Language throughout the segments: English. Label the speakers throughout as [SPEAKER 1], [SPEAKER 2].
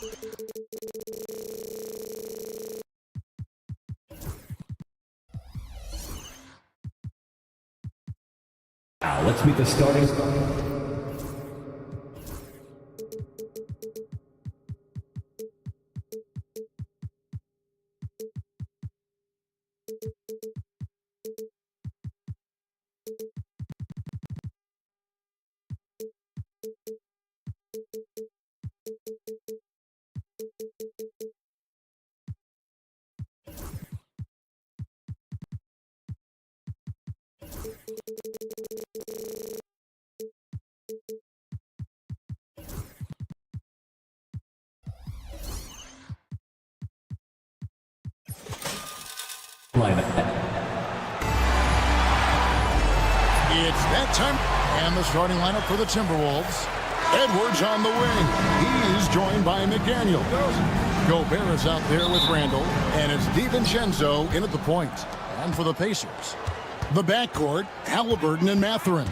[SPEAKER 1] Now let's meet the starting.
[SPEAKER 2] It's that time, and the starting lineup for the Timberwolves. Edwards on the wing. He is joined by McDaniel. Gobert is out there with Randall, and it's DiVincenzo in at the point. And for the Pacers, the backcourt, Halliburton and Mathurin.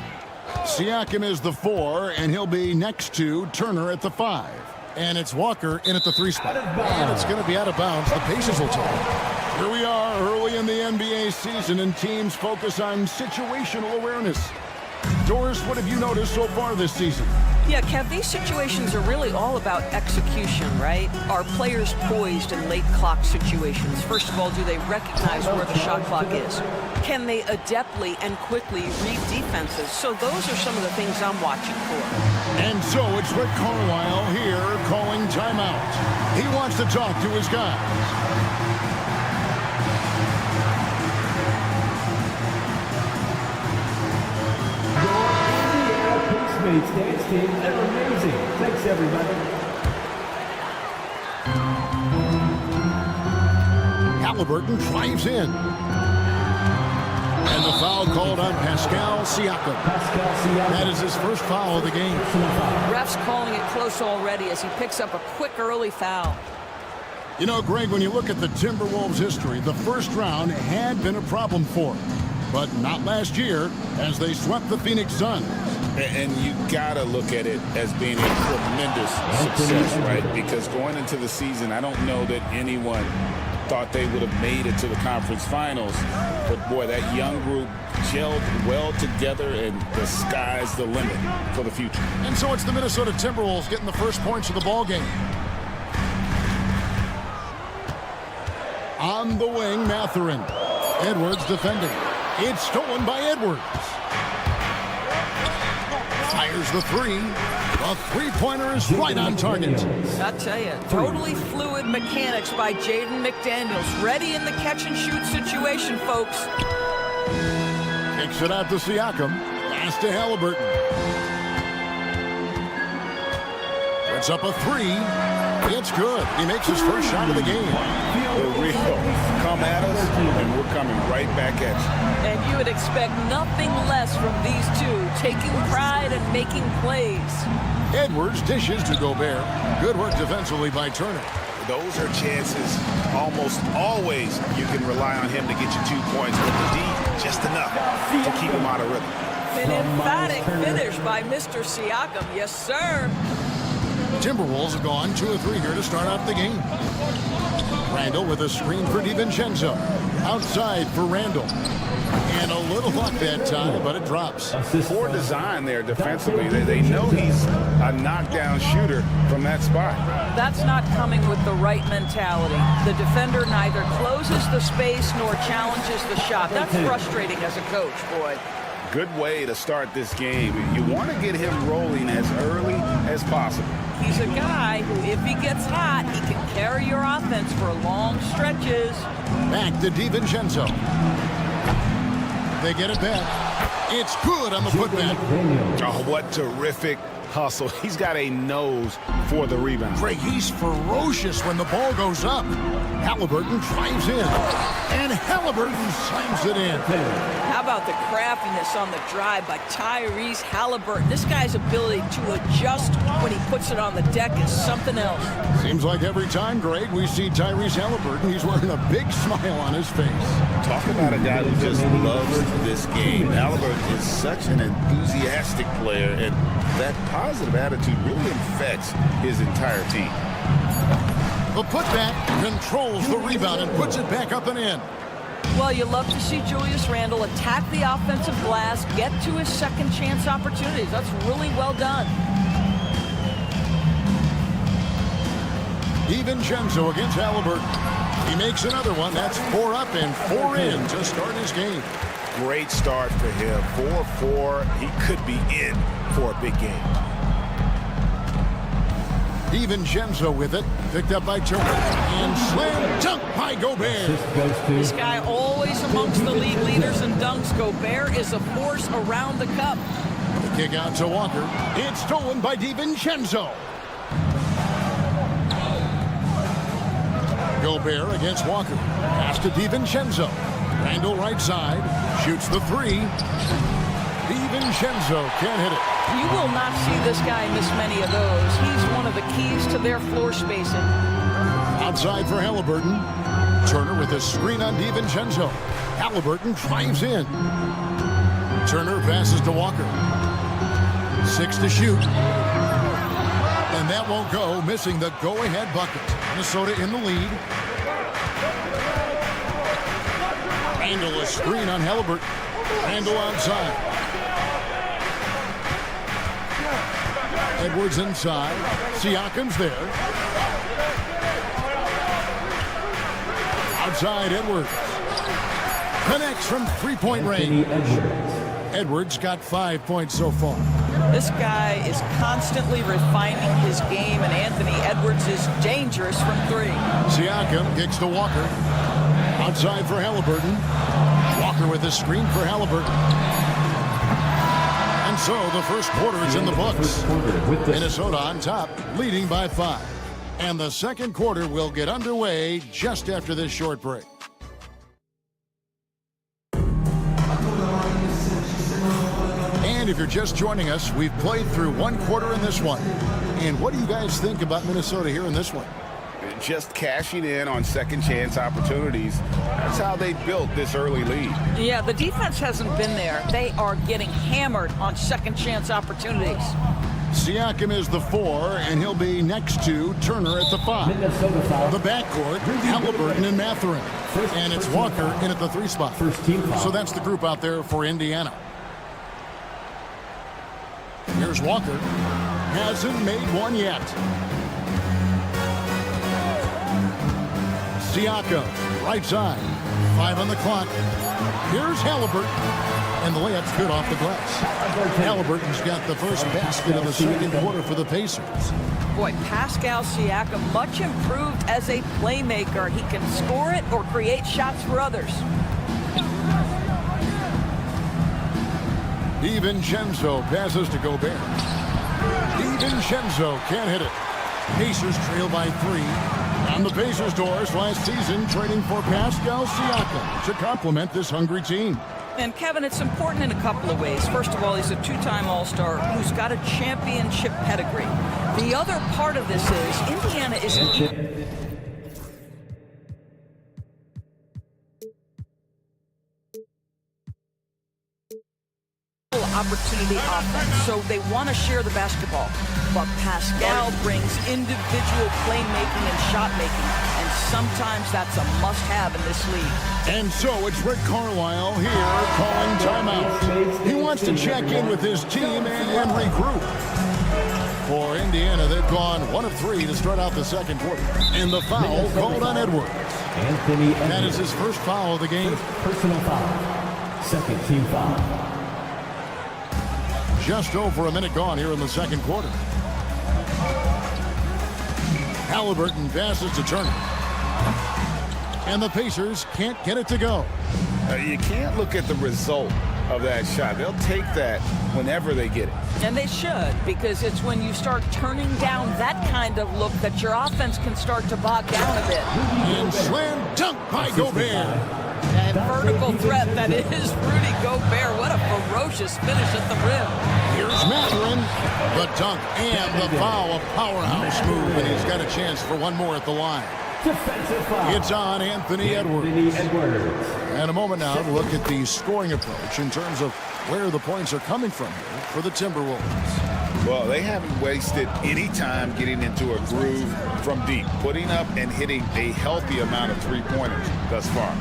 [SPEAKER 2] Siakam is the 4, and he'll be next to Turner at the 5. And it's Walker in at the 3 spot. And it's going to be out of bounds. The Pacers will take it. Here we are early in the NBA season, and teams focus on situational awareness. Doris, what have you noticed so far this season?
[SPEAKER 3] Yeah, Kev, these situations are really all about execution, right? Are players poised in late clock situations? First of all, do they recognize where the shot clock is? Can they adeptly and quickly read defenses? So those are some of the things I'm watching for.
[SPEAKER 2] And so it's Rick Carlisle here calling timeout. He wants to talk to his guys.
[SPEAKER 1] Dance team, they're amazing. Thanks, everybody.
[SPEAKER 2] Halliburton drives in. And the foul called on Pascal Siakam. That is his first foul of the game.
[SPEAKER 3] Ref's calling it close already as he picks up a quick early foul.
[SPEAKER 2] You know, Greg, when you look at the Timberwolves' history, the first round had been a problem for them. But not last year, as they swept the Phoenix Suns.
[SPEAKER 4] And you gotta look at it as being a tremendous success, right? Because going into the season, I don't know that anyone thought they would have made it to the conference finals. But boy, that young group gelled well together, and the sky's the limit for the future.
[SPEAKER 2] And so it's the Minnesota Timberwolves getting the first points of the ball game. On the wing, Mathurin. Edwards defending. It's stolen by Edwards. Fires the 3. The three-pointer is right on target.
[SPEAKER 3] I'll tell you, totally fluid mechanics by Jaden McDaniels. Ready in the catch-and-shoot situation, folks.
[SPEAKER 2] Kicks it out to Siakam. Pass to Halliburton. Puts up a 3. It's good. He makes his first shot of the game.
[SPEAKER 4] The real come at us, and we're coming right back at you.
[SPEAKER 3] And you would expect nothing less from these two, taking pride and making plays.
[SPEAKER 2] Edwards dishes to Gobert. Good work defensively by Turner.
[SPEAKER 4] Those are chances almost always you can rely on him to get you 2 points, but the D, just enough to keep him out of rhythm.
[SPEAKER 3] An emphatic finish by Mr. Siakam. Yes, sir.
[SPEAKER 2] Timberwolves have gone 2 of 3 here to start out the game. Randall with a screen for DiVincenzo. Outside for Randall. And a little luck that time, but it drops.
[SPEAKER 4] Poor design there defensively. They know he's a knockdown shooter from that spot.
[SPEAKER 3] That's not coming with the right mentality. The defender neither closes the space nor challenges the shot. That's frustrating as a coach, boy.
[SPEAKER 4] Good way to start this game. You want to get him rolling as early as possible.
[SPEAKER 3] He's a guy who, if he gets hot, he can carry your offense for long stretches.
[SPEAKER 2] Back to DiVincenzo. They get it back. It's good on the putback.
[SPEAKER 4] Oh, what terrific hustle. He's got a nose for the rebound.
[SPEAKER 2] Greg, he's ferocious when the ball goes up. Halliburton drives in. And Halliburton slams it in.
[SPEAKER 3] How about the craftiness on the drive by Tyrese Halliburton? This guy's ability to adjust when he puts it on the deck is something else.
[SPEAKER 2] Seems like every time, Greg, we see Tyrese Halliburton, he's wearing a big smile on his face.
[SPEAKER 4] Talk about a guy who just loves this game. Halliburton is such an enthusiastic player, and that positive attitude really infects his entire team.
[SPEAKER 2] The putback controls the rebound and puts it back up and in.
[SPEAKER 3] Well, you love to see Julius Randle attack the offensive glass, get to his second chance opportunities. That's really well done.
[SPEAKER 2] DiVincenzo against Halliburton. He makes another one. That's 4 up and 4 in to start his game.
[SPEAKER 4] Great start for him. 4-4. He could be in for a big game.
[SPEAKER 2] DiVincenzo with it. Picked up by Turner. And slam dunk by Gobert.
[SPEAKER 3] This guy always amongst the league leaders in dunks. Gobert is a force around the cup.
[SPEAKER 2] The kick out to Walker. It's stolen by DiVincenzo. Gobert against Walker. Pass to DiVincenzo. Randle right side. Shoots the 3. DiVincenzo can't hit it.
[SPEAKER 3] You will not see this guy miss many of those. He's one of the keys to their floor spacing.
[SPEAKER 2] Outside for Halliburton. Turner with a screen on DiVincenzo. Halliburton drives in. Turner passes to Walker. 6 to shoot. And that won't go, missing the go-ahead bucket. Minnesota in the lead. Randle a screen on Halliburton. Randle outside. Edwards inside. Siakam's there. Outside Edwards. Connects from three-point range. Edwards got 5 points so far.
[SPEAKER 3] This guy is constantly refining his game, and Anthony Edwards is dangerous from 3.
[SPEAKER 2] Siakam kicks to Walker. Outside for Halliburton. Walker with a screen for Halliburton. And so the first quarter is in the books. Minnesota on top, leading by 5. And the second quarter will get underway just after this short break. And if you're just joining us, we've played through 1 quarter in this one. And what do you guys think about Minnesota here in this one?
[SPEAKER 4] Just cashing in on second chance opportunities. That's how they built this early lead.
[SPEAKER 3] Yeah, the defense hasn't been there. They are getting hammered on second chance opportunities.
[SPEAKER 2] Siakam is the 4, and he'll be next to Turner at the 5. The backcourt, Halliburton and Mathurin. And it's Walker in at the 3 spot. So that's the group out there for Indiana. Here's Walker. Hasn't made one yet. Siakam, right side. 5 on the clock. Here's Halliburton. And the layup's good off the glass. Halliburton's got the first basket of the second quarter for the Pacers.
[SPEAKER 3] Boy, Pascal Siakam, much improved as a playmaker. He can score it or create shots for others.
[SPEAKER 2] DiVincenzo passes to Gobert. DiVincenzo can't hit it. Pacers trail by 3. On the Pacers' doors last season, trading for Pascal Siakam to complement this hungry team.
[SPEAKER 3] And Kevin, it's important in a couple of ways. First of all, he's a 2-time All-Star who's got a championship pedigree. The other part of this is Indiana is an opportunity offense, so they want to share the basketball. But Pascal brings individual playmaking and shot making, and sometimes that's a must-have in this league.
[SPEAKER 2] And so it's Rick Carlisle here calling timeout. He wants to check in with his team and regroup. For Indiana, they've gone 1 of 3 to start out the second quarter. And the foul called on Edwards. That is his first foul of the game.
[SPEAKER 1] Personal foul. Second team foul.
[SPEAKER 2] Just over a minute gone here in the second quarter. Halliburton passes to Turner. And the Pacers can't get it to go.
[SPEAKER 4] You can't look at the result of that shot. They'll take that whenever they get it.
[SPEAKER 3] And they should, because it's when you start turning down that kind of look that your offense can start to bog down a bit.
[SPEAKER 2] And slam dunk by Gobert.
[SPEAKER 3] And vertical threat that is Rudy Gobert. What a ferocious finish at the rim.
[SPEAKER 2] Here's Mathurin. The dunk and the foul. A powerhouse move, and he's got a chance for one more at the line. It's on Anthony Edwards. And a moment now to look at the scoring approach in terms of where the points are coming from here for the Timberwolves.
[SPEAKER 4] Well, they haven't wasted any time getting into a groove from deep, putting up and hitting a healthy amount of three-pointers thus far.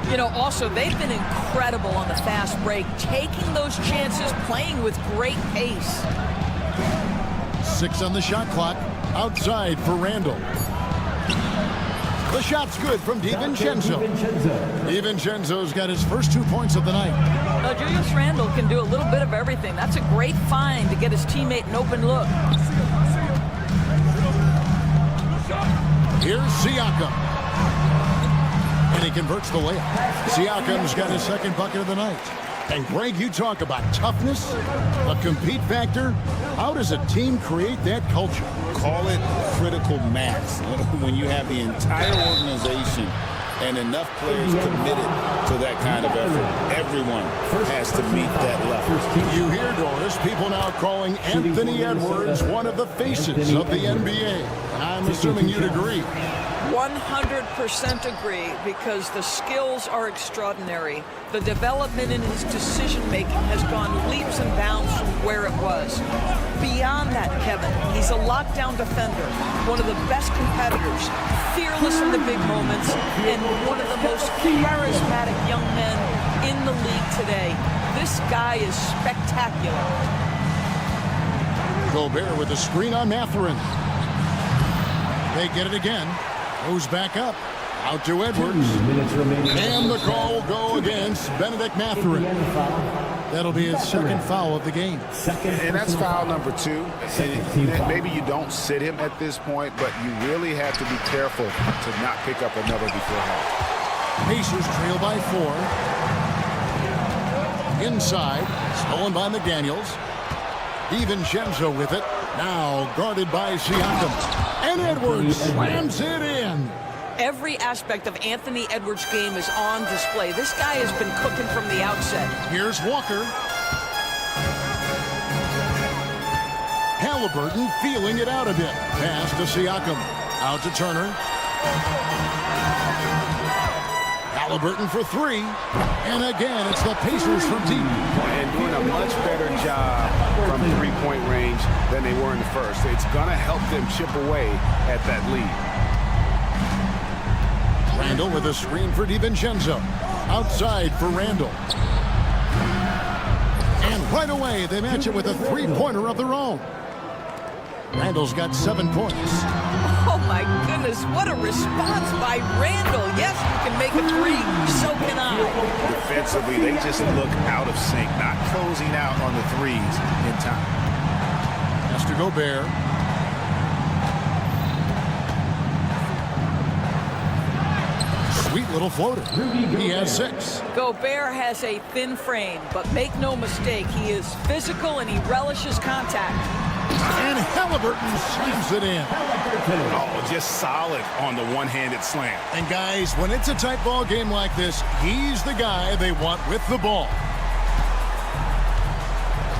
[SPEAKER 3] You know, also, they've been incredible on the fast break, taking those chances, playing with great pace.
[SPEAKER 2] 6 on the shot clock. Outside for Randall. The shot's good from DiVincenzo. DiVincenzo's got his first 2 points of the night.
[SPEAKER 3] Now, Julius Randle can do a little bit of everything. That's a great find to get his teammate an open look.
[SPEAKER 2] Here's Siakam. And he converts the layup. Siakam's got his second bucket of the night. And Greg, you talk about toughness, a compete factor. How does a team create that culture?
[SPEAKER 4] Call it critical mass. When you have the entire organization and enough players committed to that kind of effort, everyone has to meet that level.
[SPEAKER 2] You hear, Doris, people now calling Anthony Edwards one of the faces of the NBA. I'm assuming you'd agree.
[SPEAKER 3] 100% agree, because the skills are extraordinary. The development in his decision-making has gone leaps and bounds from where it was. Beyond that, Kevin, he's a lockdown defender, one of the best competitors, fearless in the big moments, and one of the most charismatic young men in the league today. This guy is spectacular.
[SPEAKER 2] Gobert with a screen on Mathurin. They get it again. Goes back up. Out to Edwards. And the call will go against Benedict Mathurin. That'll be his second foul of the game.
[SPEAKER 4] And that's foul number 2. Maybe you don't sit him at this point, but you really have to be careful to not pick up another beforehand.
[SPEAKER 2] Pacers trail by 4. Inside. Stolen by McDaniels. DiVincenzo with it. Now guarded by Siakam. And Edwards slams it in.
[SPEAKER 3] Every aspect of Anthony Edwards' game is on display. This guy has been cooking from the outset.
[SPEAKER 2] Here's Walker. Halliburton feeling it out a bit. Pass to Siakam. Out to Turner. Halliburton for 3. And again, it's the Pacers from deep.
[SPEAKER 5] And doing a much better job from three-point range than they were in the first. It's going to help them chip away at that lead.
[SPEAKER 2] Randall with a screen for DiVincenzo. Outside for Randall. And right away, they match it with a three-pointer of their own. Randall's got 7 points.
[SPEAKER 3] Oh, my goodness, what a response by Randall. Yes, you can make a 3, so can I.
[SPEAKER 4] Defensively, they just look out of sync, not closing out on the threes in time.
[SPEAKER 2] Has to Gobert. Sweet little floater. He has 6.
[SPEAKER 3] Gobert has a thin frame, but make no mistake, he is physical and he relishes contact.
[SPEAKER 2] And Halliburton slams it in.
[SPEAKER 4] Oh, just solid on the one-handed slam.
[SPEAKER 2] And guys, when it's a tight ball game like this, he's the guy they want with the ball.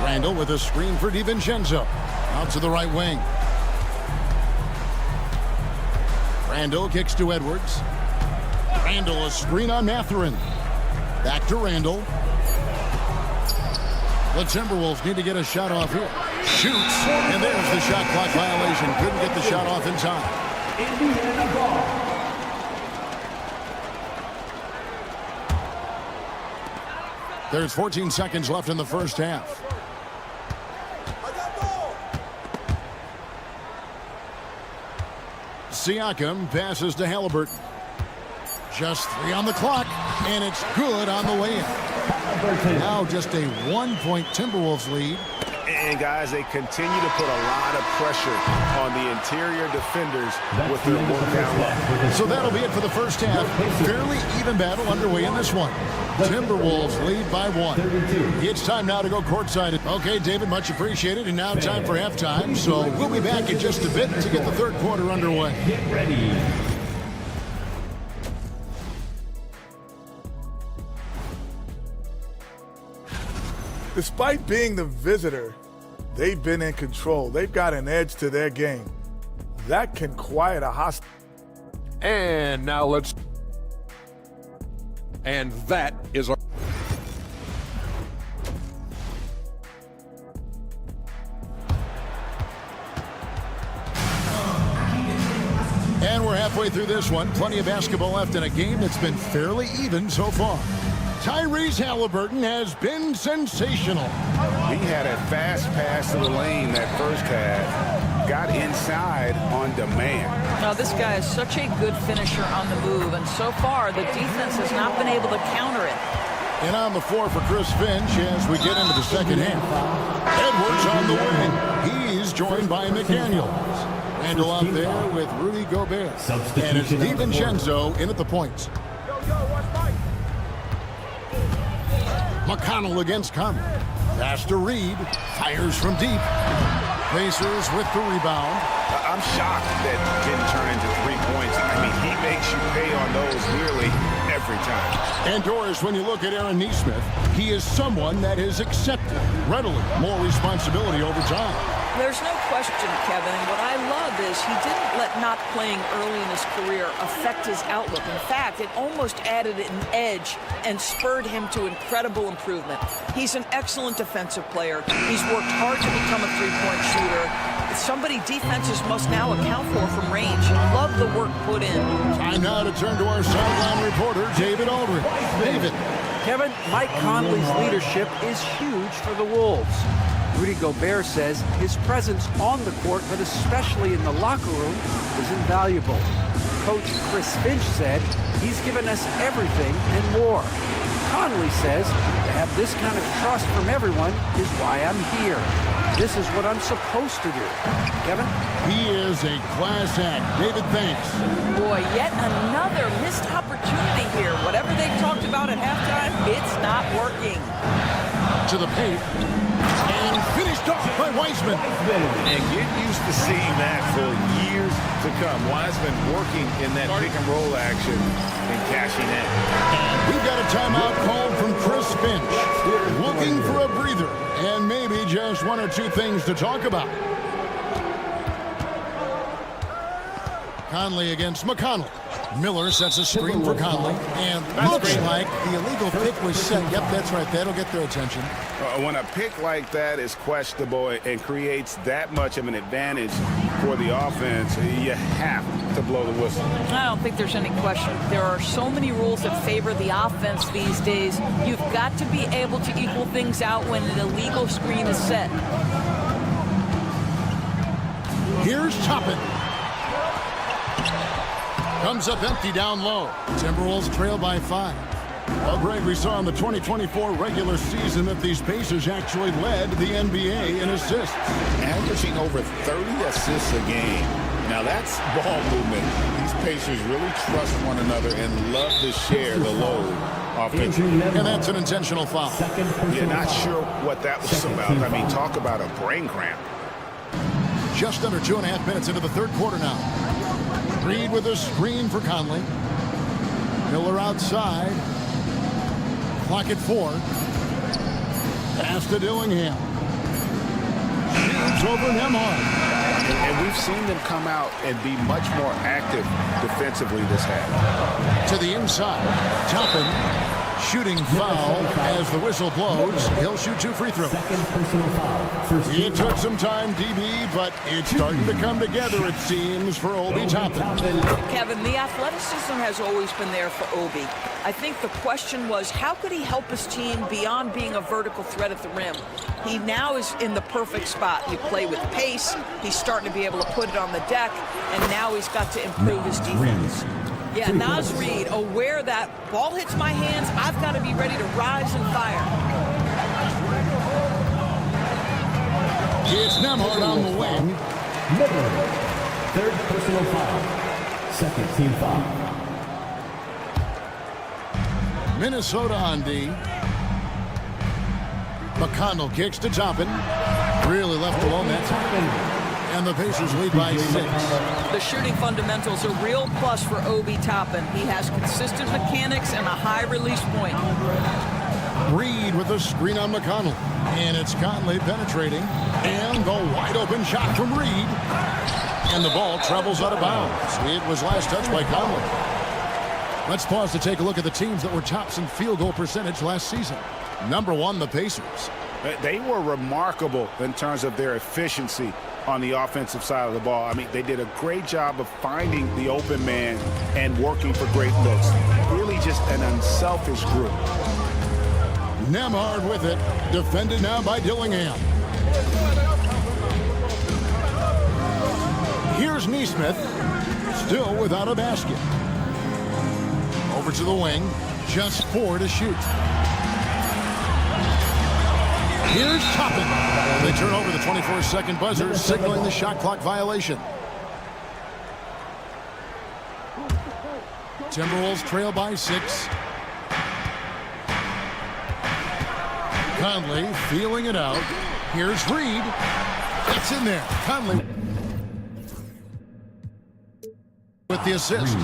[SPEAKER 2] Randall with a screen for DiVincenzo. Out to the right wing. Randall kicks to Edwards. Randall a screen on Mathurin. Back to Randall. The Timberwolves need to get a shot off here. Shoots, and there's the shot clock violation. Couldn't get the shot off in time. There's 14 seconds left in the first half. Siakam passes to Halliburton. Just 3 on the clock, and it's good on the way in. Now just a 1-point Timberwolves lead.
[SPEAKER 5] And, guys, they continue to put a lot of pressure on the interior defenders with their work down low.
[SPEAKER 2] So that'll be it for the first half. Fairly even battle underway in this one. Timberwolves lead by 1. It's time now to go courtside. Okay, David, much appreciated. And now time for halftime. So we'll be back in just a bit to get the third quarter underway.
[SPEAKER 1] Get ready.
[SPEAKER 6] Despite being the visitor, they've been in control. They've got an edge to their game. That can quiet a hostile.
[SPEAKER 7] And now let's... And that is our...
[SPEAKER 2] And we're halfway through this one. Plenty of basketball left in a game that's been fairly even so far. Tyrese Halliburton has been sensational.
[SPEAKER 5] He had a fast pass to the lane that first half. Got inside on demand.
[SPEAKER 3] Now, this guy is such a good finisher on the move, and so far the defense has not been able to counter it.
[SPEAKER 2] And on the floor for Chris Finch as we get into the second half. Edwards on the wing. He's joined by McDaniels. Randall out there with Rudy Gobert. And it's DiVincenzo in at the points. McConnell against Conley. Pass to Reed. Fires from deep. Pacers with the rebound.
[SPEAKER 5] I'm shocked that didn't turn into 3 points. I mean, he makes you pay on those nearly every time.
[SPEAKER 2] And Doris, when you look at Aaron Nesmith, he is someone that has accepted readily more responsibility over time.
[SPEAKER 3] There's no question, Kevin, and what I love is he didn't let not playing early in his career affect his outlook. In fact, it almost added an edge and spurred him to incredible improvement. He's an excellent defensive player. He's worked hard to become a three-point shooter. It's somebody defenses must now account for from range. Love the work put in.
[SPEAKER 2] Time now to turn to our sideline reporter, David Aldridge. David.
[SPEAKER 8] Kevin, Mike Conley's leadership is huge for the Wolves. Rudy Gobert says his presence on the court, but especially in the locker room, is invaluable. Coach Chris Finch said he's given us everything and more. Conley says to have this kind of trust from everyone is why I'm here. This is what I'm supposed to do. Kevin?
[SPEAKER 2] He is a class act. David, thanks.
[SPEAKER 3] Boy, yet another missed opportunity here. Whatever they talked about at halftime, it's not working.
[SPEAKER 2] To the paint. And finished off by Wiseman.
[SPEAKER 5] And get used to seeing that for years to come. Wiseman working in that pick and roll action and cashing in.
[SPEAKER 2] We've got a timeout called from Chris Finch. Looking for a breather and maybe just one or two things to talk about. Conley against McConnell. Miller sets a screen for Conley, and looks like the illegal pick was set. Yep, that's right. That'll get their attention.
[SPEAKER 5] When a pick like that is questionable and creates that much of an advantage for the offense, you have to blow the whistle.
[SPEAKER 3] I don't think there's any question. There are so many rules that favor the offense these days. You've got to be able to equal things out when an illegal screen is set.
[SPEAKER 2] Here's Toppin. Comes up empty down low. Timberwolves trail by 5. Well, Greg, we saw in the 2024 regular season that these Pacers actually led the NBA in assists.
[SPEAKER 4] Averaging over 30 assists a game. Now that's ball movement. These Pacers really trust one another and love to share the load offensively.
[SPEAKER 2] And that's an intentional foul.
[SPEAKER 5] You're not sure what that was about. I mean, talk about a brain cramp.
[SPEAKER 2] Just under 2.5 minutes into the third quarter now. Reed with a screen for Conley. Miller outside. Clock at 4. Pass to Dillingham. Shoots over Nemo.
[SPEAKER 5] And we've seen them come out and be much more active defensively this half.
[SPEAKER 2] To the inside. Toppin. Shooting foul as the whistle blows. He'll shoot 2 free throws. It took some time, DB, but it's starting to come together, it seems, for Obi Toppin.
[SPEAKER 3] Kevin, the athleticism has always been there for Obi. I think the question was, how could he help his team beyond being a vertical threat at the rim? He now is in the perfect spot. You play with pace. He's starting to be able to put it on the deck, and now he's got to improve his defense. Yeah, Naz Reid, aware that ball hits my hands, I've got to be ready to rise and fire.
[SPEAKER 2] It's Nemo on the wing.
[SPEAKER 1] Miller, third personal foul. Second team foul.
[SPEAKER 2] Minnesota on D. McConnell kicks to Toppin. Really left alone that time. And the Pacers lead by 6.
[SPEAKER 3] The shooting fundamentals are real plus for Obi Toppin. He has consistent mechanics and a high release point.
[SPEAKER 2] Reed with a screen on McConnell. And it's Conley penetrating. And the wide open shot from Reed. And the ball travels out of bounds. It was last touched by Conley. Let's pause to take a look at the teams that were tops in field goal percentage last season. Number 1, the Pacers.
[SPEAKER 5] They were remarkable in terms of their efficiency on the offensive side of the ball. I mean, they did a great job of finding the open man and working for great looks. Really just an unselfish group.
[SPEAKER 2] Nemo with it, defended now by Dillingham. Here's Neesmith, still without a basket. Over to the wing, just 4 to shoot. Here's Toppin. They turn over the 24-second buzzer, signaling the shot clock violation. Timberwolves trail by 6. Conley feeling it out. Here's Reed. That's in there. Conley with the assist.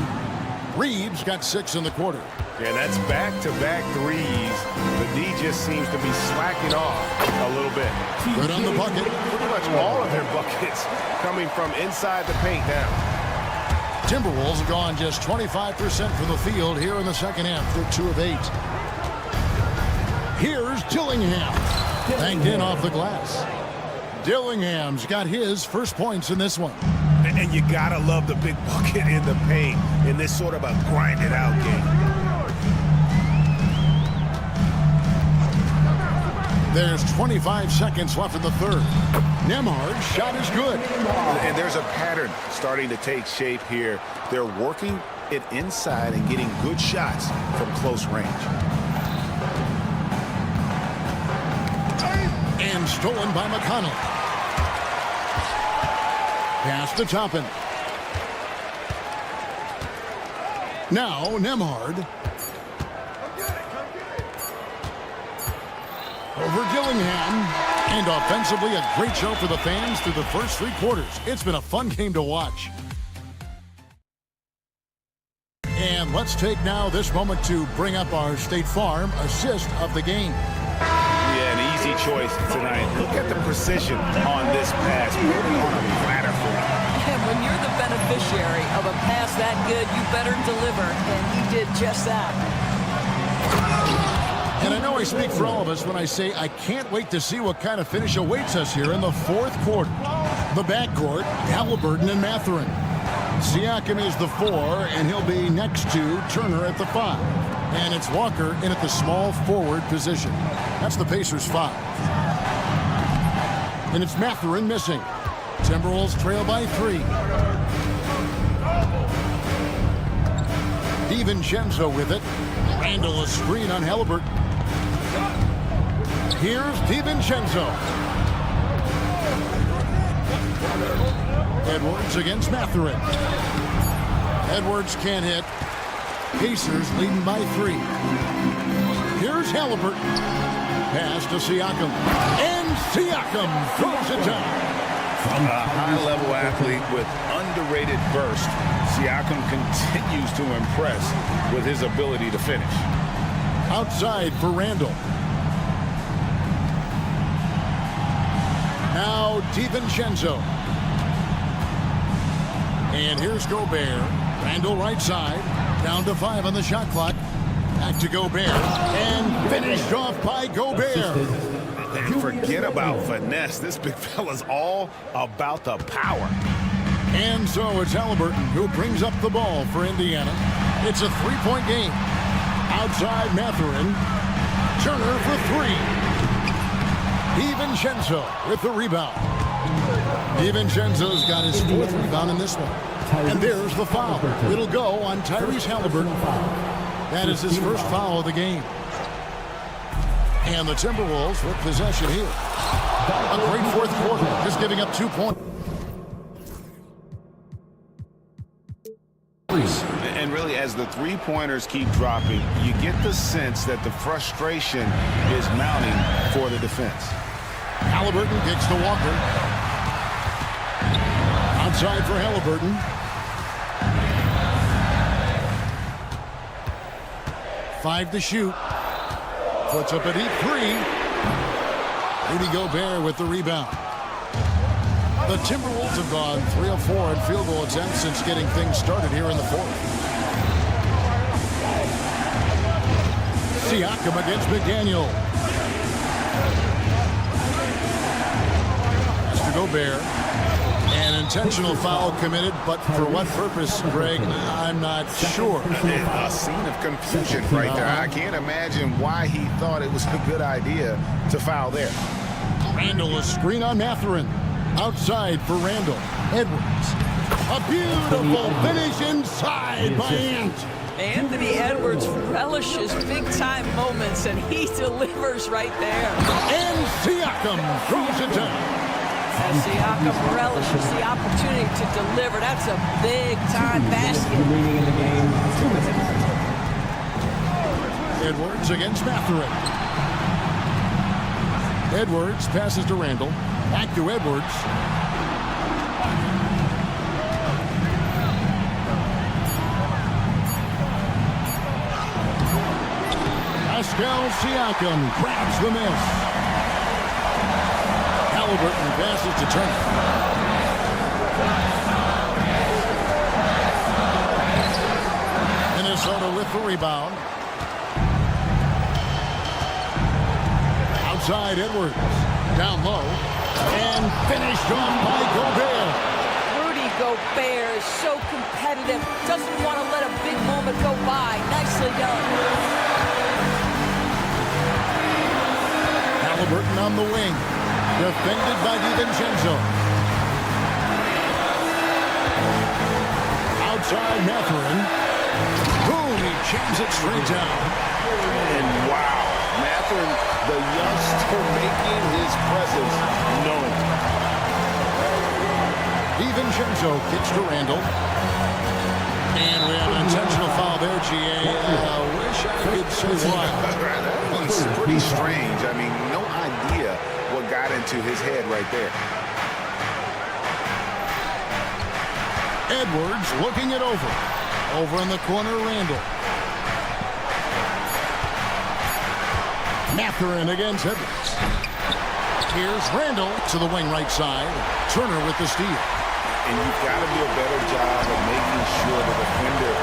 [SPEAKER 2] Reed's got 6 in the quarter.
[SPEAKER 5] Yeah, that's back-to-back threes. The D just seems to be slacking off a little bit.
[SPEAKER 2] Good on the bucket.
[SPEAKER 5] Pretty much all of their buckets coming from inside the paint now.
[SPEAKER 2] Timberwolves have gone just 25% from the field here in the second half. They're 2 of 8. Here's Dillingham. Banked in off the glass. Dillingham's got his first points in this one.
[SPEAKER 5] And you gotta love the big bucket in the paint in this sort of a grinded-out game.
[SPEAKER 2] There's 25 seconds left in the third. Nemhard's shot is good.
[SPEAKER 5] And there's a pattern starting to take shape here. They're working it inside and getting good shots from close range.
[SPEAKER 2] And stolen by McConnell. Pass to Toppin. Now Nemhard. Over Dillingham. And offensively, a great show for the fans through the first 3 quarters. It's been a fun game to watch. And let's take now this moment to bring up our State Farm assist of the game.
[SPEAKER 5] Yeah, an easy choice tonight. Look at the precision on this pass. Really on a platter for him.
[SPEAKER 3] And when you're the beneficiary of a pass that good, you better deliver, and he did just that.
[SPEAKER 2] And I know I speak for all of us when I say I can't wait to see what kind of finish awaits us here in the fourth quarter. The backcourt, Halliburton and Mathurin. Siakam is the 4, and he'll be next to Turner at the 5. And it's Walker in at the small forward position. That's the Pacers' 5. And it's Mathurin missing. Timberwolves trail by 3. DiVincenzo with it. Randall a screen on Halliburton. Here's DiVincenzo. Edwards against Mathurin. Edwards can't hit. Pacers leading by 3. Here's Halliburton. Pass to Siakam. And Siakam throws it down.
[SPEAKER 5] From a high-level athlete with underrated burst, Siakam continues to impress with his ability to finish.
[SPEAKER 2] Outside for Randall. Now DiVincenzo. And here's Gobert. Randall right side. Down to 5 on the shot clock. Back to Gobert. And finished off by Gobert.
[SPEAKER 5] And forget about finesse. This big fella's all about the power.
[SPEAKER 2] And so it's Halliburton who brings up the ball for Indiana. It's a 3-point game. Outside Mathurin. Turner for 3. DiVincenzo with the rebound. DiVincenzo's got his 4th rebound in this one. And there's the foul. It'll go on Tyrese Halliburton. That is his first foul of the game. And the Timberwolves with possession here. A great fourth quarter, just giving up 2 points.
[SPEAKER 5] And really, as the three-pointers keep dropping, you get the sense that the frustration is mounting for the defense.
[SPEAKER 2] Halliburton kicks to Walker. Outside for Halliburton. Five to shoot. Puts up a deep 3. Rudy Gobert with the rebound. The Timberwolves have gone 3 of 4 in field goal attempts since getting things started here in the fourth. Siakam against McDaniel. Pass to Gobert. intentional foul committed, but for what purpose, Greg, I'm not sure.
[SPEAKER 5] A scene of confusion right there. I can't imagine why he thought it was a good idea to foul there.
[SPEAKER 2] Randall, a screen on Mathurin. Outside for Randall. Edwards. A beautiful finish inside by Ant.
[SPEAKER 3] Anthony Edwards relishes big-time moments, and he delivers right there.
[SPEAKER 2] And Siakam throws it down.
[SPEAKER 3] As Siakam relishes the opportunity to deliver. That's a big-time basket.
[SPEAKER 1] Remaining in the game, 2 minutes.
[SPEAKER 2] Edwards against Mathurin. Edwards passes to Randall. Back to Edwards. Pascal Siakam grabs the miss. Halliburton passes to Turner. Minnesota with the rebound. Outside Edwards. Down low. And finished off by Gobert.
[SPEAKER 3] Rudy Gobert is so competitive. Doesn't want to let a big moment go by. Nicely done.
[SPEAKER 2] Halliburton on the wing. Defended by DiVincenzo. Outside Mathurin. Boom! He jams it straight down.
[SPEAKER 5] And wow, Mathurin, the youngster making his presence known.
[SPEAKER 2] DiVincenzo kicks to Randall. And we have an intentional foul there, GA. Wish I could say why.
[SPEAKER 5] That one's pretty strange. I mean, no idea what got into his head right there.
[SPEAKER 2] Edwards looking it over. Over in the corner, Randall. Mathurin against Edwards. Here's Randall to the wing right side. Turner with the steal.
[SPEAKER 5] And you've got to do a better job of making sure the defender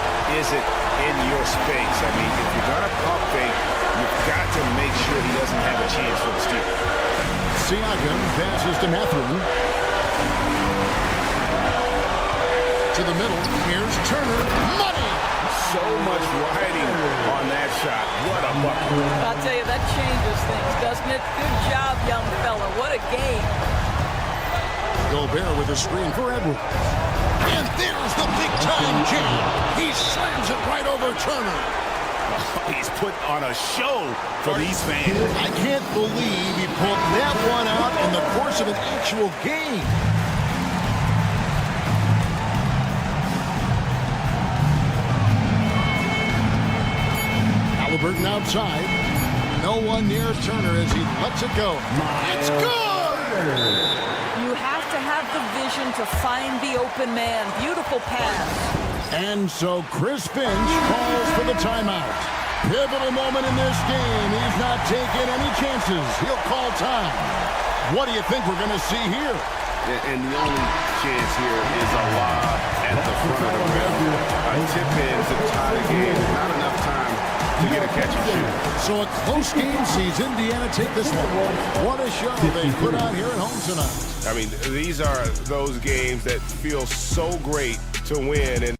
[SPEAKER 5] isn't in your space. I mean, if you're going to pump fake, you've got to make sure he doesn't have a chance for the steal.
[SPEAKER 2] Siakam passes to Mathurin. To the middle. Here's Turner. Money!
[SPEAKER 5] So much riding on that shot. What a bucket.
[SPEAKER 3] I'll tell you, that changes things, doesn't it? Good job, young fella. What a game.
[SPEAKER 2] Gobert with a screen for Edwards. And there's the big-time jam. He slams it right over Turner.
[SPEAKER 5] He's put on a show for these fans.
[SPEAKER 2] I can't believe he pulled that one out in the course of an actual game. Halliburton outside. No one near Turner as he lets it go. It's good!
[SPEAKER 3] You have to have the vision to find the open man. Beautiful pass.
[SPEAKER 2] And so Chris Finch calls for the timeout. Pivotal moment in this game. He's not taking any chances. He'll call time. What do you think we're going to see here?
[SPEAKER 5] And the only chance here is a lob at the front of the rim. A tip-in to tie the game. Not enough time to get a catch and shoot.
[SPEAKER 2] So a close game sees Indiana take this one. What a show they put on here at home tonight.
[SPEAKER 5] I mean, these are those games that feel so great to win. And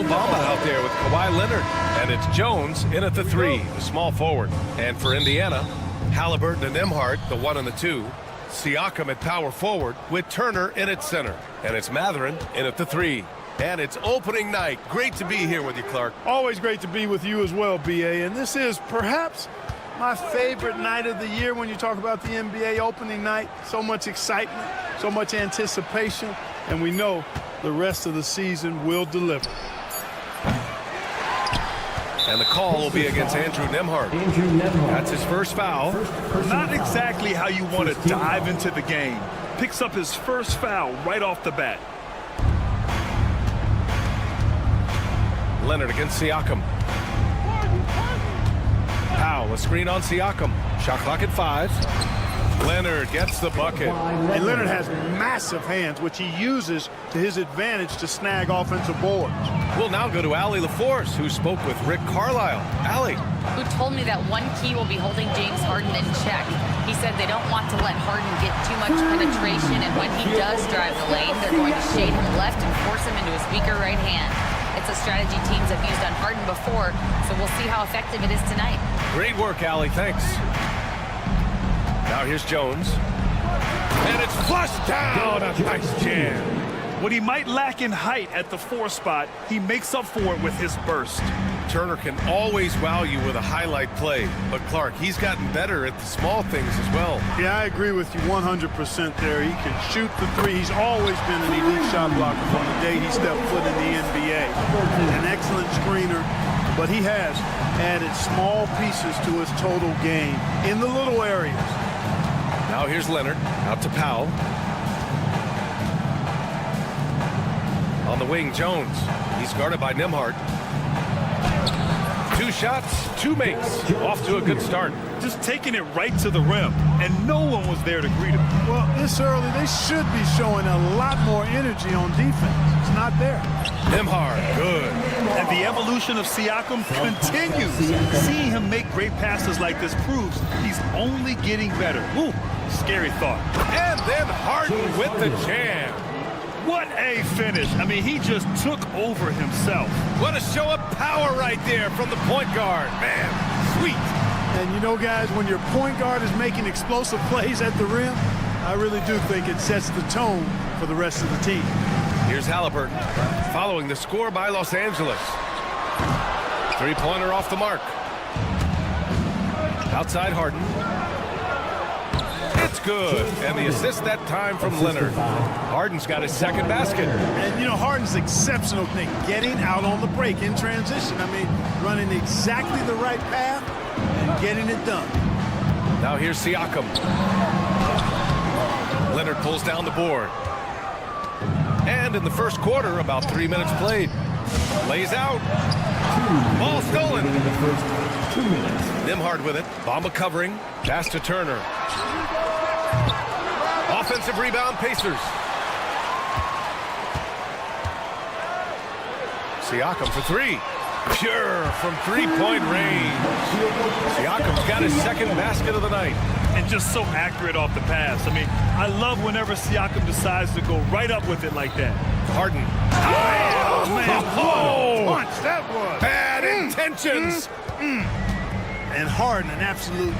[SPEAKER 7] Obama out there with Kawhi Leonard. And it's Jones in at the 3, the small forward. And for Indiana, Halliburton and Emhart, the 1 and the 2. Siakam at power forward with Turner in at center. And it's Mathurin in at the 3. And it's opening night. Great to be here with you, Clark.
[SPEAKER 9] Always great to be with you as well, B.A. And this is perhaps my favorite night of the year when you talk about the NBA opening night. So much excitement, so much anticipation, and we know the rest of the season will deliver.
[SPEAKER 7] And the call will be against Andrew Nembhard. That's his first foul.
[SPEAKER 9] Not exactly how you want to dive into the game. Picks up his first foul right off the bat.
[SPEAKER 7] Leonard against Siakam. Powell, a screen on Siakam. Shot clock at 5. Leonard gets the bucket.
[SPEAKER 9] And Leonard has massive hands, which he uses to his advantage to snag offensive boards.
[SPEAKER 7] We'll now go to Allie LaForce, who spoke with Rick Carlisle. Allie.
[SPEAKER 10] Who told me that one key will be holding James Harden in check. He said they don't want to let Harden get too much penetration, and when he does drive the lane, they're going to shade him left and force him into his weaker right hand. It's a strategy teams have used on Harden before, so we'll see how effective it is tonight.
[SPEAKER 7] Great work, Allie. Thanks. Now here's Jones. And it's flushed down. A nice jam.
[SPEAKER 9] What he might lack in height at the 4 spot, he makes up for it with his burst.
[SPEAKER 7] Turner can always wow you with a highlight play, but Clark, he's gotten better at the small things as well.
[SPEAKER 9] Yeah, I agree with you 100% there. He can shoot the 3. He's always been an elite shot blocker from the day he stepped foot in the NBA. An excellent screener, but he has added small pieces to his total game in the little areas.
[SPEAKER 7] Now here's Leonard, out to Powell. On the wing, Jones. He's guarded by Nembhard. 2 shots, 2 makes. Off to a good start.
[SPEAKER 9] Just taking it right to the rim, and no one was there to greet him. Well, this early, they should be showing a lot more energy on defense. It's not there.
[SPEAKER 7] Nembhard, good.
[SPEAKER 9] And the evolution of Siakam continues. Seeing him make great passes like this proves he's only getting better. Ooh, scary thought.
[SPEAKER 7] And then Harden with the jam.
[SPEAKER 9] What a finish. I mean, he just took over himself.
[SPEAKER 7] What a show of power right there from the point guard. Man, sweet.
[SPEAKER 9] And you know, guys, when your point guard is making explosive plays at the rim, I really do think it sets the tone for the rest of the team.
[SPEAKER 7] Here's Halliburton, following the score by Los Angeles. 3-pointer off the mark. Outside Harden. It's good. And the assist that time from Leonard. Harden's got his second basket.
[SPEAKER 9] And, you know, Harden's exceptional thing, getting out on the break in transition. I mean, running exactly the right path and getting it done.
[SPEAKER 7] Now here's Siakam. Leonard pulls down the board. And in the first quarter, about 3 minutes played. Lays out. Ball stolen. Nembhard with it. Bamba covering. Pass to Turner. Offensive rebound, Pacers. Siakam for 3. Pure from 3-point range. Siakam's got his second basket of the night.
[SPEAKER 9] And just so accurate off the pass. I mean, I love whenever Siakam decides to go right up with it like that.
[SPEAKER 7] Harden.
[SPEAKER 9] Oh, man, what a punch that was.
[SPEAKER 7] Bad intentions.
[SPEAKER 9] And Harden, an absolutely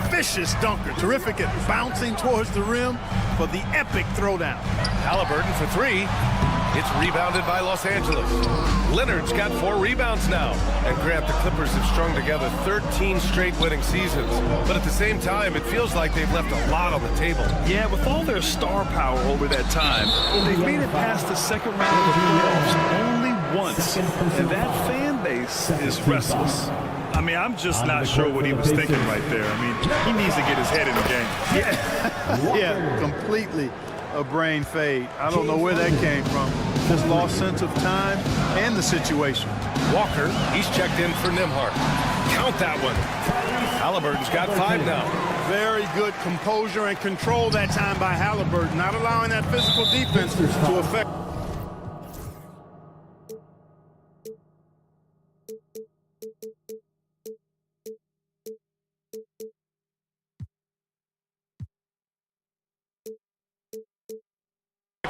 [SPEAKER 9] vicious dunker. Terrific at bouncing towards the rim for the epic throwdown.
[SPEAKER 7] Halliburton for 3. It's rebounded by Los Angeles. Leonard's got 4 rebounds now. And Grant, the Clippers have strung together 13 straight winning seasons. But at the same time, it feels like they've left a lot on the table.
[SPEAKER 9] Yeah, with all their star power over that time, they've made it past the second round of the playoffs only once. And that fan base is restless. I mean, I'm just not sure what he was thinking right there. I mean, he needs to get his head in the game. Yeah, completely a brain fade. I don't know where that came from. Just lost sense of time and the situation.
[SPEAKER 7] Walker, he's checked in for Nembhard. Count that one. Halliburton's got 5 now.
[SPEAKER 9] Very good composure and control that time by Halliburton, not allowing that physical defense to affect.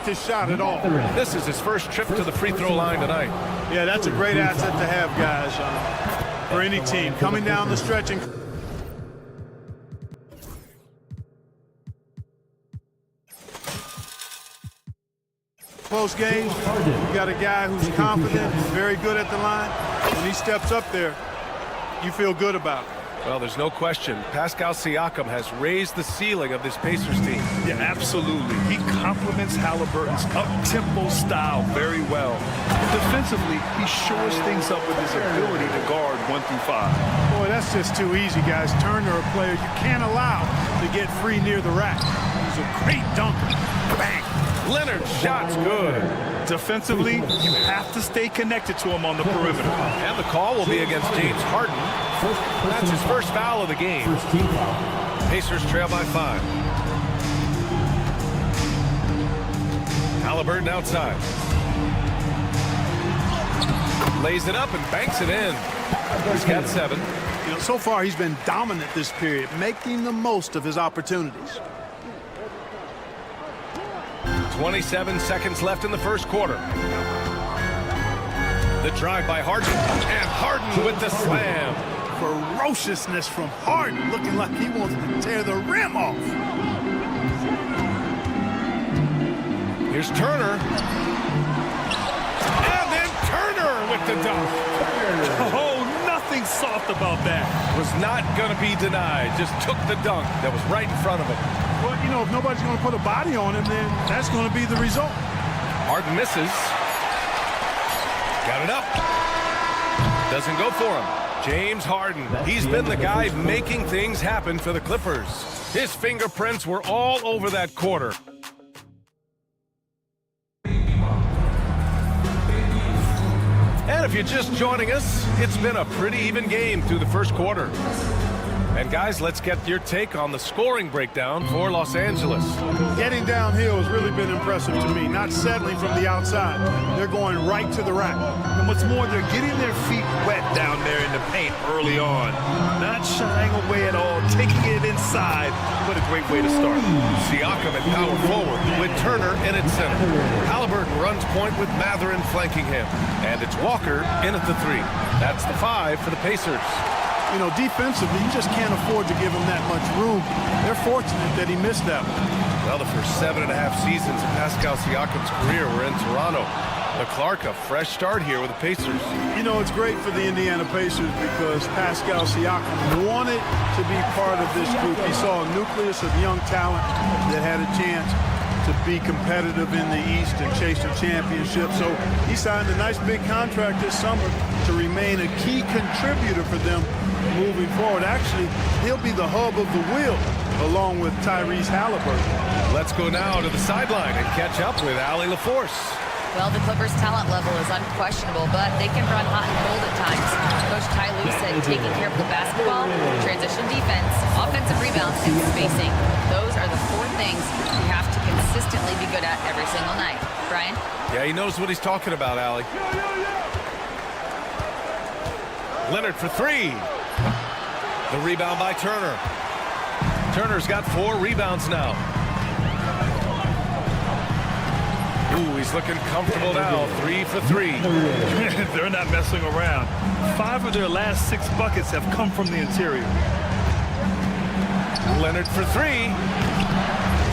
[SPEAKER 9] His shot at all.
[SPEAKER 7] This is his first trip to the free throw line tonight.
[SPEAKER 9] Yeah, that's a great asset to have, guys, for any team. Coming down the stretch and
[SPEAKER 11] close games, you got a guy who's confident, very good at the line. When he steps up there, you feel good about it.
[SPEAKER 7] Well, there's no question. Pascal Siakam has raised the ceiling of this Pacers team.
[SPEAKER 9] Yeah, absolutely. He complements Halliburton's up-tempo style very well. Defensively, he shores things up with his ability to guard 1 through 5.
[SPEAKER 11] Boy, that's just too easy, guys. Turner, a player you can't allow to get free near the rack. He's a great dunker. Bang!
[SPEAKER 7] Leonard's shot's good.
[SPEAKER 9] Defensively, you have to stay connected to him on the perimeter.
[SPEAKER 7] And the call will be against James Harden. That's his first foul of the game. Pacers trail by 5. Halliburton outside. Lays it up and banks it in. He's got 7.
[SPEAKER 11] You know, so far he's been dominant this period, making the most of his opportunities.
[SPEAKER 7] 27 seconds left in the first quarter. The drive by Harden, and Harden with the slam.
[SPEAKER 11] Ferociousness from Harden, looking like he wants to tear the rim off.
[SPEAKER 7] Here's Turner. And then Turner with the dunk.
[SPEAKER 9] Oh, nothing soft about that.
[SPEAKER 7] Was not going to be denied. Just took the dunk that was right in front of him.
[SPEAKER 11] Well, you know, if nobody's going to put a body on him, then that's going to be the result.
[SPEAKER 7] Harden misses. Got it up. Doesn't go for him. James Harden. He's been the guy making things happen for the Clippers. His fingerprints were all over that quarter. And if you're just joining us, it's been a pretty even game through the first quarter. And guys, let's get your take on the scoring breakdown for Los Angeles.
[SPEAKER 11] Getting downhill has really been impressive to me, not settling from the outside. They're going right to the rack.
[SPEAKER 9] And what's more, they're getting their feet wet down there in the paint early on. Not shying away at all, taking it inside. What a great way to start.
[SPEAKER 7] Siakam at power forward with Turner in at center. Halliburton runs point with Mathurin flanking him. And it's Walker in at the 3. That's the 5 for the Pacers.
[SPEAKER 11] You know, defensively, you just can't afford to give him that much room. They're fortunate that he missed that one.
[SPEAKER 7] Well, the first 7.5 seasons of Pascal Siakam's career were in Toronto. But Clark, a fresh start here with the Pacers.
[SPEAKER 11] You know, it's great for the Indiana Pacers because Pascal Siakam wanted to be part of this group. He saw a nucleus of young talent that had a chance to be competitive in the East and chase a championship. So he signed a nice big contract this summer to remain a key contributor for them moving forward. Actually, he'll be the hub of the wheel along with Tyrese Halliburton.
[SPEAKER 7] Let's go now to the sideline and catch up with Allie LaForce.
[SPEAKER 10] Well, the Clippers' talent level is unquestionable, but they can run hot and cold at times. Coach Ty Lue said taking care of the basketball, transition defense, offensive rebounds, and spacing. Those are the 4 things you have to consistently be good at every single night. Brian?
[SPEAKER 7] Yeah, he knows what he's talking about, Allie. Leonard for 3. The rebound by Turner. Turner's got 4 rebounds now. Ooh, he's looking comfortable now. 3 for 3.
[SPEAKER 9] They're not messing around. 5 of their last 6 buckets have come from the interior.
[SPEAKER 7] Leonard for 3.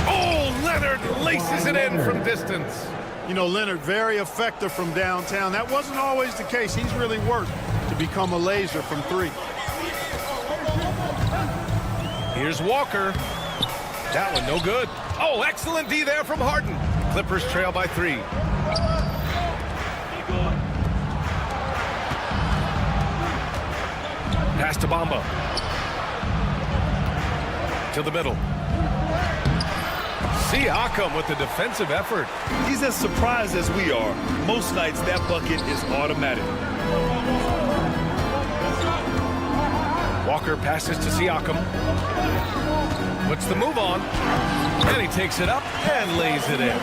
[SPEAKER 7] Oh, Leonard laces it in from distance.
[SPEAKER 11] You know, Leonard, very effective from downtown. That wasn't always the case. He's really worked to become a laser from 3.
[SPEAKER 7] Here's Walker. That one no good. Oh, excellent D there from Harden. Clippers trail by 3. Pass to Bamba. To the middle. Siakam with the defensive effort.
[SPEAKER 9] He's as surprised as we are. Most nights, that bucket is automatic.
[SPEAKER 7] Walker passes to Siakam. Puts the move on. And he takes it up and lays it in.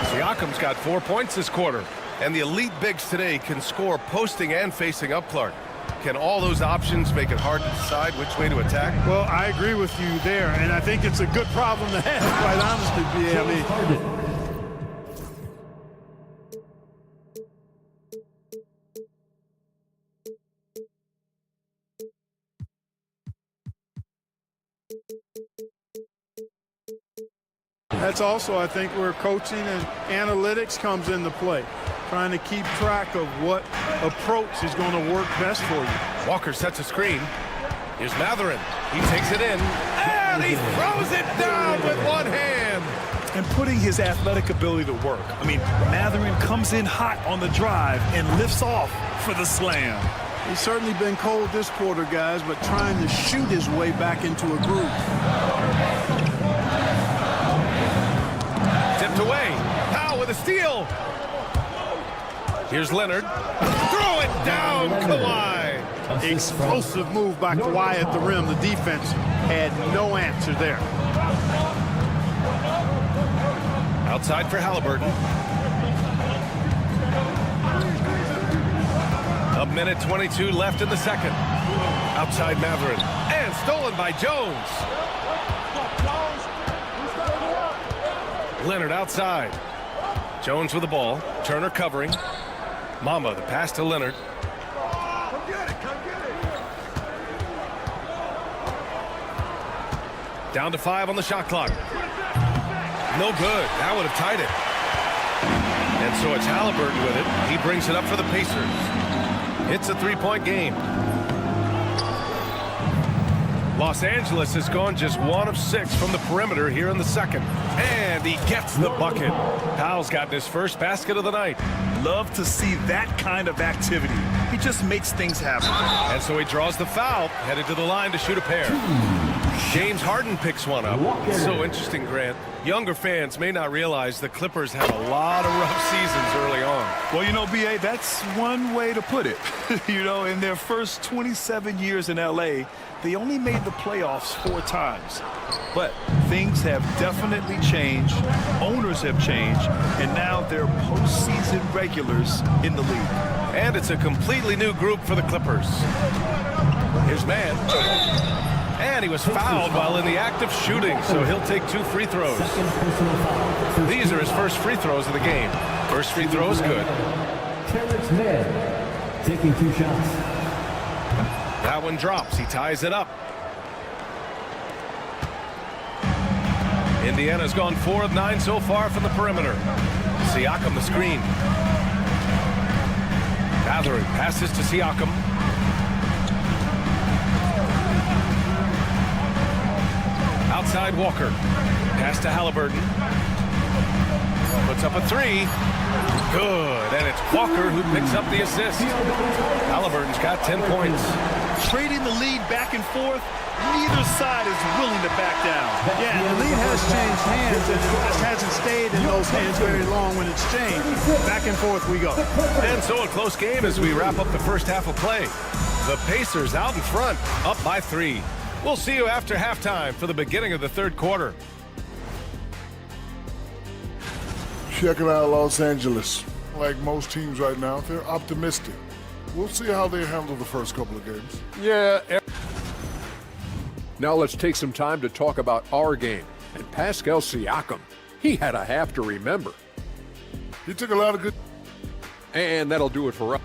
[SPEAKER 7] Siakam's got 4 points this quarter. And the elite bigs today can score posting and facing up, Clark. Can all those options make it hard to decide which way to attack?
[SPEAKER 11] Well, I agree with you there, and I think it's a good problem to have, quite honestly, B.A. That's also, I think, where coaching and analytics comes into play. Trying to keep track of what approach is going to work best for you.
[SPEAKER 7] Walker sets a screen. Here's Matherin. He takes it in, and he throws it down with one hand.
[SPEAKER 9] And putting his athletic ability to work. I mean, Matherin comes in hot on the drive and lifts off for the slam.
[SPEAKER 11] He's certainly been cold this quarter, guys, but trying to shoot his way back into a groove.
[SPEAKER 7] Tipped away. Powell with a steal. Here's Leonard. Throw it down, Kawhi.
[SPEAKER 11] Explosive move by Kawhi at the rim. The defense had no answer there.
[SPEAKER 7] Outside for Halliburton. A minute 22 left in the second. Outside Matherin. And stolen by Jones. Leonard outside. Jones with the ball. Turner covering. Mamba, the pass to Leonard. Down to 5 on the shot clock. No good. That would have tied it. And so it's Halliburton with it. He brings it up for the Pacers. It's a three-point game. Los Angeles has gone just 1 of 6 from the perimeter here in the second. And he gets the bucket. Powell's gotten his first basket of the night.
[SPEAKER 9] Love to see that kind of activity. He just makes things happen.
[SPEAKER 7] And so he draws the foul, headed to the line to shoot a pair. James Harden picks one up. It's so interesting, Grant. Younger fans may not realize the Clippers had a lot of rough seasons early on.
[SPEAKER 9] Well, you know, B.A., that's one way to put it. You know, in their first 27 years in L.A., they only made the playoffs 4 times. But things have definitely changed. Owners have changed. And now they're postseason regulars in the league.
[SPEAKER 7] And it's a completely new group for the Clippers. Here's Mann. And he was fouled while in the act of shooting, so he'll take 2 free throws. These are his first free throws of the game. First free throw is good.
[SPEAKER 1] Terrence Mann taking 2 shots.
[SPEAKER 7] That one drops. He ties it up. Indiana's gone 4 of 9 so far from the perimeter. Siakam the screen. Matherin passes to Siakam. Outside Walker. Pass to Halliburton. Puts up a 3. Good. And it's Walker who picks up the assist. Halliburton's got 10 points.
[SPEAKER 9] Trading the lead back and forth, neither side is willing to back down.
[SPEAKER 11] Yeah, the lead has changed hands, and it just hasn't stayed in those hands very long when it's changed. Back and forth we go.
[SPEAKER 7] And so a close game as we wrap up the first half of play. The Pacers out in front, up by 3. We'll see you after halftime for the beginning of the third quarter.
[SPEAKER 12] Checking out Los Angeles. Like most teams right now, they're optimistic. We'll see how they handle the first couple of games.
[SPEAKER 13] Yeah. Now let's take some time to talk about our game and Pascal Siakam. He had a half to remember.
[SPEAKER 12] He took a lot of good...
[SPEAKER 13] And that'll do it for us.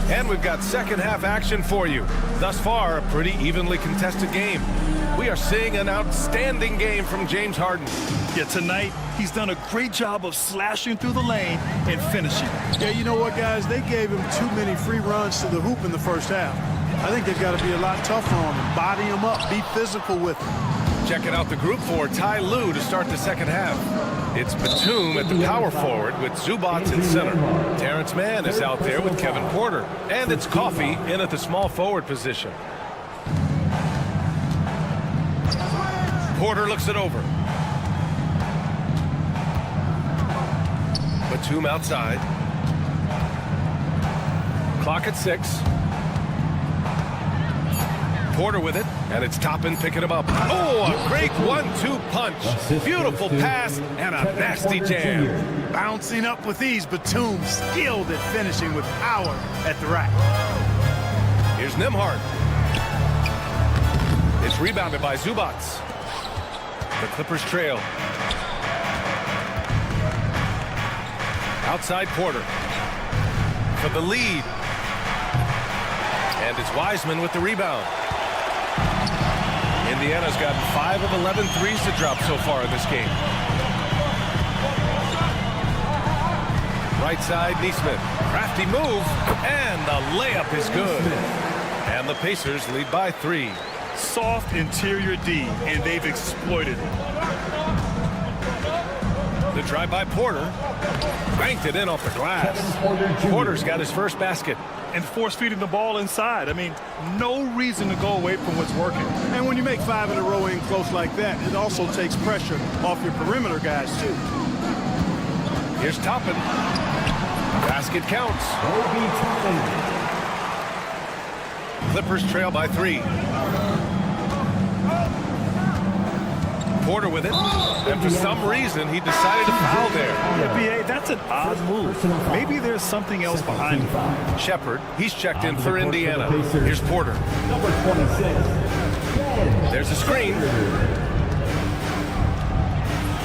[SPEAKER 7] And we've got second half action for you. Thus far, a pretty evenly contested game. We are seeing an outstanding game from James Harden.
[SPEAKER 9] Yeah, tonight, he's done a great job of slashing through the lane and finishing.
[SPEAKER 11] Yeah, you know what, guys? They gave him too many free runs to the hoop in the first half. I think they've got to be a lot tougher on him. Body him up, be physical with him.
[SPEAKER 7] Checking out the group for Ty Lue to start the second half. It's Batum at the power forward with Zubats in center. Terrence Mann is out there with Kevin Porter. And it's Coffey in at the small forward position. Porter looks it over. Batum outside. Clock at 6. Porter with it, and it's Toppin picking him up. Oh, a great 1-2 punch. Beautiful pass and a nasty jam.
[SPEAKER 11] Bouncing up with ease, Batum skilled at finishing with power at the rack.
[SPEAKER 7] Here's Nembhard. It's rebounded by Zubats. The Clippers trail. Outside Porter. For the lead. And it's Wiseman with the rebound. Indiana's gotten 5 of 11 threes to drop so far in this game. Right side, Nesmith. Crafty move, and the layup is good. And the Pacers lead by 3.
[SPEAKER 9] Soft interior D, and they've exploited it.
[SPEAKER 7] The drive by Porter. Banked it in off the glass. Porter's got his first basket.
[SPEAKER 9] And force feeding the ball inside. I mean, no reason to go away from what's working.
[SPEAKER 11] And when you make 5 in a row in close like that, it also takes pressure off your perimeter guys, too.
[SPEAKER 7] Here's Toppin. Basket counts. Clippers trail by 3. Porter with it, and for some reason he decided to foul there.
[SPEAKER 9] Yeah, B.A., that's an odd move. Maybe there's something else behind it.
[SPEAKER 7] Shepard, he's checked in for Indiana. Here's Porter.
[SPEAKER 1] Number 26.
[SPEAKER 7] There's a screen.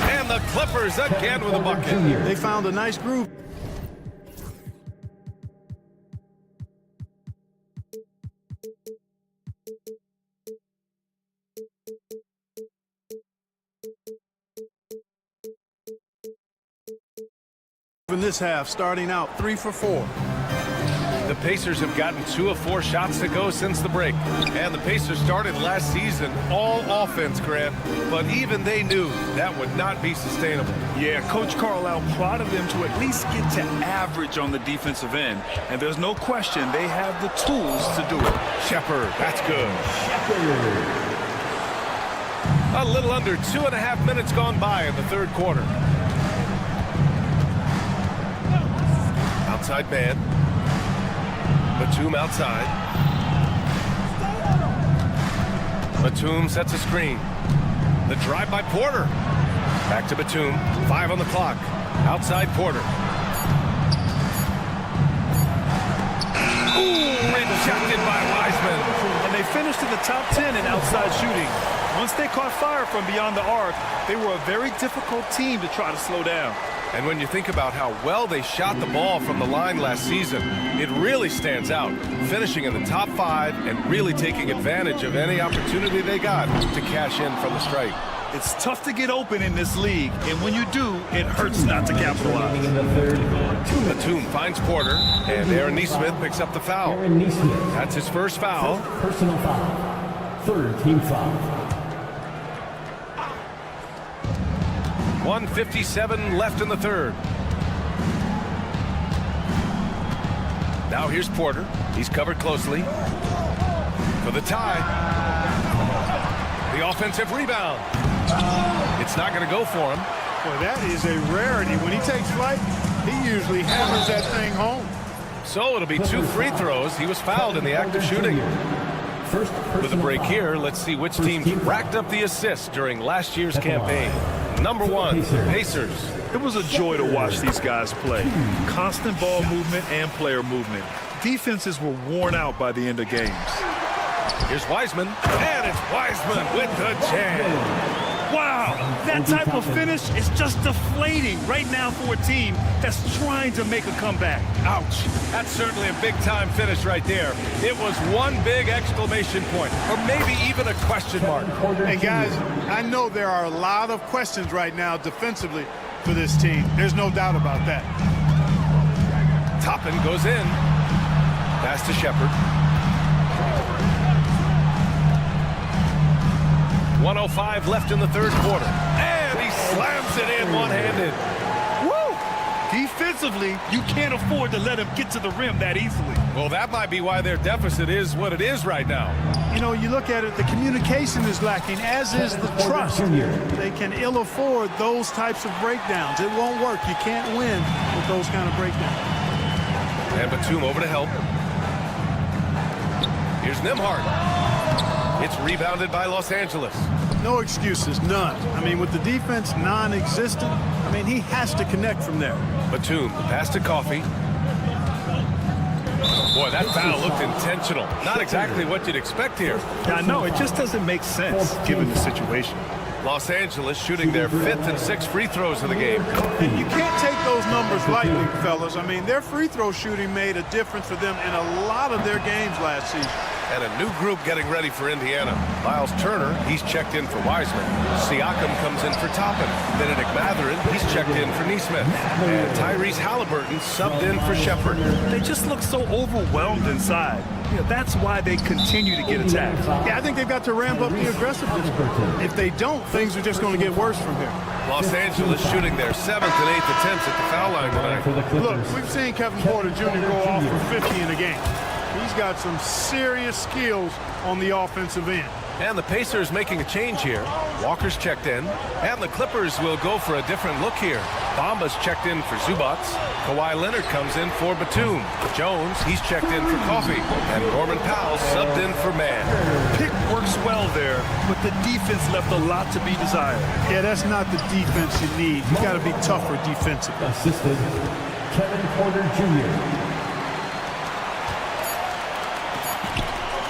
[SPEAKER 7] And the Clippers again with a bucket.
[SPEAKER 11] They found a nice groove. In this half, starting out 3 for 4.
[SPEAKER 7] The Pacers have gotten 2 of 4 shots to go since the break. And the Pacers started last season all offense, Grant. But even they knew that would not be sustainable.
[SPEAKER 9] Yeah, Coach Carlisle prodded them to at least get to average on the defensive end. And there's no question they have the tools to do it.
[SPEAKER 7] Shepard, that's good. A little under 2.5 minutes gone by in the third quarter. Outside man. Batum outside. Batum sets a screen. The drive by Porter. Back to Batum. 5 on the clock. Outside Porter. Ooh, rejected by Wiseman.
[SPEAKER 9] And they finished in the top 10 in outside shooting. Once they caught fire from beyond the arc, they were a very difficult team to try to slow down.
[SPEAKER 7] And when you think about how well they shot the ball from the line last season, it really stands out, finishing in the top 5 and really taking advantage of any opportunity they got to cash in from the stripe.
[SPEAKER 9] It's tough to get open in this league, and when you do, it hurts not to capitalize.
[SPEAKER 7] Batum finds Porter, and Aaron Nesmith picks up the foul. That's his first foul.
[SPEAKER 1] Personal foul. Third team foul.
[SPEAKER 7] 1:57 left in the third. Now here's Porter. He's covered closely for the tie. The offensive rebound. It's not going to go for him.
[SPEAKER 11] Boy, that is a rarity. When he takes flight, he usually hammers that thing home.
[SPEAKER 7] So it'll be 2 free throws. He was fouled in the act of shooting. With a break here, let's see which teams racked up the assists during last year's campaign. Number 1, Pacers.
[SPEAKER 9] It was a joy to watch these guys play. Constant ball movement and player movement. Defenses were worn out by the end of games.
[SPEAKER 7] Here's Wiseman, and it's Wiseman with the jam.
[SPEAKER 9] Wow, that type of finish is just deflating right now for a team that's trying to make a comeback.
[SPEAKER 7] Ouch. That's certainly a big-time finish right there. It was one big exclamation point, or maybe even a question mark.
[SPEAKER 11] Hey, guys, I know there are a lot of questions right now defensively for this team. There's no doubt about that.
[SPEAKER 7] Toppin goes in. Pass to Shepard. 1:05 left in the third quarter. And he slams it in one-handed.
[SPEAKER 9] Woo! Defensively, you can't afford to let him get to the rim that easily.
[SPEAKER 7] Well, that might be why their deficit is what it is right now.
[SPEAKER 11] You know, you look at it, the communication is lacking, as is the trust. They can ill afford those types of breakdowns. It won't work. You can't win with those kind of breakdowns.
[SPEAKER 7] And Batum over to help. Here's Nembhard. It's rebounded by Los Angeles.
[SPEAKER 11] No excuses, none. I mean, with the defense non-existent, I mean, he has to connect from there.
[SPEAKER 7] Batum, pass to Coffey. Boy, that foul looked intentional. Not exactly what you'd expect here.
[SPEAKER 9] I know, it just doesn't make sense given the situation.
[SPEAKER 7] Los Angeles shooting their 5th and 6th free throws of the game.
[SPEAKER 11] And you can't take those numbers lightly, fellas. I mean, their free throw shooting made a difference for them in a lot of their games last season.
[SPEAKER 7] And a new group getting ready for Indiana. Miles Turner, he's checked in for Wiseman. Siakam comes in for Toppin. Benedict Mathurin, he's checked in for Neesmith. And Tyrese Halliburton subbed in for Shepherd.
[SPEAKER 9] They just look so overwhelmed inside. Yeah, that's why they continue to get attacked.
[SPEAKER 11] Yeah, I think they've got to ramp up the aggressiveness. If they don't, things are just going to get worse from here.
[SPEAKER 7] Los Angeles shooting their 7th and 8th attempts at the foul line tonight.
[SPEAKER 11] Look, we've seen Kevin Porter Jr. go off for 50 in a game. He's got some serious skills on the offensive end.
[SPEAKER 7] And the Pacers making a change here. Walker's checked in. And the Clippers will go for a different look here. Bamba's checked in for Zubats. Kawhi Leonard comes in for Batum. Jones, he's checked in for Coffey. And Norman Powell subbed in for Mann.
[SPEAKER 9] Pick works well there, but the defense left a lot to be desired.
[SPEAKER 11] Yeah, that's not the defense you need. You got to be tougher defensively.
[SPEAKER 1] Assistant, Kevin Porter Jr.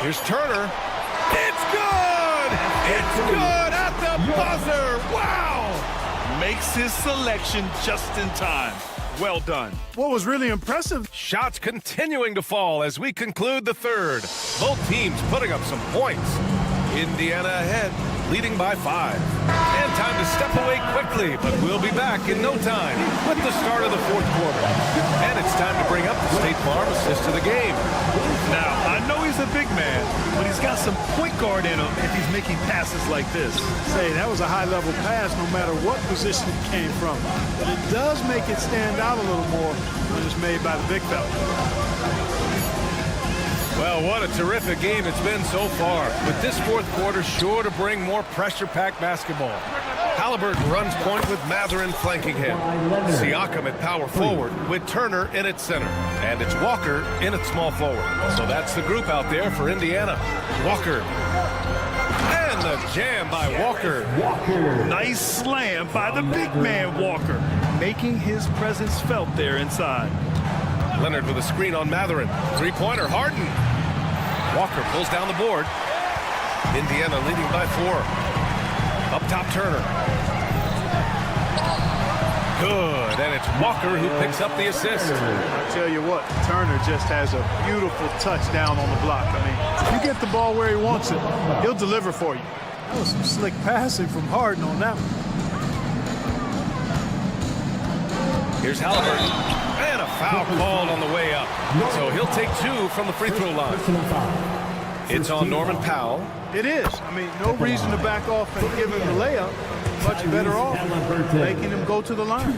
[SPEAKER 7] Here's Turner. It's good! It's good at the buzzer! Wow!
[SPEAKER 9] Makes his selection just in time. Well done.
[SPEAKER 11] What was really impressive?
[SPEAKER 7] Shots continuing to fall as we conclude the third. Both teams putting up some points. Indiana ahead, leading by 5. And time to step away quickly, but we'll be back in no time with the start of the 4th quarter. And it's time to bring up the State Farm assist of the game.
[SPEAKER 9] Now, I know he's a big man, but he's got some point guard in him if he's making passes like this.
[SPEAKER 11] Say, that was a high-level pass no matter what position it came from. But it does make it stand out a little more when it's made by the big fella.
[SPEAKER 7] Well, what a terrific game it's been so far, with this 4th quarter sure to bring more pressure-packed basketball. Halliburton runs point with Mathurin flanking him. Siakam at power forward with Turner in at center. And it's Walker in at small forward. So that's the group out there for Indiana. Walker. And the jam by Walker.
[SPEAKER 9] Nice slam by the big man Walker, making his presence felt there inside.
[SPEAKER 7] Leonard with a screen on Mathurin. 3-pointer, Harden. Walker pulls down the board. Indiana leading by 4. Up top, Turner. Good, and it's Walker who picks up the assist.
[SPEAKER 11] I tell you what, Turner just has a beautiful touchdown on the block. I mean, you get the ball where he wants it, he'll deliver for you. That was some slick passing from Harden on that one.
[SPEAKER 7] Here's Halliburton. And a foul called on the way up. So he'll take 2 from the free throw line. It's on Norman Powell.
[SPEAKER 11] It is. I mean, no reason to back off and give him the layup. Much better off making him go to the line.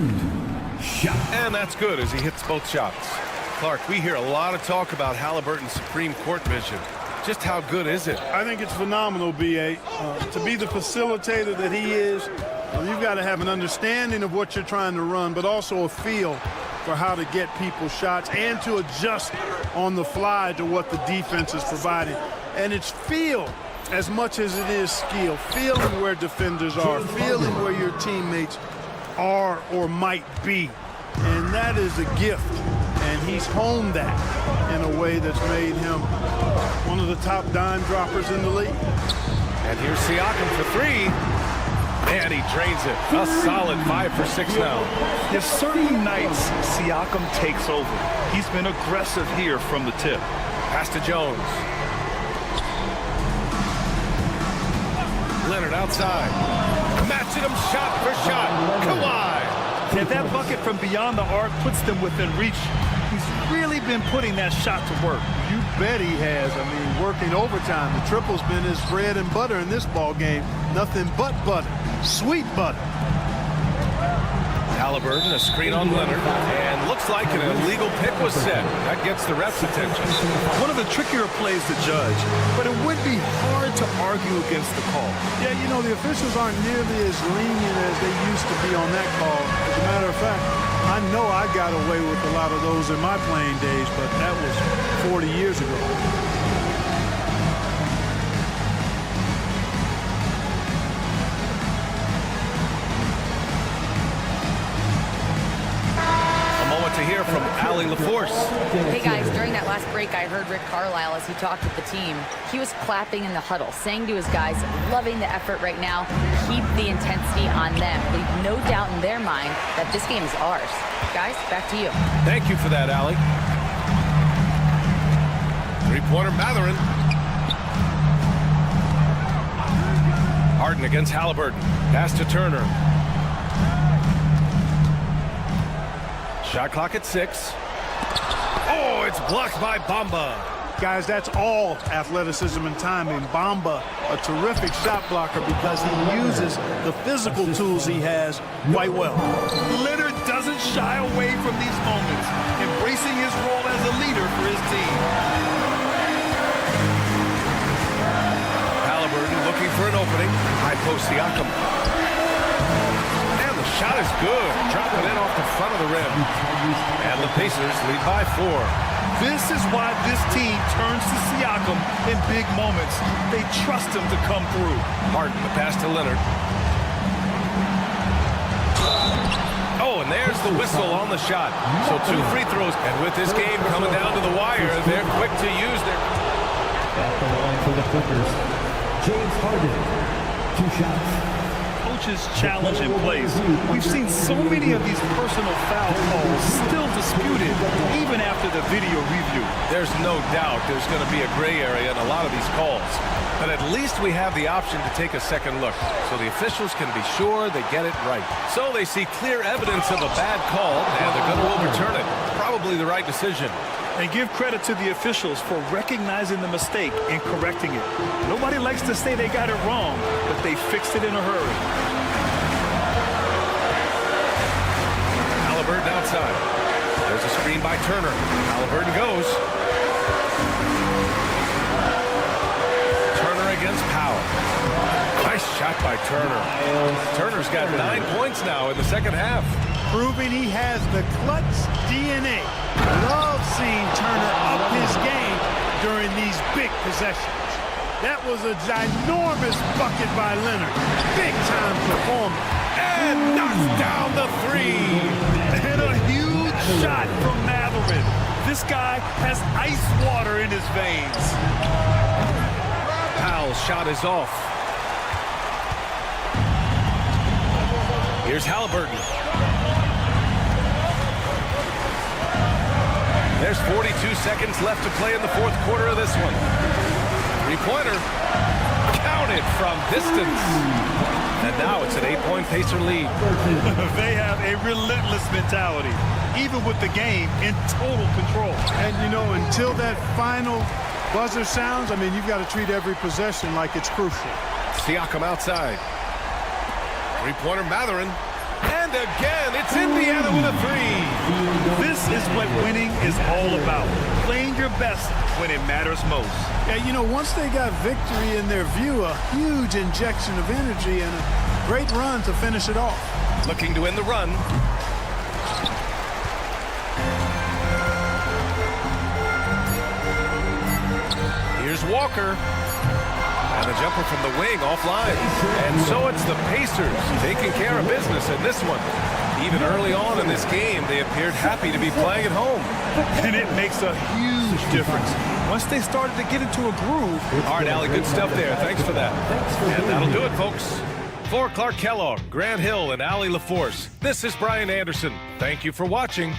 [SPEAKER 7] And that's good as he hits both shots. Clark, we hear a lot of talk about Halliburton's supreme court vision. Just how good is it?
[SPEAKER 11] I think it's phenomenal, B.A. To be the facilitator that he is, you've got to have an understanding of what you're trying to run, but also a feel for how to get people shots and to adjust on the fly to what the defense is providing. And it's feel as much as it is skill, feeling where defenders are, feeling where your teammates are or might be. And that is a gift. And he's honed that in a way that's made him one of the top dime droppers in the league.
[SPEAKER 7] And here's Siakam for 3. And he drains it. A solid 5 for 6 now.
[SPEAKER 9] There's certain nights Siakam takes over. He's been aggressive here from the tip.
[SPEAKER 7] Pass to Jones. Leonard outside. Matching him shot for shot. Kawhi.
[SPEAKER 9] And that bucket from beyond the arc puts them within reach. He's really been putting that shot to work.
[SPEAKER 11] You bet he has. I mean, working overtime. The triple's been his bread and butter in this ball game. Nothing but butter. Sweet butter.
[SPEAKER 7] Halliburton, a screen on Leonard, and looks like an illegal pick was set. That gets the ref's attention.
[SPEAKER 9] One of the trickier plays to judge, but it would be hard to argue against the call.
[SPEAKER 11] Yeah, you know, the officials aren't nearly as lenient as they used to be on that call. As a matter of fact, I know I got away with a lot of those in my playing days, but that was 40 years ago.
[SPEAKER 7] To hear from Allie LaForce.
[SPEAKER 10] Hey guys, during that last break, I heard Rick Carlisle as he talked with the team. He was clapping in the huddle, saying to his guys, loving the effort right now. Keep the intensity on them. Leave no doubt in their mind that this game is ours. Guys, back to you.
[SPEAKER 7] Thank you for that, Allie. Three-pointer Matherin. Harden against Halliburton. Pass to Turner. Shot clock at 6. Oh, it's blocked by Bamba.
[SPEAKER 11] Guys, that's all athleticism and timing. Bamba, a terrific shot blocker because he uses the physical tools he has quite well.
[SPEAKER 9] Leonard doesn't shy away from these moments, embracing his role as a leader for his team.
[SPEAKER 7] Halliburton looking for an opening. High post Siakam. And the shot is good. Dropping in off the front of the rim. And the Pacers lead by 4.
[SPEAKER 9] This is why this team turns to Siakam in big moments. They trust him to come through.
[SPEAKER 7] Harden, the pass to Leonard. Oh, and there's the whistle on the shot. So 2 free throws. And with this game coming down to the wire, they're quick to use their...
[SPEAKER 1] At the line for the Clippers, James Harden, 2 shots.
[SPEAKER 9] Coach's challenge in place. We've seen so many of these personal foul calls still disputed, even after the video review.
[SPEAKER 7] There's no doubt there's going to be a gray area in a lot of these calls. But at least we have the option to take a second look, so the officials can be sure they get it right. So they see clear evidence of a bad call, and they're going to overturn it. Probably the right decision.
[SPEAKER 9] And give credit to the officials for recognizing the mistake and correcting it. Nobody likes to say they got it wrong, but they fixed it in a hurry.
[SPEAKER 7] Halliburton outside. There's a screen by Turner. Halliburton goes. Turner against Powell. Nice shot by Turner. Turner's got 9 points now in the second half.
[SPEAKER 11] Proving he has the clutch DNA. Love seeing Turner up his game during these big possessions. That was a ginormous bucket by Leonard. Big time performance.
[SPEAKER 7] And knocks down the 3.
[SPEAKER 9] And a huge shot from Matherin. This guy has ice water in his veins.
[SPEAKER 7] Powell's shot is off. Here's Halliburton. There's 42 seconds left to play in the 4th quarter of this one. Three-pointer. Counted from distance. And now it's an 8-point Pacer lead.
[SPEAKER 9] They have a relentless mentality, even with the game in total control.
[SPEAKER 11] And, you know, until that final buzzer sounds, I mean, you've got to treat every possession like it's crucial.
[SPEAKER 7] Siakam outside. Three-pointer Matherin. And again, it's Indiana with a 3.
[SPEAKER 9] This is what winning is all about. Playing your best when it matters most.
[SPEAKER 11] Yeah, you know, once they got victory in their view, a huge injection of energy and a great run to finish it off.
[SPEAKER 7] Looking to end the run. Here's Walker. And a jumper from the wing offline. And so it's the Pacers taking care of business in this one. Even early on in this game, they appeared happy to be playing at home.
[SPEAKER 9] And it makes a huge difference. Once they started to get into a groove.
[SPEAKER 7] All right, Allie, good stuff there. Thanks for that. And that'll do it, folks. For Clark Kellogg, Grant Hill, and Allie LaForce, this is Brian Anderson. Thank you for watching.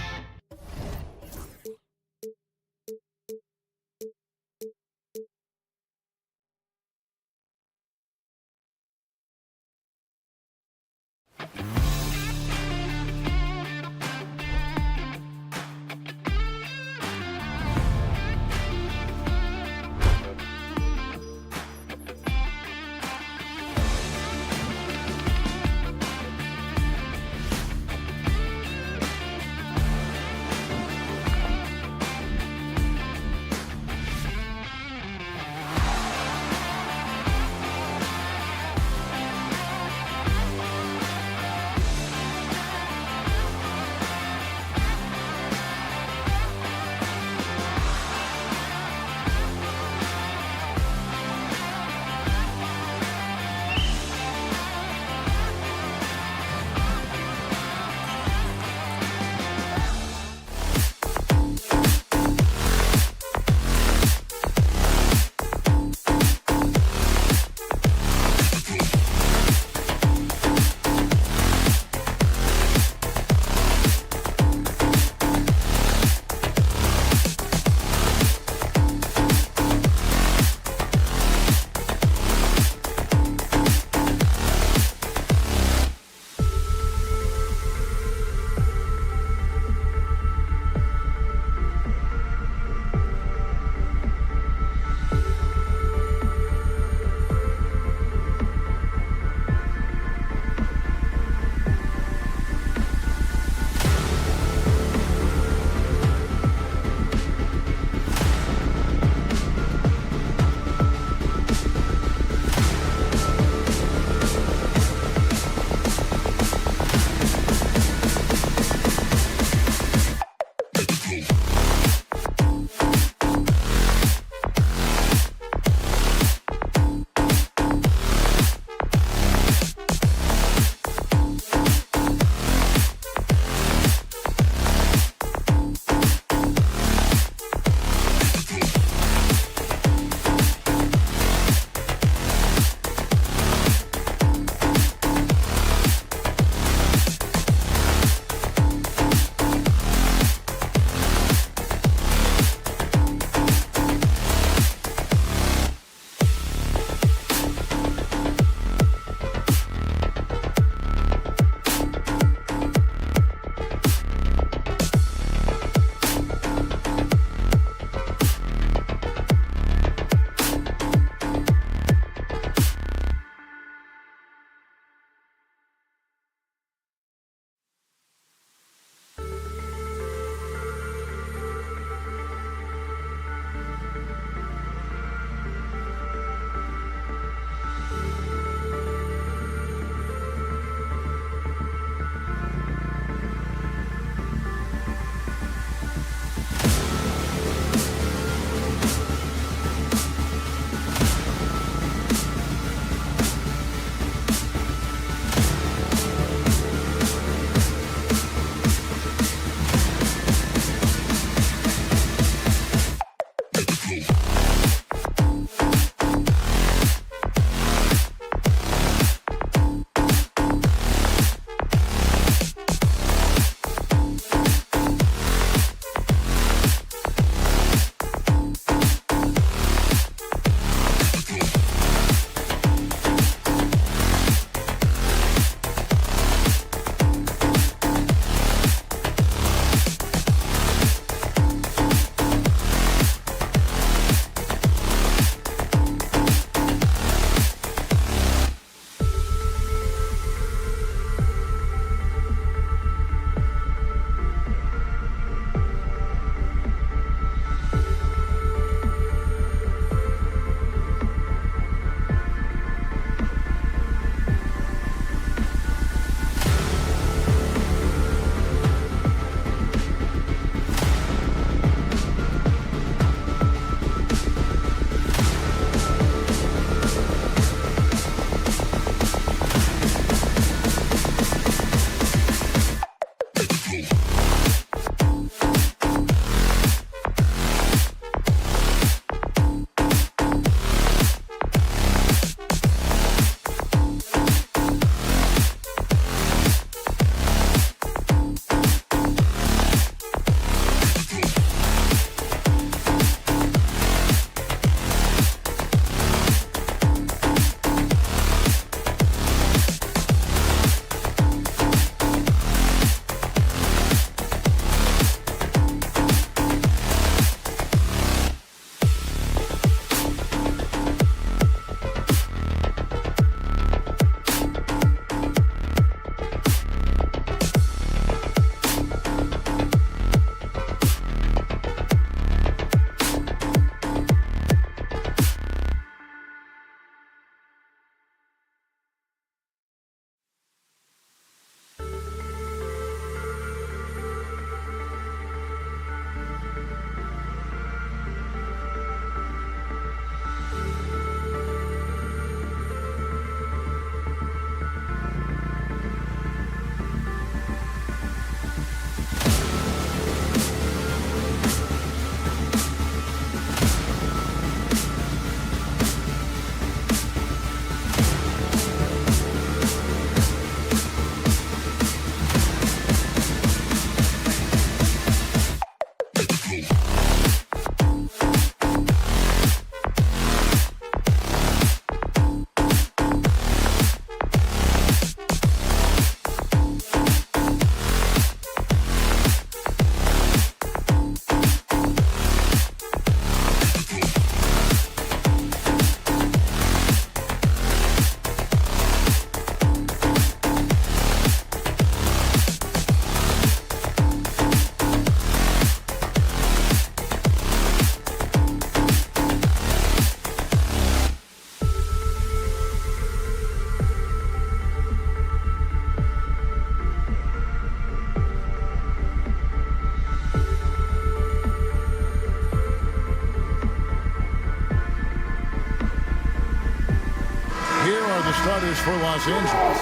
[SPEAKER 2] starters for Los Angeles.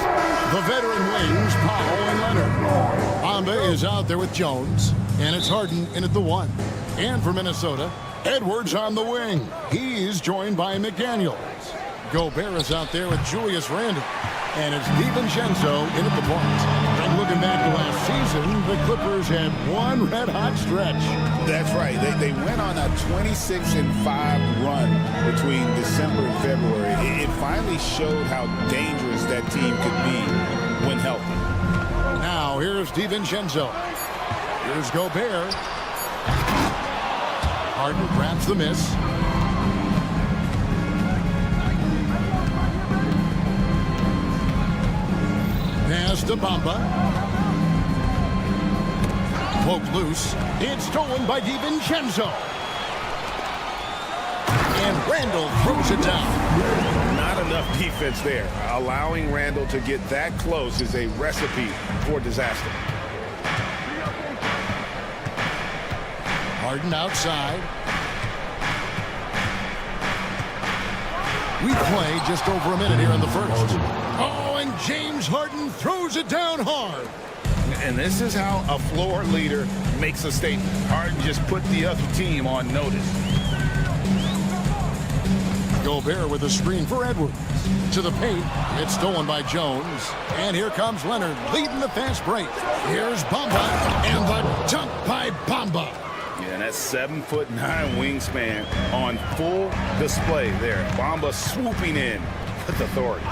[SPEAKER 2] The veteran wings, Powell and Leonard. Bamba is out there with Jones, and it's Harden in at the 1. And for Minnesota, Edwards on the wing. He's joined by McDaniels. Gobert is out there with Julius Randle. And it's DiVincenzo in at the point. And looking back to last season, the Clippers had one red-hot stretch.
[SPEAKER 5] That's right. They went on a 26-5 run between December and February. It finally showed how dangerous that team could be when healthy.
[SPEAKER 2] Now, here's DiVincenzo. Here's Gobert. Harden grabs the miss. Pass to Bamba. Poked loose. It's stolen by DiVincenzo. And Randle throws it down.
[SPEAKER 5] Not enough defense there. Allowing Randle to get that close is a recipe for disaster.
[SPEAKER 2] Harden outside. We play just over a minute here in the first. Oh, and James Harden throws it down hard.
[SPEAKER 5] And this is how a floor leader makes a statement. Harden just put the other team on notice.
[SPEAKER 2] Gobert with a screen for Edwards. To the paint. It's stolen by Jones. And here comes Leonard leading the fast break. Here's Bamba. And the dunk by Bamba.
[SPEAKER 5] Yeah, and that's 7'9" wingspan on full display there. Bamba swooping in with authority.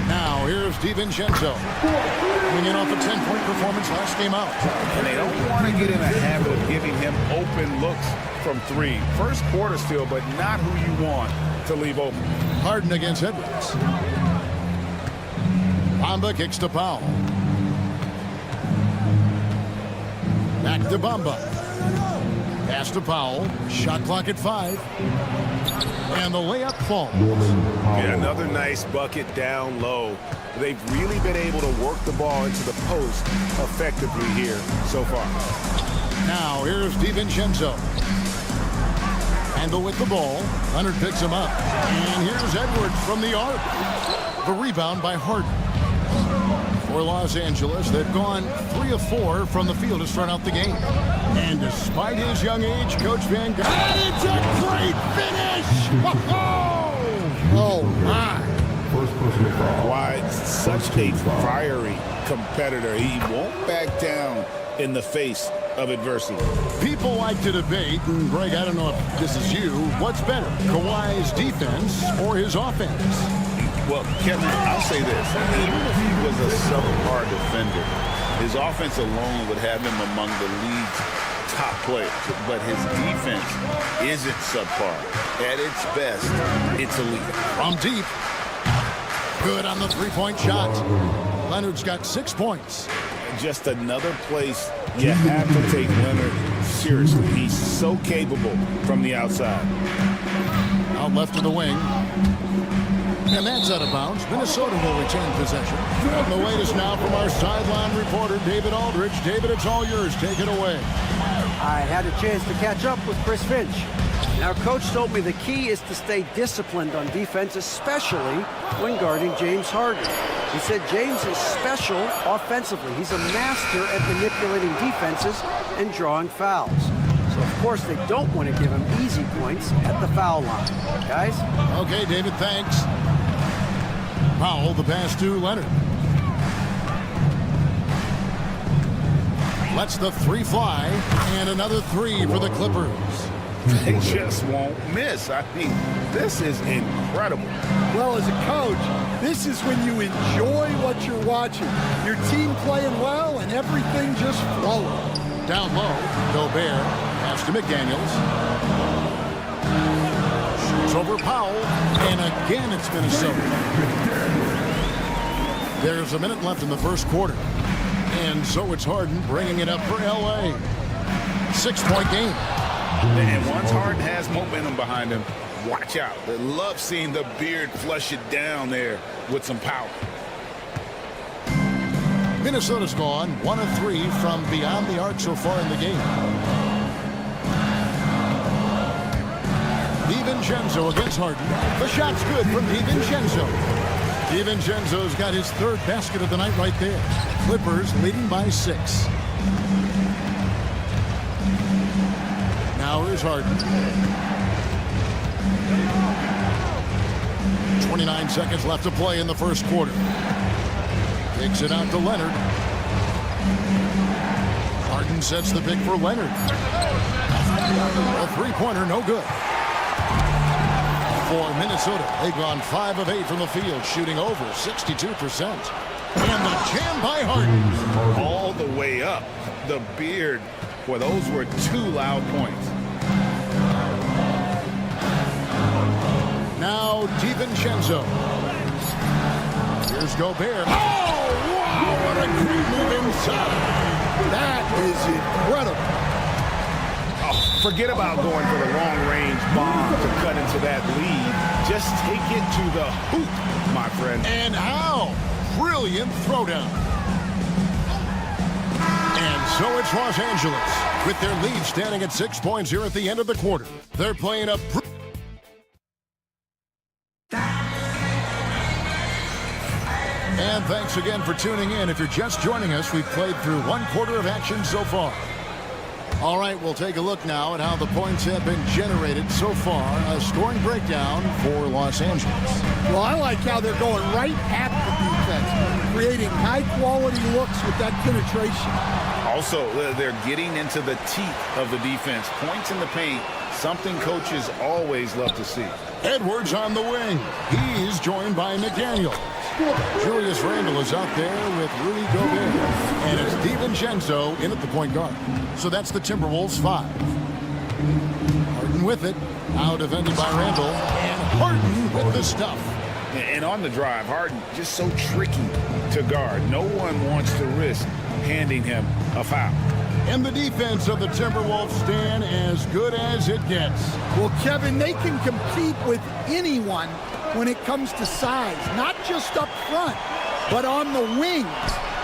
[SPEAKER 2] Now here's DiVincenzo. Coming in off a 10-point performance last game out.
[SPEAKER 5] And they don't want to get in a habit of giving him open looks from 3. First quarter still, but not who you want to leave open.
[SPEAKER 2] Harden against Edwards. Bamba kicks to Powell. Back to Bamba. Pass to Powell. Shot clock at 5. And the layup falls.
[SPEAKER 5] Yeah, another nice bucket down low. They've really been able to work the ball into the post effectively here so far.
[SPEAKER 2] Now here's DiVincenzo. Handle with the ball. Leonard picks him up. And here's Edwards from the arc. The rebound by Harden. For Los Angeles, they've gone 3 of 4 from the field to start out the game. And despite his young age, Coach Van Gundy, and it's a great finish! Oh my!
[SPEAKER 5] Why such a fiery competitor. He won't back down in the face of adversity.
[SPEAKER 2] People like to debate, and Greg, I don't know if this is you, what's better, Kawhi's defense or his offense?
[SPEAKER 5] Well, Kevin, I'll say this. Even if he was a subpar defender, his offense alone would have him among the league's top players. But his defense isn't subpar. At its best, it's elite.
[SPEAKER 2] From deep. Good on the three-point shot. Leonard's got 6 points.
[SPEAKER 5] Just another place you have to take Leonard seriously. He's so capable from the outside.
[SPEAKER 2] Out left of the wing. And that's out of bounds. Minnesota will retain possession. And the latest now from our sideline reporter, David Aldridge. David, it's all yours. Take it away.
[SPEAKER 8] I had a chance to catch up with Chris Finch. Now, Coach told me the key is to stay disciplined on defense, especially when guarding James Harden. He said James is special offensively. He's a master at manipulating defenses and drawing fouls. So, of course, they don't want to give him easy points at the foul line. Guys?
[SPEAKER 2] Okay, David, thanks. Powell, the pass to Leonard. Lets the 3 fly, and another 3 for the Clippers.
[SPEAKER 5] They just won't miss. I mean, this is incredible.
[SPEAKER 14] Well, as a coach, this is when you enjoy what you're watching. Your team playing well, and everything just flowing.
[SPEAKER 2] Down low, Gobert, pass to McDaniels. Shoots over Powell, and again it's Minnesota. There's a minute left in the first quarter. And so it's Harden bringing it up for L.A. 6-point game.
[SPEAKER 5] And once Harden has momentum behind him, watch out. They love seeing the beard flush it down there with some power.
[SPEAKER 2] Minnesota's gone 1 of 3 from beyond the arc so far in the game. DiVincenzo against Harden. The shot's good from DiVincenzo. DiVincenzo's got his third basket of the night right there. Clippers leading by 6. Now here's Harden. 29 seconds left to play in the first quarter. Kicks it out to Leonard. Harden sets the pick for Leonard. A three-pointer, no good. For Minnesota, they've gone 5 of 8 from the field, shooting over 62%. And the jam by Harden.
[SPEAKER 5] All the way up. The beard. Boy, those were 2 loud points.
[SPEAKER 2] Now DiVincenzo. Here's Gobert. Oh, wow, what a great move inside.
[SPEAKER 14] That is incredible.
[SPEAKER 5] Oh, forget about going for the long-range bomb to cut into that lead. Just take it to the hoop, my friend.
[SPEAKER 2] And how brilliant throwdown. And so it's Los Angeles with their lead standing at 6 points here at the end of the quarter. They're playing up. And thanks again for tuning in. If you're just joining us, we've played through 1 quarter of action so far. All right, we'll take a look now at how the points have been generated so far. A scoring breakdown for Los Angeles.
[SPEAKER 14] Well, I like how they're going right at the defense, creating high-quality looks with that penetration.
[SPEAKER 5] Also, they're getting into the teeth of the defense. Points in the paint, something coaches always love to see.
[SPEAKER 2] Edwards on the wing. He's joined by McDaniel. Julius Randle is out there with Rudy Gobert. And it's DiVincenzo in at the point guard. So that's the Timberwolves 5. Harden with it. Now defended by Randle. And Harden with the stuff.
[SPEAKER 5] And on the drive, Harden just so tricky to guard. No one wants to risk handing him a foul.
[SPEAKER 2] And the defense of the Timberwolves stand as good as it gets.
[SPEAKER 14] Well, Kevin, they can compete with anyone when it comes to size, not just up front, but on the wings.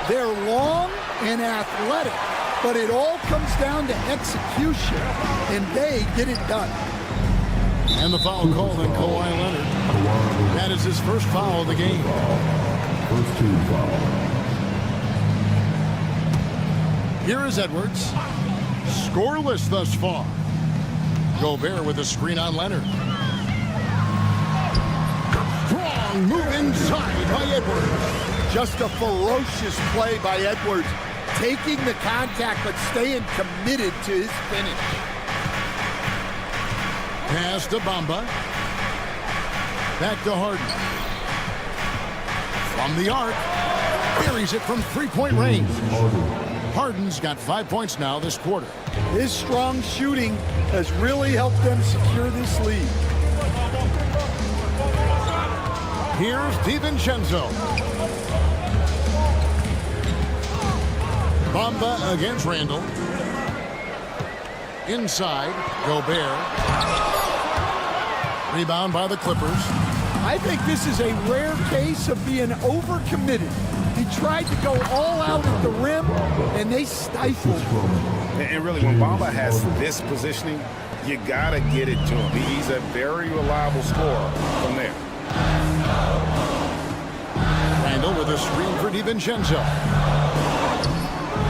[SPEAKER 14] They're long and athletic, but it all comes down to execution, and they get it done.
[SPEAKER 2] And the foul called on Kawhi Leonard. That is his first foul of the game.
[SPEAKER 1] First 2 fouls.
[SPEAKER 2] Here is Edwards. Scoreless thus far. Gobert with a screen on Leonard. Strong move inside by Edwards.
[SPEAKER 14] Just a ferocious play by Edwards, taking the contact but staying committed to his finish.
[SPEAKER 2] Pass to Bamba. Back to Harden. From the arc. Buries it from 3-point range. Harden's got 5 points now this quarter.
[SPEAKER 14] His strong shooting has really helped them secure this lead.
[SPEAKER 2] Here's DiVincenzo. Bamba against Randle. Inside, Gobert. Rebound by the Clippers.
[SPEAKER 14] I think this is a rare case of being overcommitted. He tried to go all out at the rim, and they stifled him.
[SPEAKER 5] And really, when Bamba has this positioning, you got to get it to him. He's a very reliable scorer from there.
[SPEAKER 2] Randle with a screen for DiVincenzo.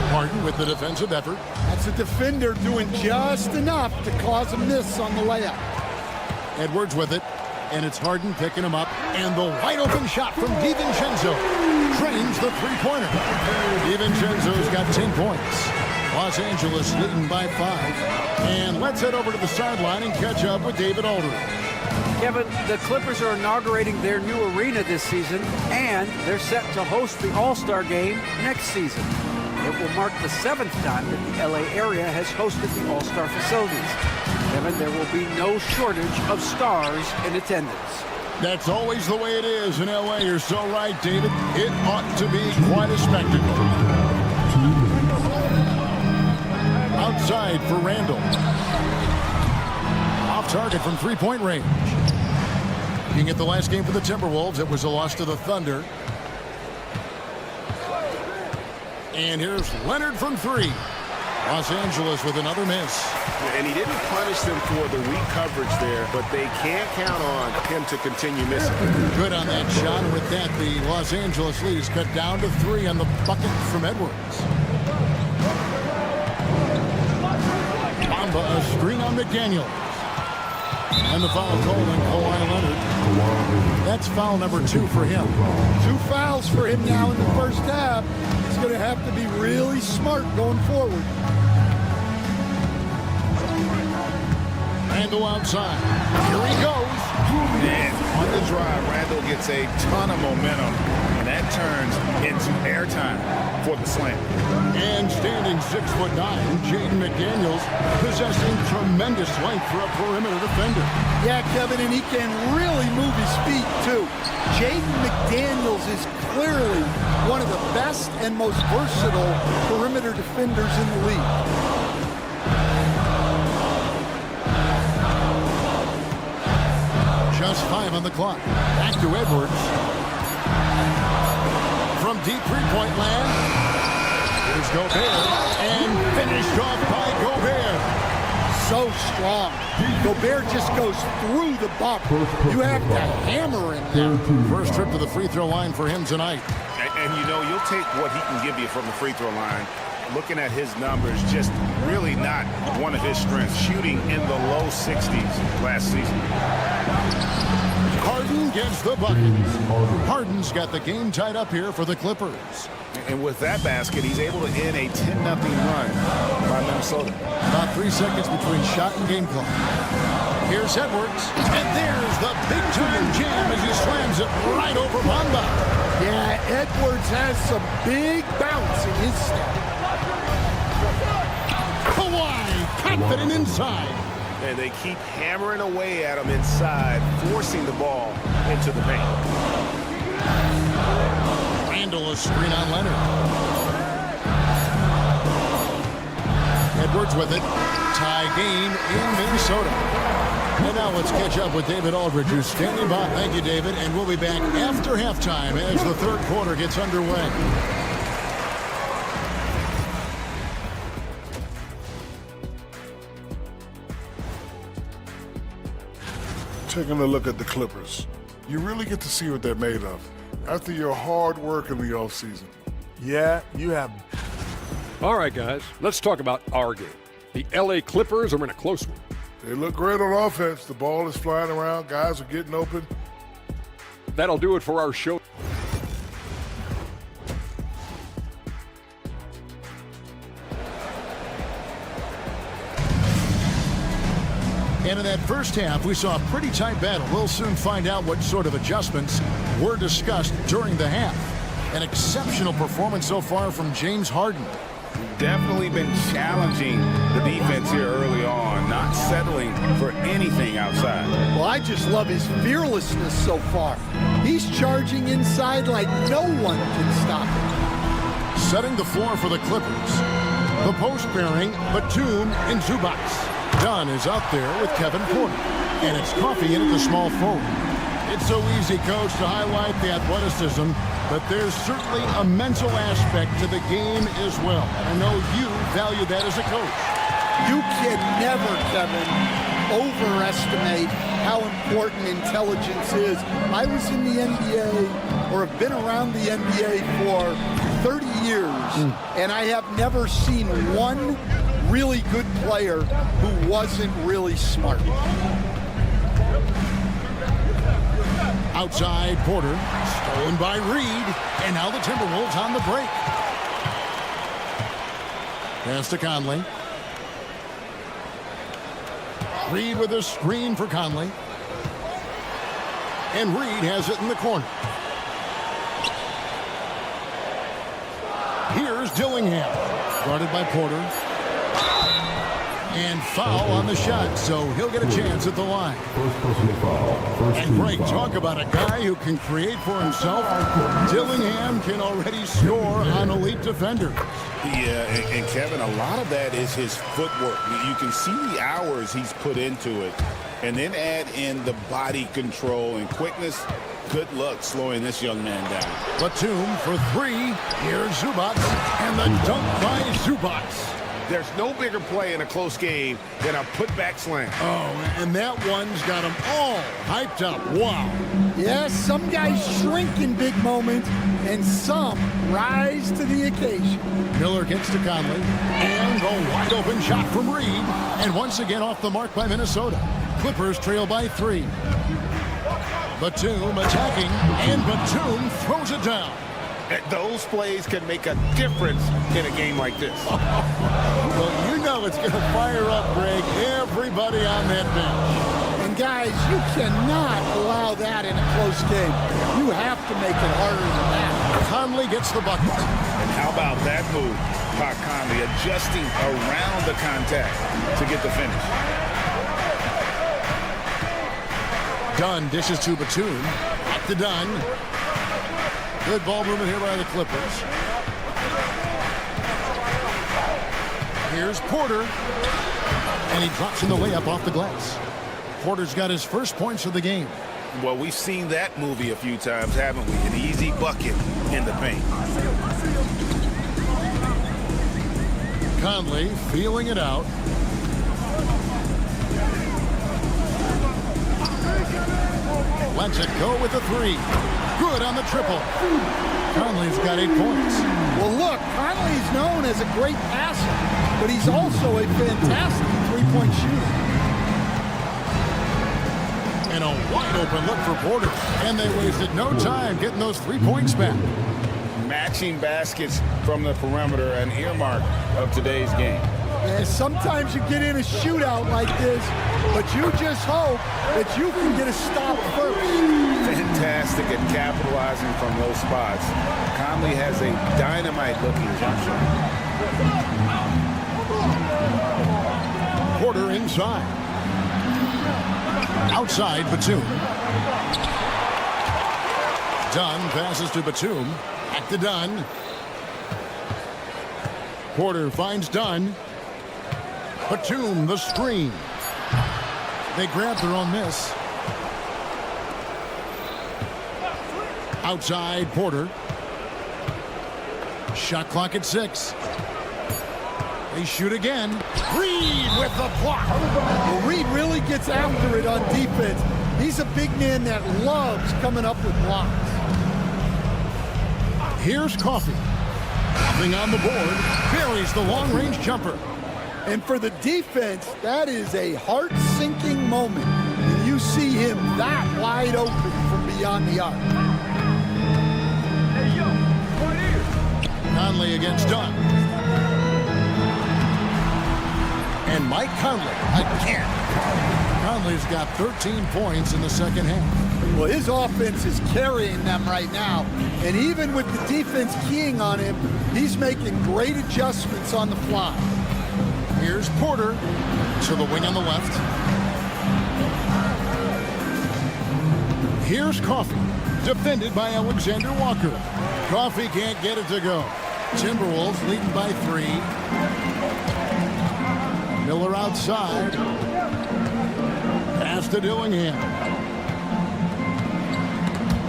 [SPEAKER 2] Harden with the defensive effort.
[SPEAKER 14] That's a defender doing just enough to cause a miss on the layup.
[SPEAKER 2] Edwards with it, and it's Harden picking him up, and the wide-open shot from DiVincenzo drains the three-pointer. DiVincenzo's got 10 points. Los Angeles leading by 5. And let's head over to the sideline and catch up with David Aldridge.
[SPEAKER 8] Kevin, the Clippers are inaugurating their new arena this season, and they're set to host the All-Star Game next season. It will mark the 7th time that the LA area has hosted the All-Star facilities. Kevin, there will be no shortage of stars in attendance.
[SPEAKER 2] That's always the way it is in LA. You're so right, David. It ought to be quite a spectacle. Outside for Randle. Off target from three-point range. Looking at the last game for the Timberwolves, it was a loss to the Thunder. And here's Leonard from 3. Los Angeles with another miss.
[SPEAKER 5] And he didn't punish them for the weak coverage there, but they can't count on him to continue missing.
[SPEAKER 2] Good on that shot, and with that, the Los Angeles lead is cut down to 3 on the bucket from Edwards. Bamba, a screen on McDaniels. And the foul called on Kawhi Leonard. That's foul number 2 for him.
[SPEAKER 14] 2 fouls for him now in the first half. He's going to have to be really smart going forward.
[SPEAKER 2] Randall outside. Here he goes.
[SPEAKER 5] And on the drive, Randall gets a ton of momentum, and that turns into airtime for the slam.
[SPEAKER 2] And standing 6'9", Jaden McDaniels, possessing tremendous length for a perimeter defender.
[SPEAKER 14] Yeah, Kevin, and he can really move his feet, too. Jaden McDaniels is clearly one of the best and most versatile perimeter defenders in the league.
[SPEAKER 2] Just 5 on the clock. Back to Edwards. From deep three-point land. Here's Gobert. And finished off by Gobert.
[SPEAKER 14] So strong. Gobert just goes through the bump. You have to hammer him there.
[SPEAKER 2] First trip to the free throw line for him tonight.
[SPEAKER 5] And you know, you'll take what he can give you from the free throw line. Looking at his numbers, just really not one of his strengths. Shooting in the low 60s last season.
[SPEAKER 2] Harden gets the bucket. Harden's got the game tied up here for the Clippers.
[SPEAKER 5] And with that basket, he's able to end a 10-0 run by Minnesota.
[SPEAKER 2] About 3 seconds between shot and game clock. Here's Edwards. And there's the big-time jam as he slams it right over Bamba.
[SPEAKER 14] Yeah, Edwards has some big bounce in his step.
[SPEAKER 2] Kawhi, confident inside.
[SPEAKER 5] And they keep hammering away at him inside, forcing the ball into the paint.
[SPEAKER 2] Randall, a screen on Leonard. Edwards with it. Tie game in Minnesota. And now let's catch up with David Aldridge, who's standing by. Thank you, David. And we'll be back after halftime as the third quarter gets underway.
[SPEAKER 12] Taking a look at the Clippers, you really get to see what they're made of after your hard work in the offseason.
[SPEAKER 6] Yeah, you have.
[SPEAKER 13] All right, guys, let's talk about our game. The LA Clippers are in a close one.
[SPEAKER 12] They look great on offense. The ball is flying around. Guys are getting open.
[SPEAKER 13] That'll do it for our show.
[SPEAKER 2] And in that first half, we saw a pretty tight battle. We'll soon find out what sort of adjustments were discussed during the half. An exceptional performance so far from James Harden.
[SPEAKER 5] Definitely been challenging the defense here early on, not settling for anything outside.
[SPEAKER 14] Well, I just love his fearlessness so far. He's charging inside like no one can stop him.
[SPEAKER 2] Setting the floor for the Clippers. The post pairing, Batum and Zubac. Dunn is out there with Kevin Porter. And it's Coffey in at the small forward. It's so easy, Coach, to highlight the athleticism, but there's certainly a mental aspect to the game as well. I know you value that as a coach.
[SPEAKER 14] You can never, Kevin, overestimate how important intelligence is. I was in the NBA, or have been around the NBA for 30 years, and I have never seen one really good player who wasn't really smart.
[SPEAKER 2] Outside, Porter, stolen by Reed, and now the Timberwolves on the break. Pass to Conley. Reed with a screen for Conley. And Reed has it in the corner. Here's Dillingham, guarded by Porter. And foul on the shot, so he'll get a chance at the line. And Greg, talk about a guy who can create for himself. Dillingham can already score on elite defenders.
[SPEAKER 5] Yeah, and Kevin, a lot of that is his footwork. You can see the hours he's put into it. And then add in the body control and quickness. Good luck slowing this young man down.
[SPEAKER 2] Batum for 3. Here's Zubac. And the dunk by Zubac.
[SPEAKER 4] There's no bigger play in a close game than a putback slam.
[SPEAKER 2] Oh, and that one's got them all hyped up. Wow.
[SPEAKER 14] Yes, some guys shrink in big moments, and some rise to the occasion.
[SPEAKER 2] Miller gets to Conley, and the wide open shot from Reed, and once again off the mark by Minnesota. Clippers trail by 3. Batum attacking, and Batum throws it down.
[SPEAKER 4] Those plays can make a difference in a game like this.
[SPEAKER 2] Well, you know it's going to fire up, Greg, everybody on that bench.
[SPEAKER 14] And guys, you cannot allow that in a close game. You have to make it harder than that.
[SPEAKER 2] Conley gets the bucket.
[SPEAKER 4] And how about that move? By Conley adjusting around the contact to get the finish.
[SPEAKER 2] Dunn dishes to Batum. Back to Dunn. Good ball movement here by the Clippers. Here's Porter. And he drops in the layup off the glass. Porter's got his first points of the game.
[SPEAKER 4] Well, we've seen that movie a few times, haven't we? An easy bucket in the paint.
[SPEAKER 2] Conley feeling it out. Lets it go with the 3. Good on the triple. Conley's got 8 points.
[SPEAKER 14] Well, look, Conley's known as a great passer, but he's also a fantastic three-point shooter.
[SPEAKER 2] And a wide open look for Porter. And they wasted no time getting those 3 points back.
[SPEAKER 4] Matching baskets from the perimeter, an earmark of today's game.
[SPEAKER 14] And sometimes you get in a shootout like this, but you just hope that you can get a stop first.
[SPEAKER 4] Fantastic at capitalizing from those spots. Conley has a dynamite-looking jump shot.
[SPEAKER 2] Porter inside. Outside, Batum. Dunn passes to Batum. Back to Dunn. Porter finds Dunn. Batum, the screen. They grab their own miss. Outside, Porter. Shot clock at 6. They shoot again. Reed with the block.
[SPEAKER 14] Well, Reed really gets after it on defense. He's a big man that loves coming up with blocks.
[SPEAKER 2] Here's Coffey. Nothing on the board. Buries the long-range jumper.
[SPEAKER 14] And for the defense, that is a heart-sinking moment when you see him that wide open from beyond the arc.
[SPEAKER 2] Hey, yo, right here. Conley against Dunn. And Mike Conley again. Conley's got 13 points in the second half.
[SPEAKER 14] Well, his offense is carrying them right now. And even with the defense keying on him, he's making great adjustments on the fly.
[SPEAKER 2] Here's Porter to the wing on the left. Here's Coffey, defended by Alexander Walker. Coffey can't get it to go. Timberwolves leading by 3. Miller outside. Pass to Dillingham.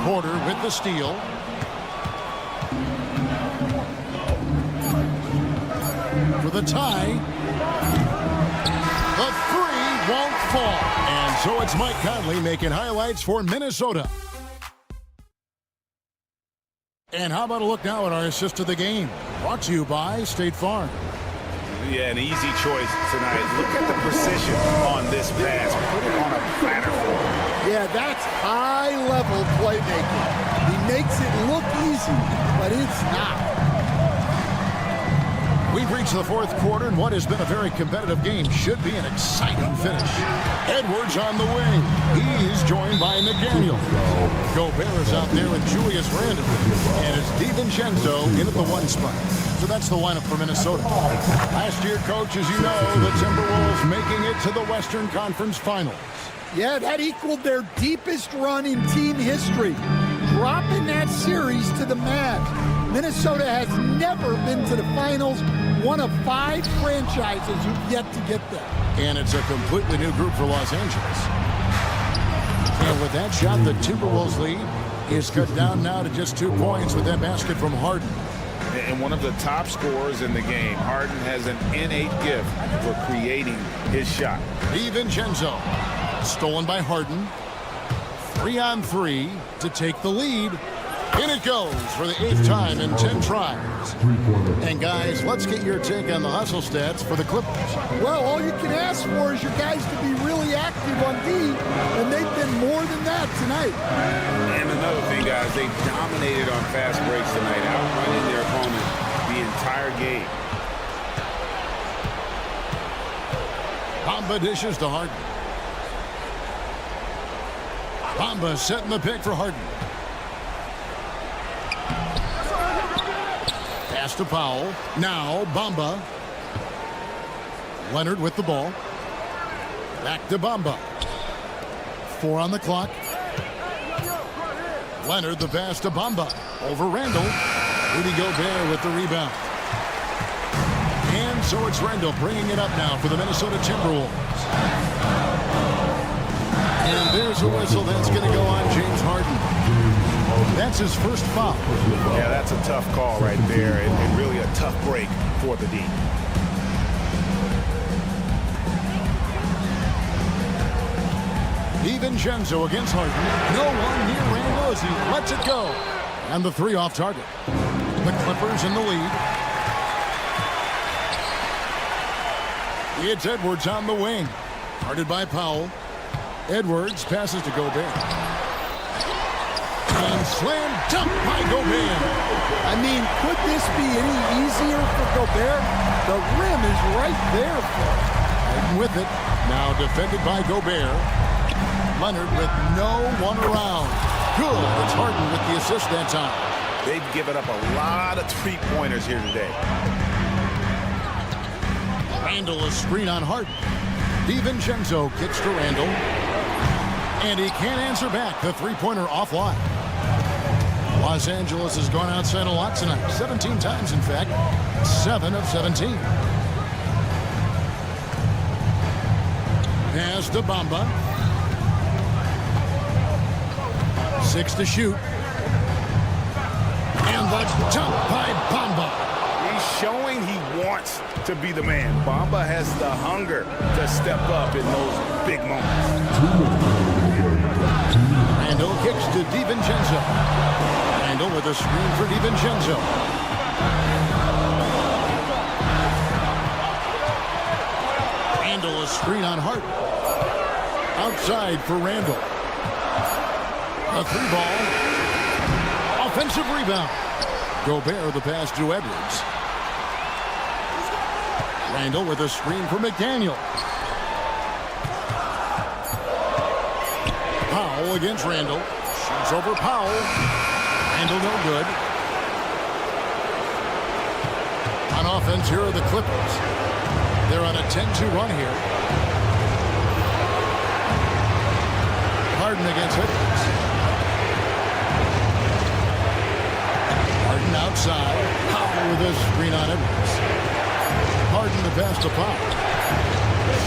[SPEAKER 2] Porter with the steal. For the tie. The 3 won't fall. And so it's Mike Conley making highlights for Minnesota. And how about a look now at our assist of the game? Brought to you by State Farm.
[SPEAKER 4] Yeah, an easy choice tonight. Look at the precision on this pass. Put it on a platter for him.
[SPEAKER 14] Yeah, that's high-level playmaking. He makes it look easy, but it's not.
[SPEAKER 2] We've reached the fourth quarter, and what has been a very competitive game should be an exciting finish. Edwards on the wing. He's joined by McDaniel. Gobert is out there with Julius Randle. And it's DiVincenzo in at the 1 spot. So that's the lineup for Minnesota. Last year, Coach, as you know, the Timberwolves making it to the Western Conference Finals.
[SPEAKER 14] Yeah, that equaled their deepest run in team history, dropping that series to the Mavs. Minnesota has never been to the finals, one of 5 franchises who've yet to get there.
[SPEAKER 2] And it's a completely new group for Los Angeles. And with that shot, the Timberwolves lead is cut down now to just 2 points with that basket from Harden.
[SPEAKER 5] and one of the top scorers in the game. Harden has an innate gift for creating his shot.
[SPEAKER 2] DiVincenzo, stolen by Harden. 3-on-3 to take the lead. In it goes for the 8th time in 10 tries. And guys, let's get your take on the hustle stats for the Clippers.
[SPEAKER 14] Well, all you can ask for is your guys to be really active on D, and they've been more than that tonight.
[SPEAKER 5] And another thing, guys, they dominated on fast breaks tonight, outrunning their opponent the entire game.
[SPEAKER 2] Bamba dishes to Harden. Bamba setting the pick for Harden. Pass to Powell. Now Bamba. Leonard with the ball. Back to Bamba. 4 on the clock. Leonard the pass to Bamba. Over Randall. Rudy Gobert with the rebound. And so it's Randall bringing it up now for the Minnesota Timberwolves. And there's a whistle that's going to go on James Harden. That's his first foul.
[SPEAKER 5] Yeah, that's a tough call right there, and really a tough break for the D.
[SPEAKER 2] DiVincenzo against Harden. No one near Randall as he lets it go. And the 3 off target. The Clippers in the lead. It's Edwards on the wing. Guarded by Powell. Edwards passes to Gobert. And slam dunk by Gobert.
[SPEAKER 14] I mean, could this be any easier for Gobert? The rim is right there for him.
[SPEAKER 2] And with it, now defended by Gobert. Leonard with no one around. Good. It's Harden with the assist that time.
[SPEAKER 5] They've given up a lot of three-pointers here today.
[SPEAKER 2] Randall a screen on Harden. DiVincenzo kicks to Randall. And he can't answer back. The three-pointer offline. Los Angeles has gone outside a lot tonight. 17 times, in fact. 7 of 17. Pass to Bamba. 6 to shoot. And the jump by Bamba.
[SPEAKER 5] He's showing he wants to be the man. Bamba has the hunger to step up in those big moments.
[SPEAKER 2] Randall kicks to DiVincenzo. Randall with a screen for DiVincenzo. Randall a screen on Harden. Outside for Randall. A 3-ball. Offensive rebound. Gobert the pass to Edwards. Randall with a screen for McDaniel. Powell against Randall. Shoots over Powell. Randall no good. On offense, here are the Clippers. They're on a 10-2 run here. Harden against Edwards. Harden outside. Powell with a screen on Edwards. Harden the pass to Powell.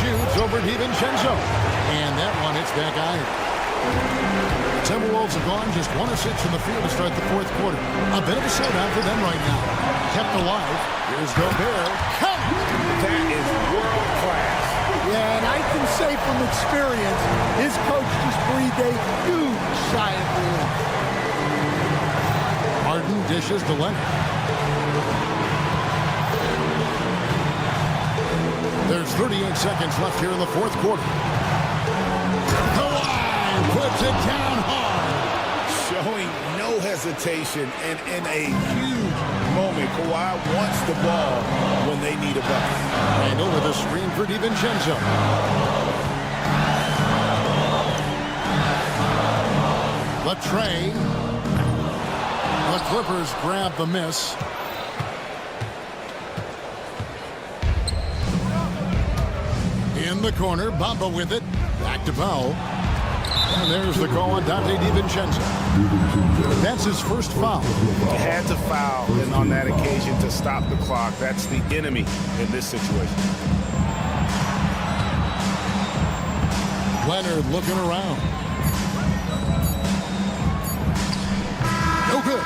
[SPEAKER 2] Shoots over DiVincenzo. And that one hits back iron. The Timberwolves have gone just 1 of 6 from the field to start the 4th quarter. A bit of a slowdown for them right now. Kept alive. Here's Gobert.
[SPEAKER 5] That is world class.
[SPEAKER 14] Yeah, and I can say from experience, his coach just breathed a huge sigh of relief.
[SPEAKER 2] Harden dishes to Leonard. There's 38 seconds left here in the 4th quarter. Puts it down hard.
[SPEAKER 5] Showing no hesitation and in a huge moment. Kawhi wants the ball when they need a bucket.
[SPEAKER 2] Randall with a screen for DiVincenzo. Latrey. The Clippers grab the miss. In the corner, Bamba with it. Back to Powell. And there's the call on Dante DiVincenzo. That's his first foul.
[SPEAKER 5] He had to foul on that occasion to stop the clock. That's the enemy in this situation.
[SPEAKER 2] Leonard looking around. No good.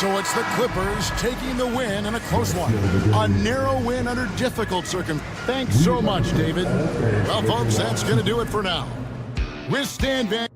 [SPEAKER 2] So it's the Clippers taking the win in a close one. A narrow win under difficult circumstances. Thanks so much, David. Well, folks, that's going to do it for now. With Stan Van...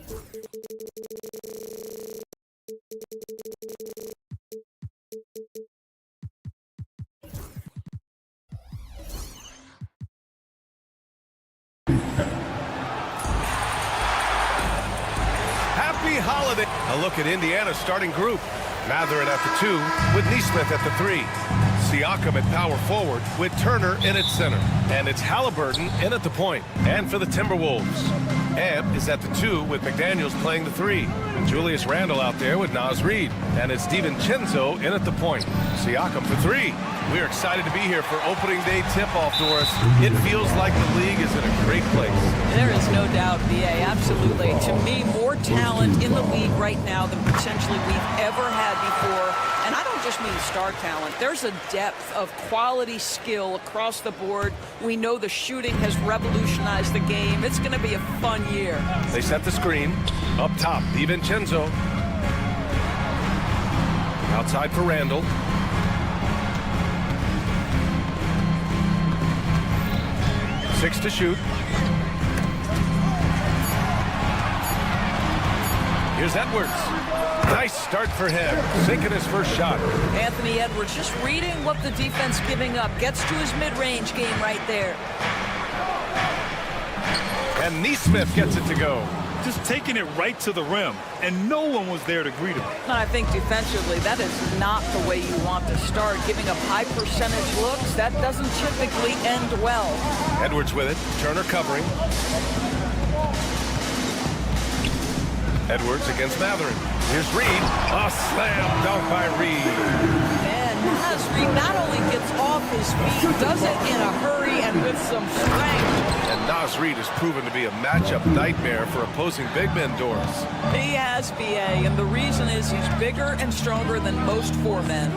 [SPEAKER 7] Happy holiday. A look at Indiana's starting group. Matherin at the 2 with Neesmith at the 3. Siakam at power forward with Turner in at center. And it's Halliburton in at the point. And for the Timberwolves, Amp is at the 2 with McDaniels playing the 3. Julius Randle out there with Naz Reid. And it's DiVincenzo in at the point. Siakam for 3. We're excited to be here for opening day tip-off, Doris. It feels like the league is in a great place.
[SPEAKER 3] There is no doubt, BA, absolutely. To me, more talent in the league right now than potentially we've ever had before. And I don't just mean star talent. There's a depth of quality skill across the board. We know the shooting has revolutionized the game. It's going to be a fun year.
[SPEAKER 7] They set the screen. Up top, DiVincenzo. Outside for Randle. Six to shoot. Here's Edwards. Nice start for him. Sinking his first shot.
[SPEAKER 3] Anthony Edwards just reading what the defense giving up. Gets to his mid-range game right there.
[SPEAKER 7] And Neesmith gets it to go.
[SPEAKER 9] Just taking it right to the rim, and no one was there to greet him.
[SPEAKER 3] And I think defensively, that is not the way you want to start. Giving up high percentage looks, that doesn't typically end well.
[SPEAKER 7] Edwards with it. Turner covering. Edwards against Matherin. Here's Reid. A slam dunk by Reid.
[SPEAKER 3] And Naz Reid not only gets off his feet, does it in a hurry and with some strength.
[SPEAKER 7] And Naz Reid has proven to be a matchup nightmare for opposing big men, Doris.
[SPEAKER 3] He has, BA, and the reason is he's bigger and stronger than most 4 men.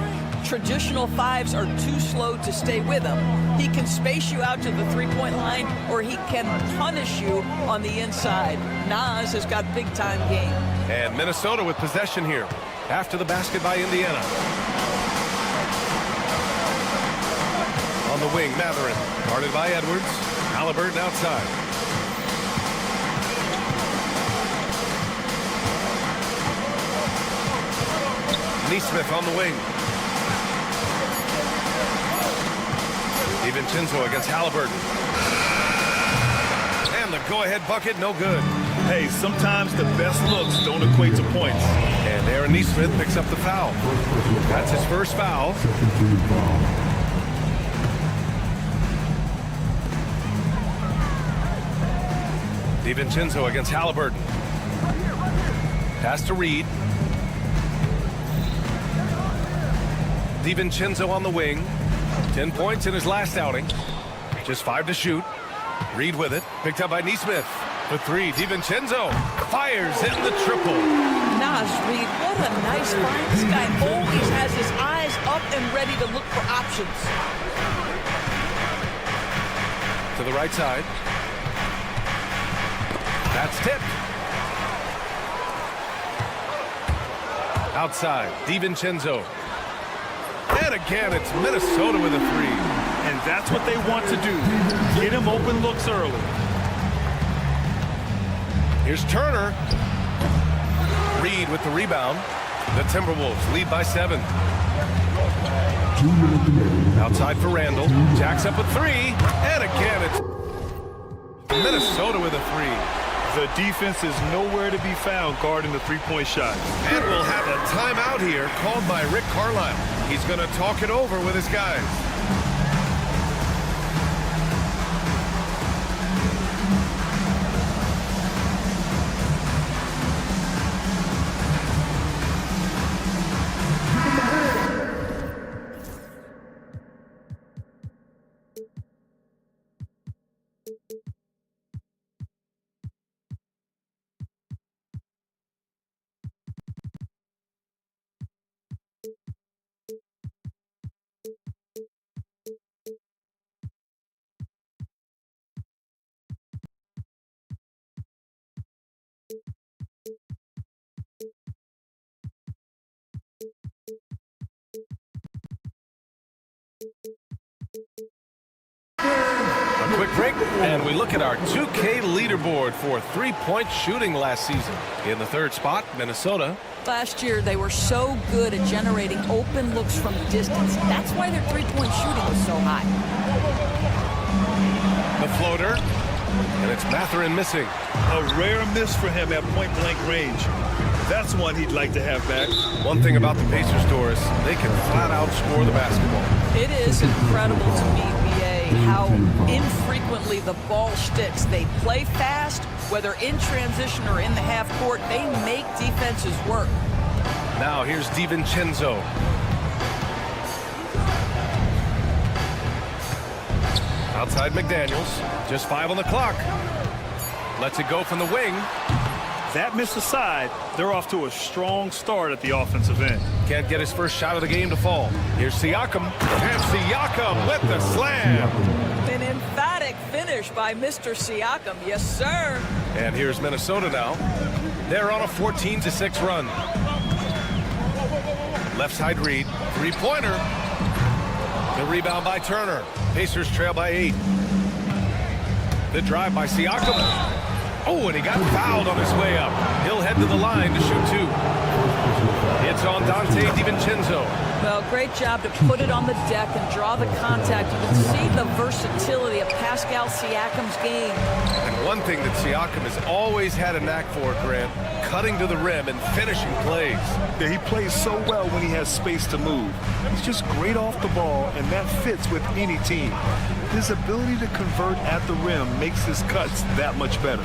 [SPEAKER 3] Traditional 5s are too slow to stay with him. He can space you out to the three-point line, or he can punish you on the inside. Naz has got big-time game.
[SPEAKER 7] And Minnesota with possession here after the basket by Indiana. On the wing, Matherin. Guarded by Edwards. Halliburton outside. Neesmith on the wing. DiVincenzo against Halliburton. And the go-ahead bucket, no good.
[SPEAKER 9] Hey, sometimes the best looks don't equate to points.
[SPEAKER 7] And Aaron Neesmith picks up the foul. That's his first foul. DiVincenzo against Halliburton. Pass to Reid. DiVincenzo on the wing. 10 points in his last outing. Just 5 to shoot. Reid with it. Picked up by Neesmith. For 3, DiVincenzo fires in the triple.
[SPEAKER 3] Naz Reid, what a nice find. This guy always has his eyes up and ready to look for options.
[SPEAKER 7] To the right side. That's tipped. Outside, DiVincenzo. And again, it's Minnesota with a 3.
[SPEAKER 9] And that's what they want to do. Get him open looks early.
[SPEAKER 7] Here's Turner. Reid with the rebound. The Timberwolves lead by 7. Outside for Randle. Jacks up a 3. And again, it's Minnesota with a 3.
[SPEAKER 9] The defense is nowhere to be found guarding the three-point shot.
[SPEAKER 7] And we'll have a timeout here called by Rick Carlisle. He's going to talk it over with his guys. quick break, and we look at our 2K leaderboard for three-point shooting last season. In the third spot, Minnesota.
[SPEAKER 3] Last year, they were so good at generating open looks from distance. That's why their three-point shooting was so high.
[SPEAKER 7] The floater, and it's Mathurin missing.
[SPEAKER 9] A rare miss for him at point-blank range. That's one he'd like to have back.
[SPEAKER 7] One thing about the Pacers, Doris, they can flat-out score the basketball.
[SPEAKER 3] It is incredible to me, BA, how infrequently the ball sticks. They play fast, whether in transition or in the half court. They make defenses work.
[SPEAKER 7] Now here's DiVincenzo. Outside McDaniels, just 5 on the clock. Lets it go from the wing.
[SPEAKER 9] That missed aside, they're off to a strong start at the offensive end.
[SPEAKER 7] Can't get his first shot of the game to fall. Here's Siakam, and Siakam with the slam.
[SPEAKER 3] An emphatic finish by Mr. Siakam, yes sir.
[SPEAKER 7] And here's Minnesota now. They're on a 14-6 run. Left side read, three-pointer. The rebound by Turner. Pacers trail by 8. The drive by Siakam. Oh, and he got fouled on his way up. He'll head to the line to shoot 2. It's on Dante DiVincenzo.
[SPEAKER 3] Well, great job to put it on the deck and draw the contact. You can see the versatility of Pascal Siakam's game.
[SPEAKER 7] And one thing that Siakam has always had a knack for, Grant, cutting to the rim and finishing plays.
[SPEAKER 9] Yeah, he plays so well when he has space to move. He's just great off the ball, and that fits with any team. His ability to convert at the rim makes his cuts that much better.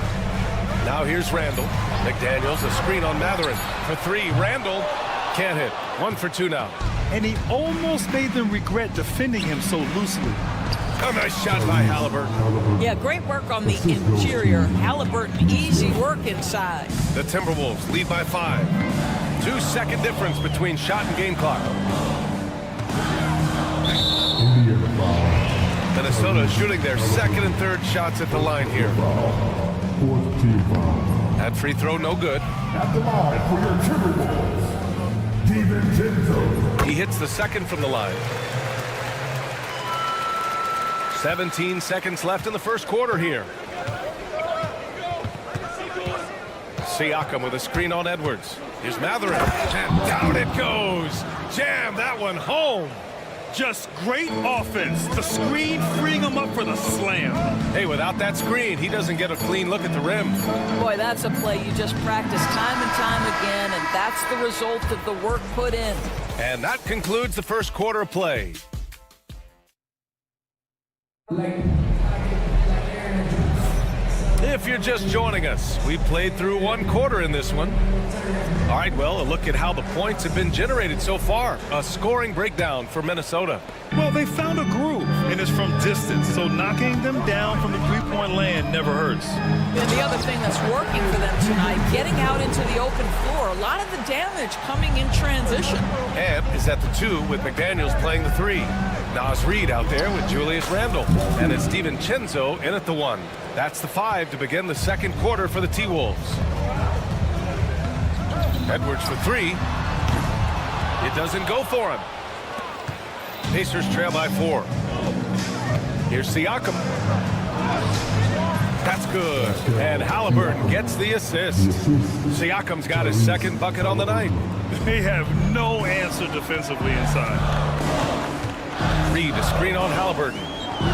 [SPEAKER 7] Now here's Randall. McDaniels, a screen on Mathurin. For 3, Randall can't hit. 1 for 2 now.
[SPEAKER 9] And he almost made them regret defending him so loosely.
[SPEAKER 7] A nice shot by Halliburton.
[SPEAKER 3] Yeah, great work on the interior. Halliburton, easy work inside.
[SPEAKER 7] The Timberwolves lead by 5. 2-second difference between shot and game clock. Minnesota shooting their second and third shots at the line here. That free throw no good.
[SPEAKER 12] At the line for your Timberwolves, DiVincenzo.
[SPEAKER 7] He hits the second from the line. 17 seconds left in the first quarter here. Siakam with a screen on Edwards. Here's Mathurin, and down it goes. Jam that one home.
[SPEAKER 9] Just great offense. The screen freeing him up for the slam.
[SPEAKER 7] Hey, without that screen, he doesn't get a clean look at the rim.
[SPEAKER 3] Boy, that's a play you just practice time and time again, and that's the result of the work put in.
[SPEAKER 7] And that concludes the first quarter of play. If you're just joining us, we played through 1 quarter in this one. All right, well, a look at how the points have been generated so far. A scoring breakdown for Minnesota.
[SPEAKER 9] Well, they found a groove, and it's from distance, so knocking them down from the three-point land never hurts.
[SPEAKER 3] And the other thing that's working for them tonight, getting out into the open floor, a lot of the damage coming in transition.
[SPEAKER 7] And is at the 2 with McDaniels playing the 3. Nas Reed out there with Julius Randle. And it's DiVincenzo in at the 1. That's the 5 to begin the second quarter for the T-Wolves. Edwards for 3. It doesn't go for him. Pacers trail by 4. Here's Siakam. That's good. And Halliburton gets the assist. Siakam's got his second bucket on the night.
[SPEAKER 9] They have no answer defensively inside.
[SPEAKER 7] Reed, a screen on Halliburton.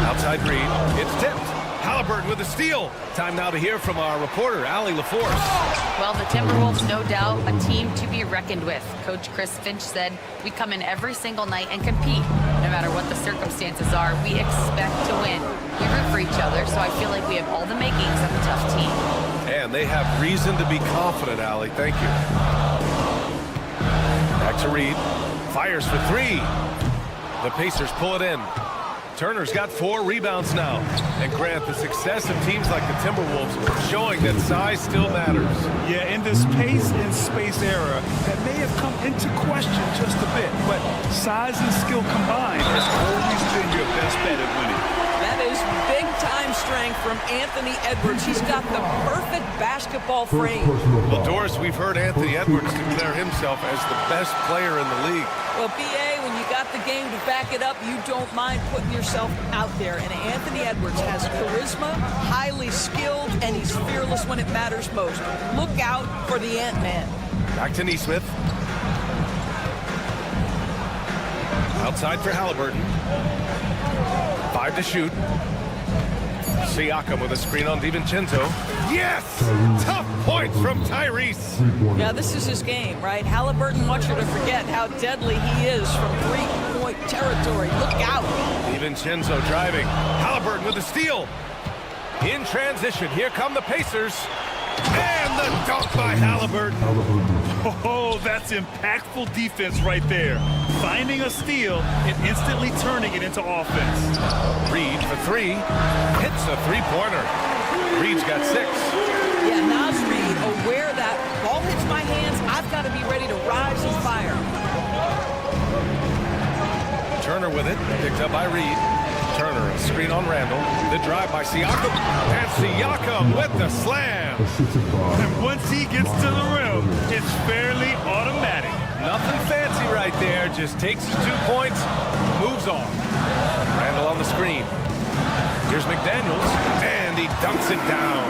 [SPEAKER 7] Outside Reed. It's tipped. Halliburton with a steal. Time now to hear from our reporter, Allie LaForce.
[SPEAKER 10] Well, the Timberwolves, no doubt, a team to be reckoned with. Coach Chris Finch said, we come in every single night and compete. No matter what the circumstances are, we expect to win. We root for each other, so I feel like we have all the makings of a tough team.
[SPEAKER 7] And they have reason to be confident, Allie. Thank you. Back to Reed. Fires for 3. The Pacers pull it in. Turner's got 4 rebounds now. And Grant, the success of teams like the Timberwolves showing that size still matters.
[SPEAKER 9] Yeah, in this pace and space era, that may have come into question just a bit, but size and skill combined has always been your best bet at winning.
[SPEAKER 3] That is big-time strength from Anthony Edwards. He's got the perfect basketball frame.
[SPEAKER 7] Well, Doris, we've heard Anthony Edwards declare himself as the best player in the league.
[SPEAKER 3] Well, BA, when you got the game to back it up, you don't mind putting yourself out there. And Anthony Edwards has charisma, highly skilled, and he's fearless when it matters most. Look out for the Ant-Man.
[SPEAKER 7] Back to Neesmith. Outside for Halliburton. 5 to shoot. Siakam with a screen on DiVincenzo. Yes! Tough points from Tyrese.
[SPEAKER 3] Yeah, this is his game, right? Halliburton wants you to forget how deadly he is from three-point territory. Look out.
[SPEAKER 7] DiVincenzo driving. Halliburton with a steal. In transition, here come the Pacers. And the dunk by Halliburton.
[SPEAKER 9] Oh, that's impactful defense right there. Finding a steal and instantly turning it into offense.
[SPEAKER 7] Reed for 3. Hits a three-pointer. Reed's got 6.
[SPEAKER 3] Yeah, Naz Reed aware that ball hits my hands, I've got to be ready to rise and fire.
[SPEAKER 7] Turner with it. Picked up by Reed. Turner, a screen on Randall. The drive by Siakam. And Siakam with the slam.
[SPEAKER 9] And once he gets to the rim, it's fairly automatic.
[SPEAKER 7] Nothing fancy right there. Just takes his 2 points, moves on. Randall on the screen. Here's McDaniels, and he dunks it down.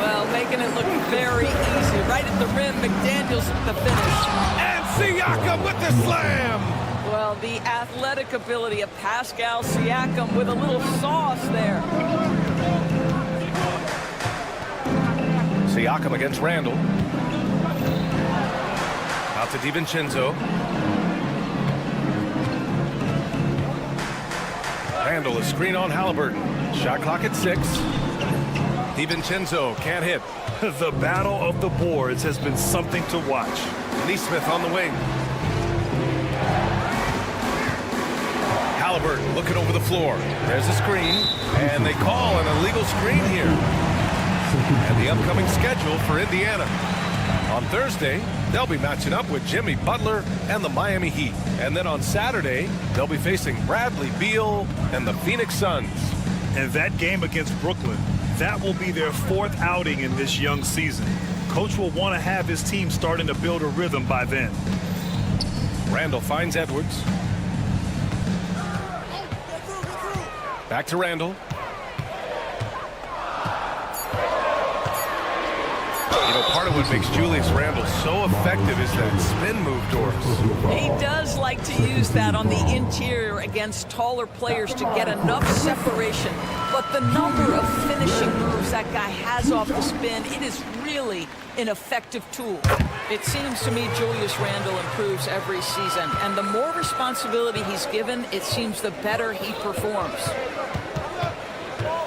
[SPEAKER 3] Well, making it look very easy. Right at the rim, McDaniels at the finish.
[SPEAKER 7] And Siakam with the slam.
[SPEAKER 3] Well, the athletic ability of Pascal Siakam with a little sauce there.
[SPEAKER 7] Siakam against Randall. Out to DiVincenzo. Randall, a screen on Halliburton. Shot clock at 6. DiVincenzo can't hit.
[SPEAKER 9] The battle of the boards has been something to watch.
[SPEAKER 7] Neesmith on the wing. Halliburton looking over the floor. There's a screen, and they call an illegal screen here. And the upcoming schedule for Indiana. On Thursday, they'll be matching up with Jimmy Butler and the Miami Heat. And then on Saturday, they'll be facing Bradley Beal and the Phoenix Suns.
[SPEAKER 9] And that game against Brooklyn, that will be their 4th outing in this young season. Coach will want to have his team starting to build a rhythm by then.
[SPEAKER 7] Randall finds Edwards. Back to Randall. You know, part of what makes Julius Randle so effective is that spin move, Doris.
[SPEAKER 3] He does like to use that on the interior against taller players to get enough separation. But the number of finishing moves that guy has off the spin, it is really an effective tool. It seems to me Julius Randle improves every season. And the more responsibility he's given, it seems the better he performs.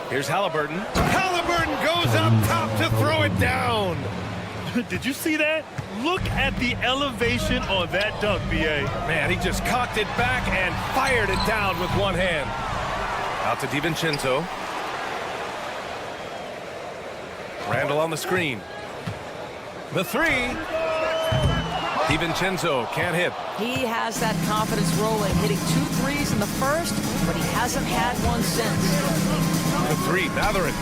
[SPEAKER 7] Here's Halliburton. Halliburton goes up top to throw it down.
[SPEAKER 9] Did you see that? Look at the elevation on that dunk, B.A.
[SPEAKER 7] Man, he just cocked it back and fired it down with one hand. Out to DiVincenzo. Randall on the screen. The 3. DiVincenzo can't hit.
[SPEAKER 3] He has that confidence rolling, hitting 2 threes in the first, but he hasn't had one since.
[SPEAKER 7] The 3, Mathurin.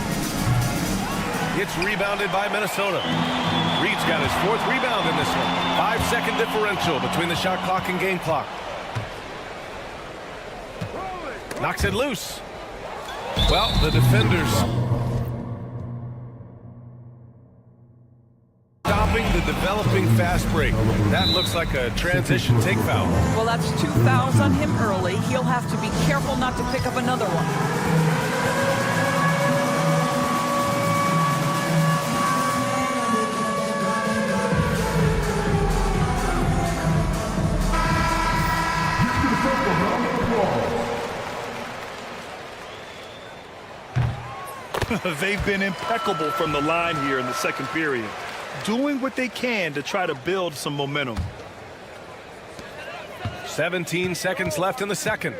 [SPEAKER 7] It's rebounded by Minnesota. Reed's got his 4th rebound in this one. 5-second differential between the shot clock and game clock. Knocks it loose. Well, the defenders stopping the developing fast break. That looks like a transition take foul.
[SPEAKER 3] Well, that's 2 fouls on him early. He'll have to be careful not to pick up another one.
[SPEAKER 9] They've been impeccable from the line here in the second period, doing what they can to try to build some momentum.
[SPEAKER 7] 17 seconds left in the second.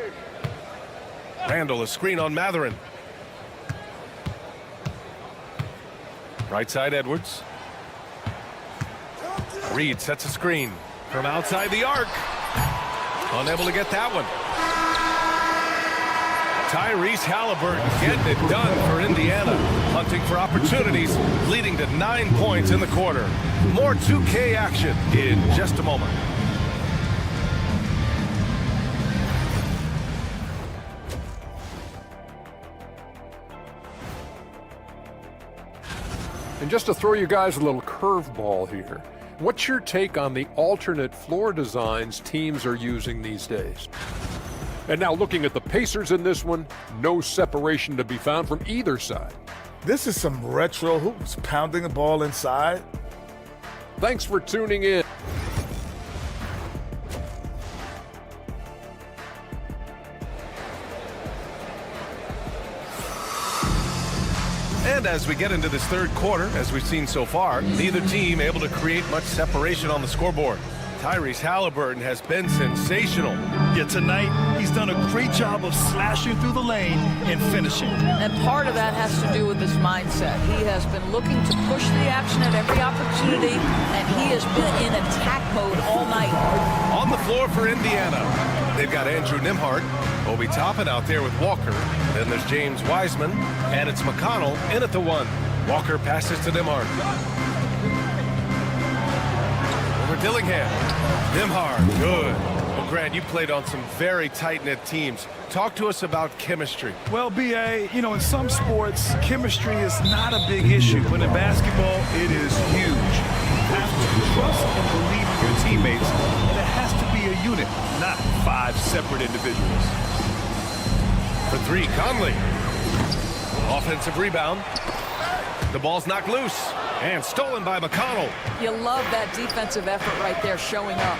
[SPEAKER 7] Randall, a screen on Mathurin. Right side, Edwards. Reed sets a screen from outside the arc. Unable to get that one. Tyrese Halliburton getting it done for Indiana. Hunting for opportunities, leading to 9 points in the quarter. More 2K action in just a moment.
[SPEAKER 13] And just to throw you guys a little curveball here, what's your take on the alternate floor designs teams are using these days? And now looking at the Pacers in this one, no separation to be found from either side.
[SPEAKER 6] This is some retro hoops, pounding the ball inside.
[SPEAKER 13] Thanks for tuning in.
[SPEAKER 7] And as we get into this third quarter, as we've seen so far, neither team able to create much separation on the scoreboard. Tyrese Halliburton has been sensational.
[SPEAKER 9] Yeah, tonight he's done a great job of slashing through the lane and finishing.
[SPEAKER 3] And part of that has to do with his mindset. He has been looking to push the action at every opportunity, and he has been in attack mode all night.
[SPEAKER 7] On the floor for Indiana, they've got Andrew Nembhard, Obi Toppin out there with Walker. Then there's James Wiseman, and it's McConnell in at the 1. Walker passes to Nembhard. Over Dillingham. Nembhard, good. Well, Grant, you played on some very tight-knit teams. Talk to us about chemistry.
[SPEAKER 9] Well, B.A., you know, in some sports, chemistry is not a big issue, but in basketball, it is huge. You have to trust and believe in your teammates, and it has to be a unit, not 5 separate individuals.
[SPEAKER 7] For 3, Conley. Offensive rebound. The ball's knocked loose and stolen by McConnell.
[SPEAKER 3] You love that defensive effort right there showing up.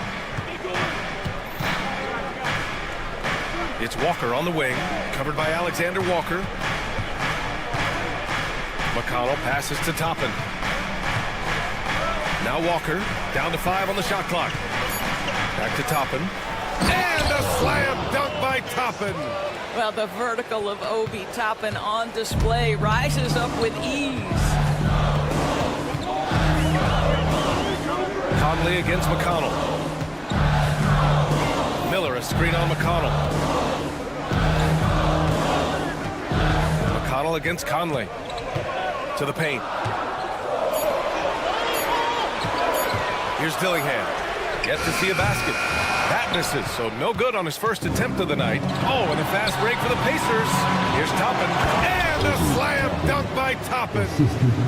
[SPEAKER 7] It's Walker on the wing, covered by Alexander Walker. McConnell passes to Toppin. Now Walker, down to 5 on the shot clock. Back to Toppin. And a slam dunk by Toppin.
[SPEAKER 3] Well, the vertical of Obi Toppin on display rises up with ease.
[SPEAKER 7] Conley against McConnell. Miller, a screen on McConnell. McConnell against Conley. To the paint. Here's Dillingham. Yet to see a basket. That misses, so no good on his first attempt of the night. Oh, and a fast break for the Pacers. Here's Toppin. And a slam dunk by Toppin.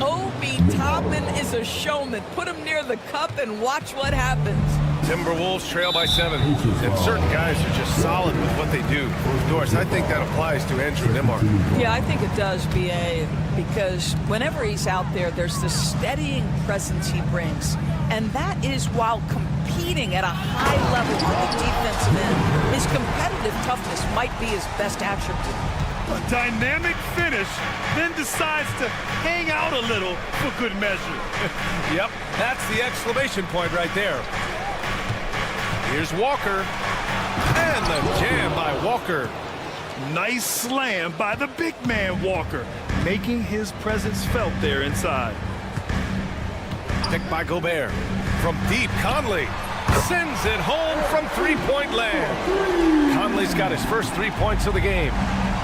[SPEAKER 3] Obi Toppin is a showman. Put him near the cup and watch what happens.
[SPEAKER 7] Timberwolves trail by 7. And certain guys are just solid with what they do. Doris, I think that applies to Andrew Nembhard.
[SPEAKER 3] Yeah, I think it does, B.A., because whenever he's out there, there's this steadying presence he brings. And that is while competing at a high level on the defensive end. His competitive toughness might be his best attribute.
[SPEAKER 9] A dynamic finish, then decides to hang out a little for good measure.
[SPEAKER 7] Yep, that's the exclamation point right there. Here's Walker. And the jam by Walker.
[SPEAKER 9] Nice slam by the big man Walker, making his presence felt there inside.
[SPEAKER 7] Picked by Gobert. From deep, Conley sends it home from three-point land. Conley's got his first 3 points of the game.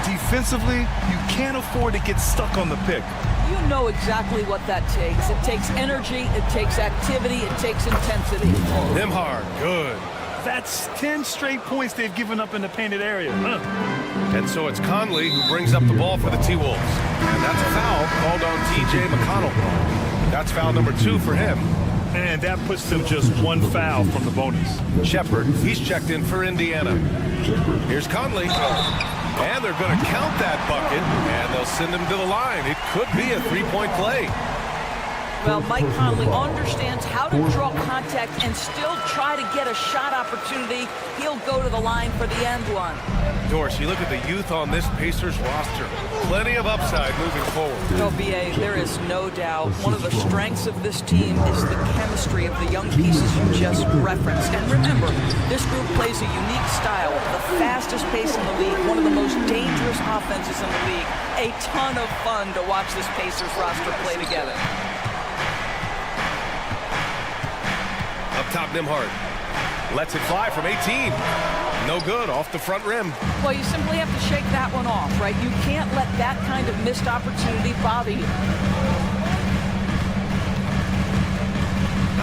[SPEAKER 9] Defensively, you can't afford to get stuck on the pick.
[SPEAKER 3] You know exactly what that takes. It takes energy, it takes activity, it takes intensity.
[SPEAKER 7] Nembhard, good.
[SPEAKER 9] That's 10 straight points they've given up in the painted area.
[SPEAKER 7] And so it's Conley who brings up the ball for the T-Wolves. And that's a foul called on T.J. McConnell. That's foul number 2 for him.
[SPEAKER 9] And that puts them just 1 foul from the bonus.
[SPEAKER 7] Shepard, he's checked in for Indiana. Here's Conley. And they're going to count that bucket, and they'll send him to the line. It could be a 3-point play.
[SPEAKER 3] Well, Mike Conley understands how to draw contact and still try to get a shot opportunity. He'll go to the line for the end one.
[SPEAKER 7] Doris, you look at the youth on this Pacers roster. Plenty of upside moving forward.
[SPEAKER 3] Oh, B.A., there is no doubt. One of the strengths of this team is the chemistry of the young pieces you just referenced. And remember, this group plays a unique style, the fastest pace in the league, one of the most dangerous offenses in the league. A ton of fun to watch this Pacers roster play together.
[SPEAKER 7] Up top, Nembhard. Lets it fly from 18. No good, off the front rim.
[SPEAKER 3] Well, you simply have to shake that one off, right? You can't let that kind of missed opportunity bother you.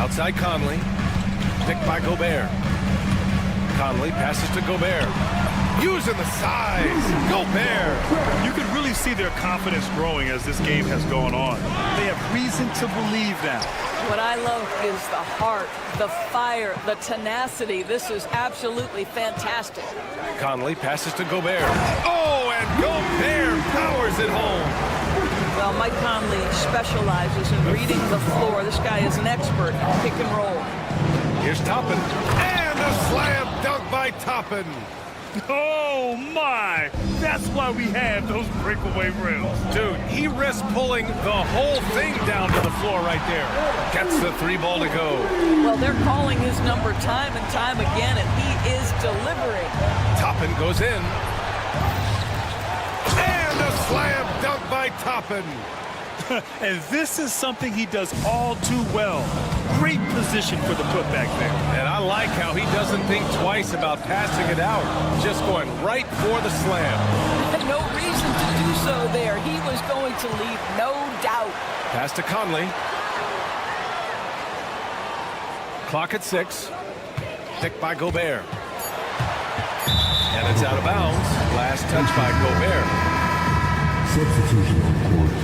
[SPEAKER 7] Outside Conley. Picked by Gobert. Conley passes to Gobert. Using the size. Gobert.
[SPEAKER 9] You could really see their confidence growing as this game has gone on. They have reason to believe that.
[SPEAKER 3] What I love is the heart, the fire, the tenacity. This is absolutely fantastic.
[SPEAKER 7] Conley passes to Gobert. Oh, and Gobert powers it home.
[SPEAKER 3] Well, Mike Conley specializes in reading the floor. This guy is an expert at pick and roll.
[SPEAKER 7] Here's Toppin. And a slam dunk by Toppin.
[SPEAKER 9] Oh, my. That's why we have those breakaway rims.
[SPEAKER 7] Dude, he risks pulling the whole thing down to the floor right there. Gets the 3-ball to go.
[SPEAKER 3] Well, they're calling his number time and time again, and he is delivering.
[SPEAKER 7] Toppin goes in. And a slam dunk by Toppin.
[SPEAKER 9] And this is something he does all too well. Great position for the putback there.
[SPEAKER 7] And I like how he doesn't think twice about passing it out. Just going right for the slam.
[SPEAKER 3] No reason to do so there. He was going to leave, no doubt.
[SPEAKER 7] Pass to Conley. Clock at 6. Picked by Gobert. And it's out of bounds. Last touch by Gobert.
[SPEAKER 1] Substitution on court.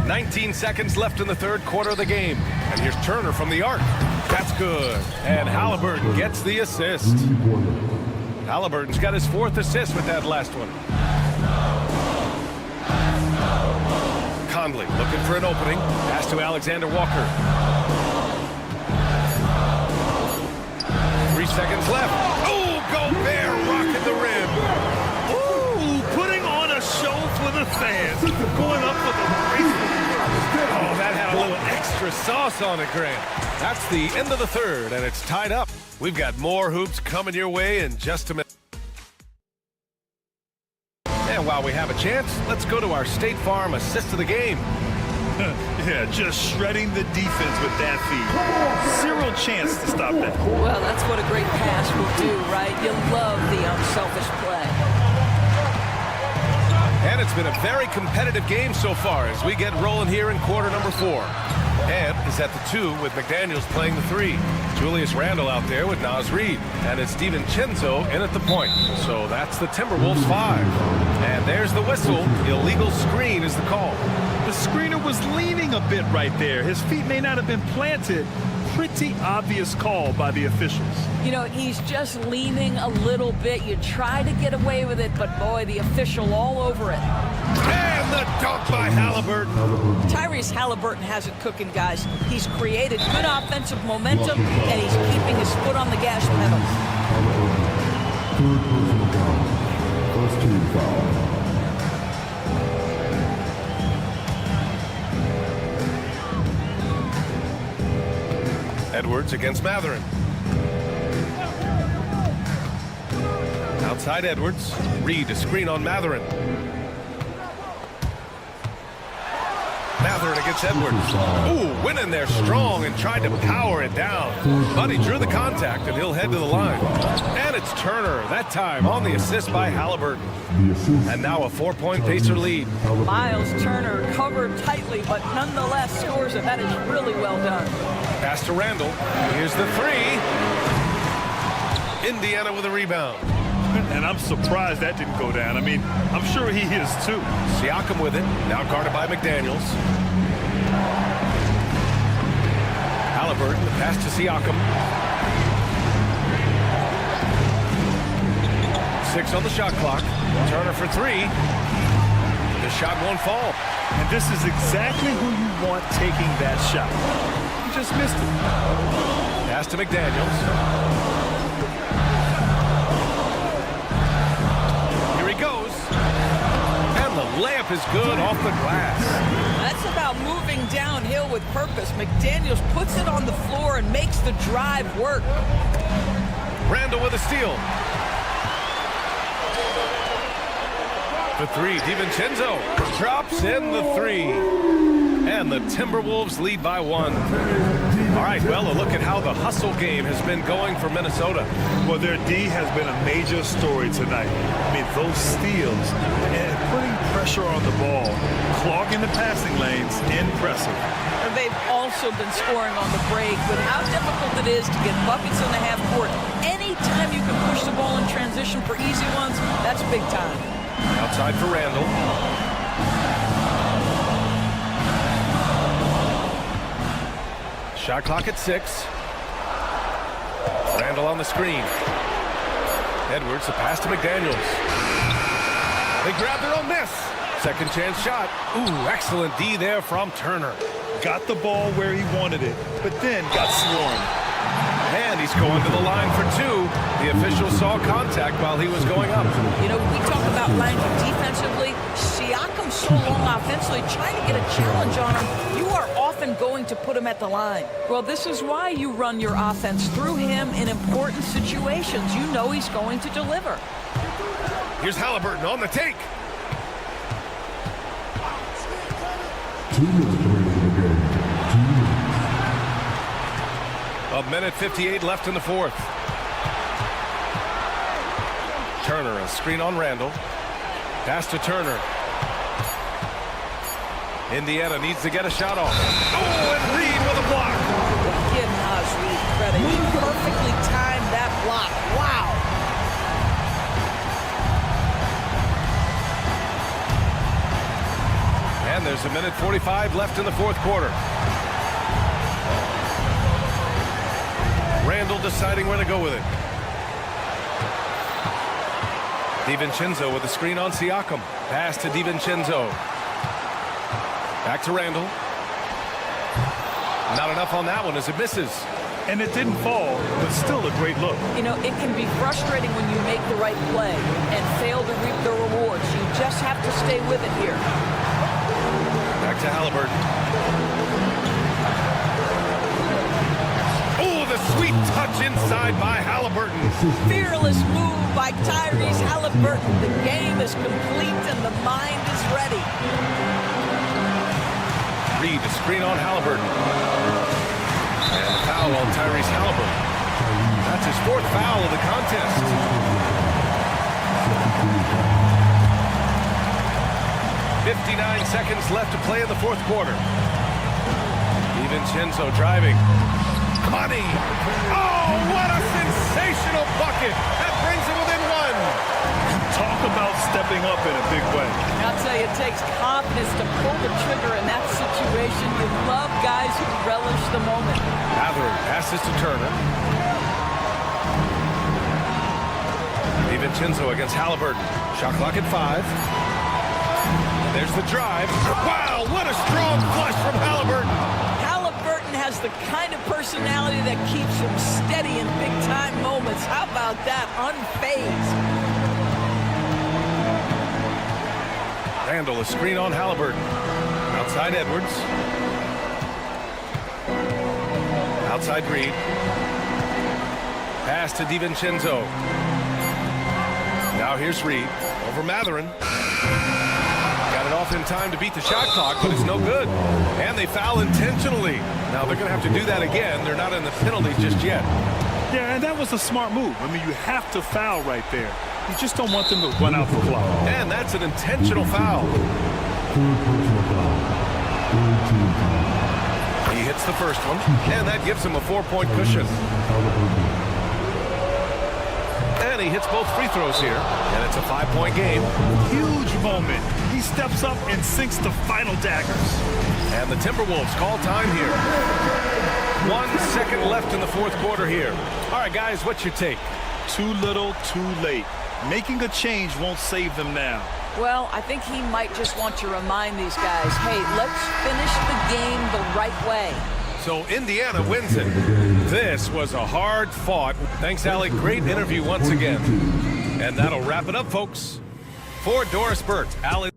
[SPEAKER 7] 19 seconds left in the third quarter of the game. And here's Turner from the arc. That's good. And Halliburton gets the assist. Halliburton's got his 4th assist with that last one. Conley looking for an opening. Pass to Alexander Walker. 3 seconds left. Oh, Gobert rocking the rim.
[SPEAKER 9] Ooh, putting on a show for the fans. Going up for the race.
[SPEAKER 7] Oh, that had a little extra sauce on it, Grant. That's the end of the third, and it's tied up. We've got more hoops coming your way in just a minute. And while we have a chance, let's go to our State Farm assist of the game.
[SPEAKER 9] Yeah, just shredding the defense with that feed. Zero chance to stop that.
[SPEAKER 3] Well, that's what a great pass will do, right? You love the unselfish play.
[SPEAKER 7] And it's been a very competitive game so far as we get rolling here in quarter number 4. Ed is at the 2 with McDaniels playing the 3. Julius Randle out there with Naz Reid. And it's DiVincenzo in at the point. So that's the Timberwolves 5. And there's the whistle. Illegal screen is the call.
[SPEAKER 9] The screener was leaning a bit right there. His feet may not have been planted. Pretty obvious call by the officials.
[SPEAKER 3] You know, he's just leaning a little bit. You try to get away with it, but boy, the official all over it.
[SPEAKER 7] And the dunk by Halliburton.
[SPEAKER 3] Tyrese Halliburton has it cooking, guys. He's created good offensive momentum, and he's keeping his foot on the gas pedal.
[SPEAKER 1] First team foul.
[SPEAKER 7] Edwards against Matherin. Outside Edwards. Reid to screen on Matherin. Matherin against Edwards. Ooh, went in there strong and tried to power it down. But he drew the contact and he'll head to the line. And it's Turner, that time on the assist by Halliburton. And now a 4-point Pacer lead.
[SPEAKER 3] Miles Turner covered tightly, but nonetheless scores it. That is really well done.
[SPEAKER 7] Pass to Randle. Here's the 3. Indiana with a rebound.
[SPEAKER 9] And I'm surprised that didn't go down. I mean, I'm sure he is too.
[SPEAKER 7] Siakam with it. Now guarded by McDaniels. Halliburton, the pass to Siakam. 6 on the shot clock. Turner for 3. The shot won't fall.
[SPEAKER 9] And this is exactly who you want taking that shot. He just missed it.
[SPEAKER 7] Pass to McDaniels. Layup is good off the glass.
[SPEAKER 3] That's about moving downhill with purpose. McDaniels puts it on the floor and makes the drive work.
[SPEAKER 7] Randle with a steal. The 3, DiVincenzo drops in the 3. And the Timberwolves lead by 1. All right, well, a look at how the hustle game has been going for Minnesota.
[SPEAKER 9] Well, their D has been a major story tonight. I mean, those steals and putting pressure on the ball, clogging the passing lanes, impressive.
[SPEAKER 3] And they've also been scoring on the break with how difficult it is to get buckets in the half court. Any anytime you can push the ball in transition for easy ones, that's big time.
[SPEAKER 7] Outside for Randall. Shot clock at 6. Randall on the screen. Edwards, the pass to McDaniels. They grab their own miss. Second chance shot. Ooh, excellent D there from Turner.
[SPEAKER 9] Got the ball where he wanted it, but then got swarmed.
[SPEAKER 7] And he's going to the line for 2. The official saw contact while he was going up.
[SPEAKER 3] You know, we talk about length defensively. Siakam's so long offensively, trying to get a challenge on him. You are often going to put him at the line. Well, this is why you run your offense through him in important situations. You know he's going to deliver.
[SPEAKER 7] Here's Halliburton on the take.
[SPEAKER 1] 2 minutes remaining in the game. 2 minutes.
[SPEAKER 7] A minute 58 left in the fourth. Turner, a screen on Randall. Pass to Turner. Indiana needs to get a shot off. Oh, and Reed with a block.
[SPEAKER 3] Give Naz Reed credit. He perfectly timed that block. Wow.
[SPEAKER 7] And there's a minute 45 left in the fourth quarter. Randall deciding where to go with it. DiVincenzo with a screen on Siakam. Pass to DiVincenzo. Back to Randall. Not enough on that one as it misses.
[SPEAKER 9] And it didn't fall, but still a great look.
[SPEAKER 3] You know, it can be frustrating when you make the right play and fail to reap the rewards. You just have to stay with it here.
[SPEAKER 7] Back to Halliburton. Oh, the sweet touch inside by Halliburton.
[SPEAKER 3] Fearless move by Tyrese Halliburton. The game is complete and the mind is ready.
[SPEAKER 7] Reed, a screen on Halliburton. And a foul on Tyrese Halliburton. That's his 4th foul of the contest. 59 seconds left to play in the fourth quarter. DiVincenzo driving. Money. Oh, what a sensational bucket. That brings it within 1.
[SPEAKER 9] Talk about stepping up in a big way.
[SPEAKER 3] I'll tell you, it takes confidence to pull the trigger in that situation. You love guys who relish the moment.
[SPEAKER 7] Mathurin passes to Turner. DiVincenzo against Halliburton. Shot clock at 5. There's the drive. Wow, what a strong flush from Halliburton.
[SPEAKER 3] Halliburton has the kind of personality that keeps him steady in big-time moments. How about that? Unfazed.
[SPEAKER 7] Randall, a screen on Halliburton. Outside Edwards. Outside Reed. Pass to DiVincenzo. Now here's Reed. Over Mathurin. Got it off in time to beat the shot clock, but it's no good. And they foul intentionally. Now they're going to have to do that again. They're not in the penalty just yet.
[SPEAKER 9] Yeah, and that was a smart move. I mean, you have to foul right there. You just don't want them to run out the clock.
[SPEAKER 7] And that's an intentional foul. He hits the first one, and that gives him a 4-point cushion. And he hits both free throws here, and it's a 5-point game.
[SPEAKER 9] Huge moment. He steps up and sinks the final daggers.
[SPEAKER 7] And the Timberwolves call time here. 1 second left in the fourth quarter here. All right, guys, what's your take?
[SPEAKER 9] Too little, too late. Making a change won't save them now.
[SPEAKER 3] Well, I think he might just want to remind these guys, hey, let's finish the game the right way.
[SPEAKER 7] So Indiana wins it. This was a hard fought. Thanks, Alec. Great interview once again. And that'll wrap it up, folks. For Doris Burt, Alec.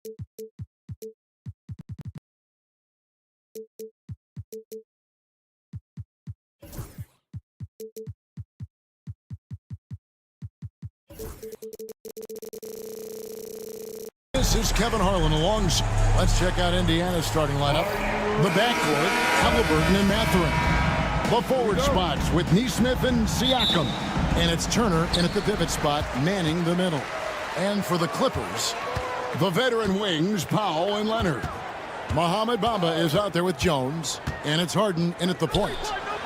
[SPEAKER 2] This is Kevin Harlan alongside. Let's check out Indiana's starting lineup. The backcourt, Halliburton and Mathurin. The forward spots with Nesmith and Siakam. And it's Turner in at the pivot spot, manning the middle. And for the Clippers, the veteran wings, Powell and Leonard. Mohamed Bamba is out there with Jones. And it's Harden in at the point.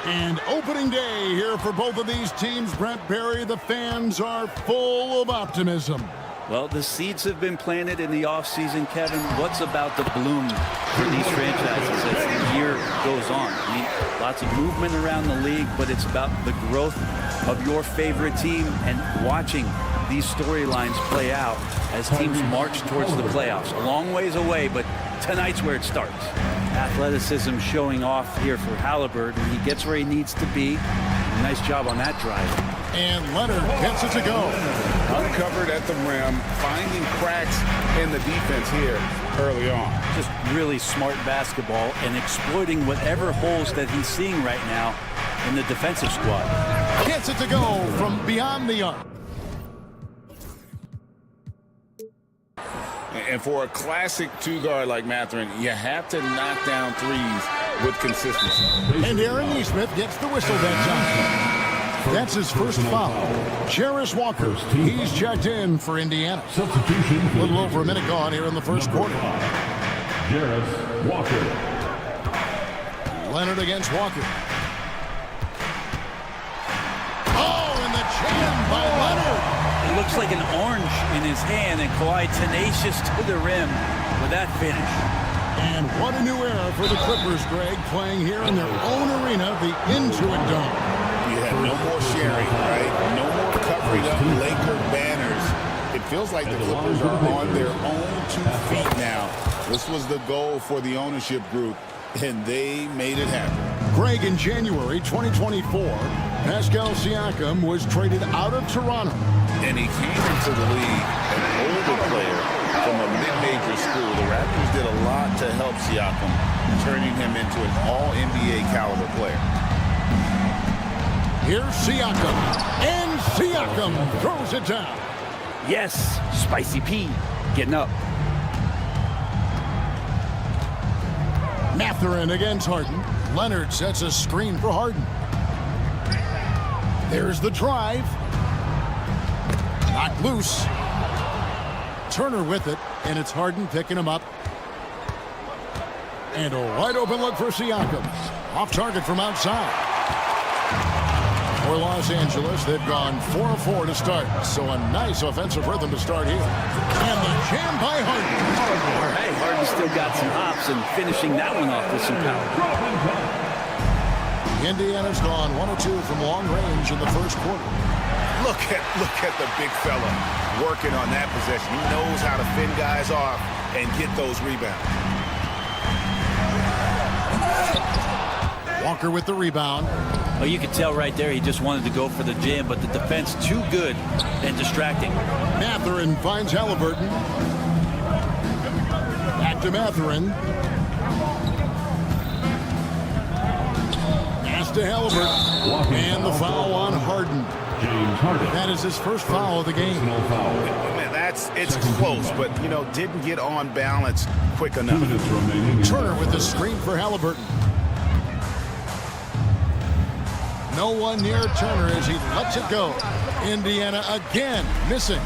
[SPEAKER 2] And opening day here for both of these teams, Brent Barry, the fans are full of optimism.
[SPEAKER 15] Well, the seeds have been planted in the offseason, Kevin. What's about the bloom for these franchises as the year goes on? I mean, lots of movement around the league, but it's about the growth of your favorite team and watching these storylines play out as teams march towards the playoffs. A long ways away, but tonight's where it starts. Athleticism showing off here for Halliburton. He gets where he needs to be. Nice job on that drive.
[SPEAKER 2] And Leonard gets it to go.
[SPEAKER 4] Uncovered at the rim, finding cracks in the defense here early on.
[SPEAKER 15] Just really smart basketball and exploiting whatever holes that he's seeing right now in the defensive squad.
[SPEAKER 2] Gets it to go from beyond the arc.
[SPEAKER 4] And for a classic two-guard like Mathurin, you have to knock down threes with consistency.
[SPEAKER 2] And Aaron Nesmith gets the whistle that time. That's his first foul. Jarris Walker, he's checked in for Indiana.
[SPEAKER 1] Substitution.
[SPEAKER 2] A little over a minute gone here in the first quarter.
[SPEAKER 1] Jarris Walker.
[SPEAKER 2] Leonard against Walker. Oh, and the jam by Leonard.
[SPEAKER 15] It looks like an orange in his hand, and Kawhi tenacious to the rim with that finish.
[SPEAKER 2] And what a new era for the Clippers, Greg, playing here in their own arena, the Intuit Dome.
[SPEAKER 4] You have no more sharing, right? No more covering up Laker banners. It feels like the Clippers are on their own 2 feet now. This was the goal for the ownership group, and they made it happen.
[SPEAKER 2] Greg, in January 2024, Pascal Siakam was traded out of Toronto.
[SPEAKER 4] And he came into the league an older player from a mid-major school. The Raptors did a lot to help Siakam, turning him into an all-NBA caliber player.
[SPEAKER 2] Here's Siakam, and Siakam throws it down.
[SPEAKER 15] Yes, Spicy P getting up.
[SPEAKER 2] Mathurin against Harden. Leonard sets a screen for Harden. There's the drive. Knocked loose. Turner with it, and it's Harden picking him up. And a wide open look for Siakam. Off target from outside. For Los Angeles, they've gone 4 of 4 to start. So a nice offensive rhythm to start here. And the jam by Harden.
[SPEAKER 15] Hey, Harden still got some hops and finishing that one off with some power.
[SPEAKER 2] Indiana's gone 1 of 2 from long range in the first quarter.
[SPEAKER 5] Look at the big fella working on that possession. He knows how to fend guys off and get those rebounds.
[SPEAKER 2] Walker with the rebound.
[SPEAKER 15] Oh, you could tell right there he just wanted to go for the jam, but the defense too good and distracting.
[SPEAKER 2] Mathurin finds Halliburton. Back to Mathurin. Pass to Halliburton. And the foul on Harden.
[SPEAKER 1] James Harden.
[SPEAKER 2] That is his first foul of the game.
[SPEAKER 5] Man, it's close, but, didn't get on balance quick enough.
[SPEAKER 1] 2 minutes remaining.
[SPEAKER 2] Turner with the screen for Halliburton. No one near Turner as he lets it go. Indiana again missing.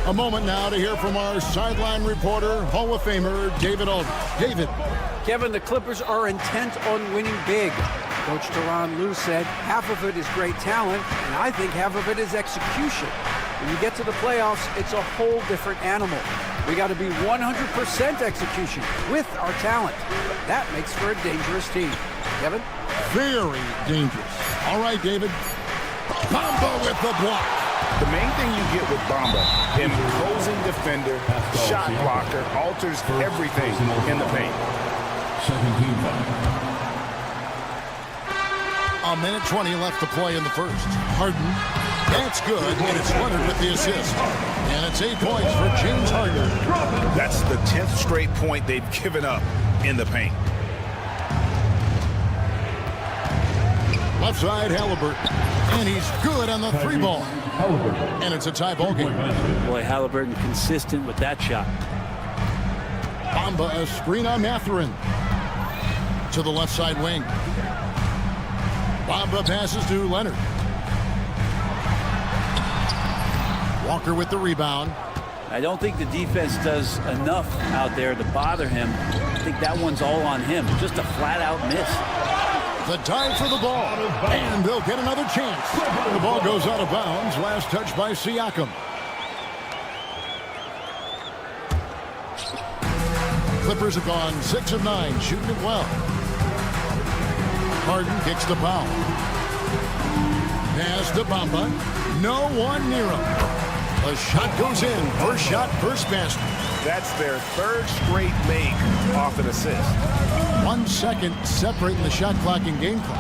[SPEAKER 2] A moment now to hear from our sideline reporter, Hall of Famer David Aldridge. David.
[SPEAKER 8] Kevin, the Clippers are intent on winning big. Coach Tyronn Lue said half of it is great talent, and I think half of it is execution. When you get to the playoffs, it's a whole different animal. We got to be 100% execution with our talent. That makes for a dangerous team. Kevin?
[SPEAKER 2] Very dangerous. All right, David. Bamba with the block.
[SPEAKER 5] The main thing you get with Bamba, imposing defender, shot blocker, alters everything in the paint.
[SPEAKER 1] Second team foul.
[SPEAKER 2] A minute 20 left to play in the first. Harden That's good, and it's Leonard with the assist. And it's 8 points for James Harden.
[SPEAKER 5] That's the 10th straight point they've given up in the paint.
[SPEAKER 2] Left side, Halliburton. And he's good on the 3-ball. And it's a tie ball game.
[SPEAKER 15] Boy, Halliburton consistent with that shot.
[SPEAKER 2] Bamba, a screen on Mathurin. To the left side wing. Bamba passes to Leonard. Walker with the rebound.
[SPEAKER 15] I don't think the defense does enough out there to bother him. I think that one's all on him. Just a flat-out miss.
[SPEAKER 2] The dive for the ball. And they'll get another chance. The ball goes out of bounds. Last touch by Siakam. Clippers have gone 6 of 9, shooting it well. Harden kicks the foul. Pass to Bamba. No one near him. A shot goes in. First shot, first basket.
[SPEAKER 5] That's their 3rd straight make off an assist.
[SPEAKER 2] 1 second separating the shot clock and game clock.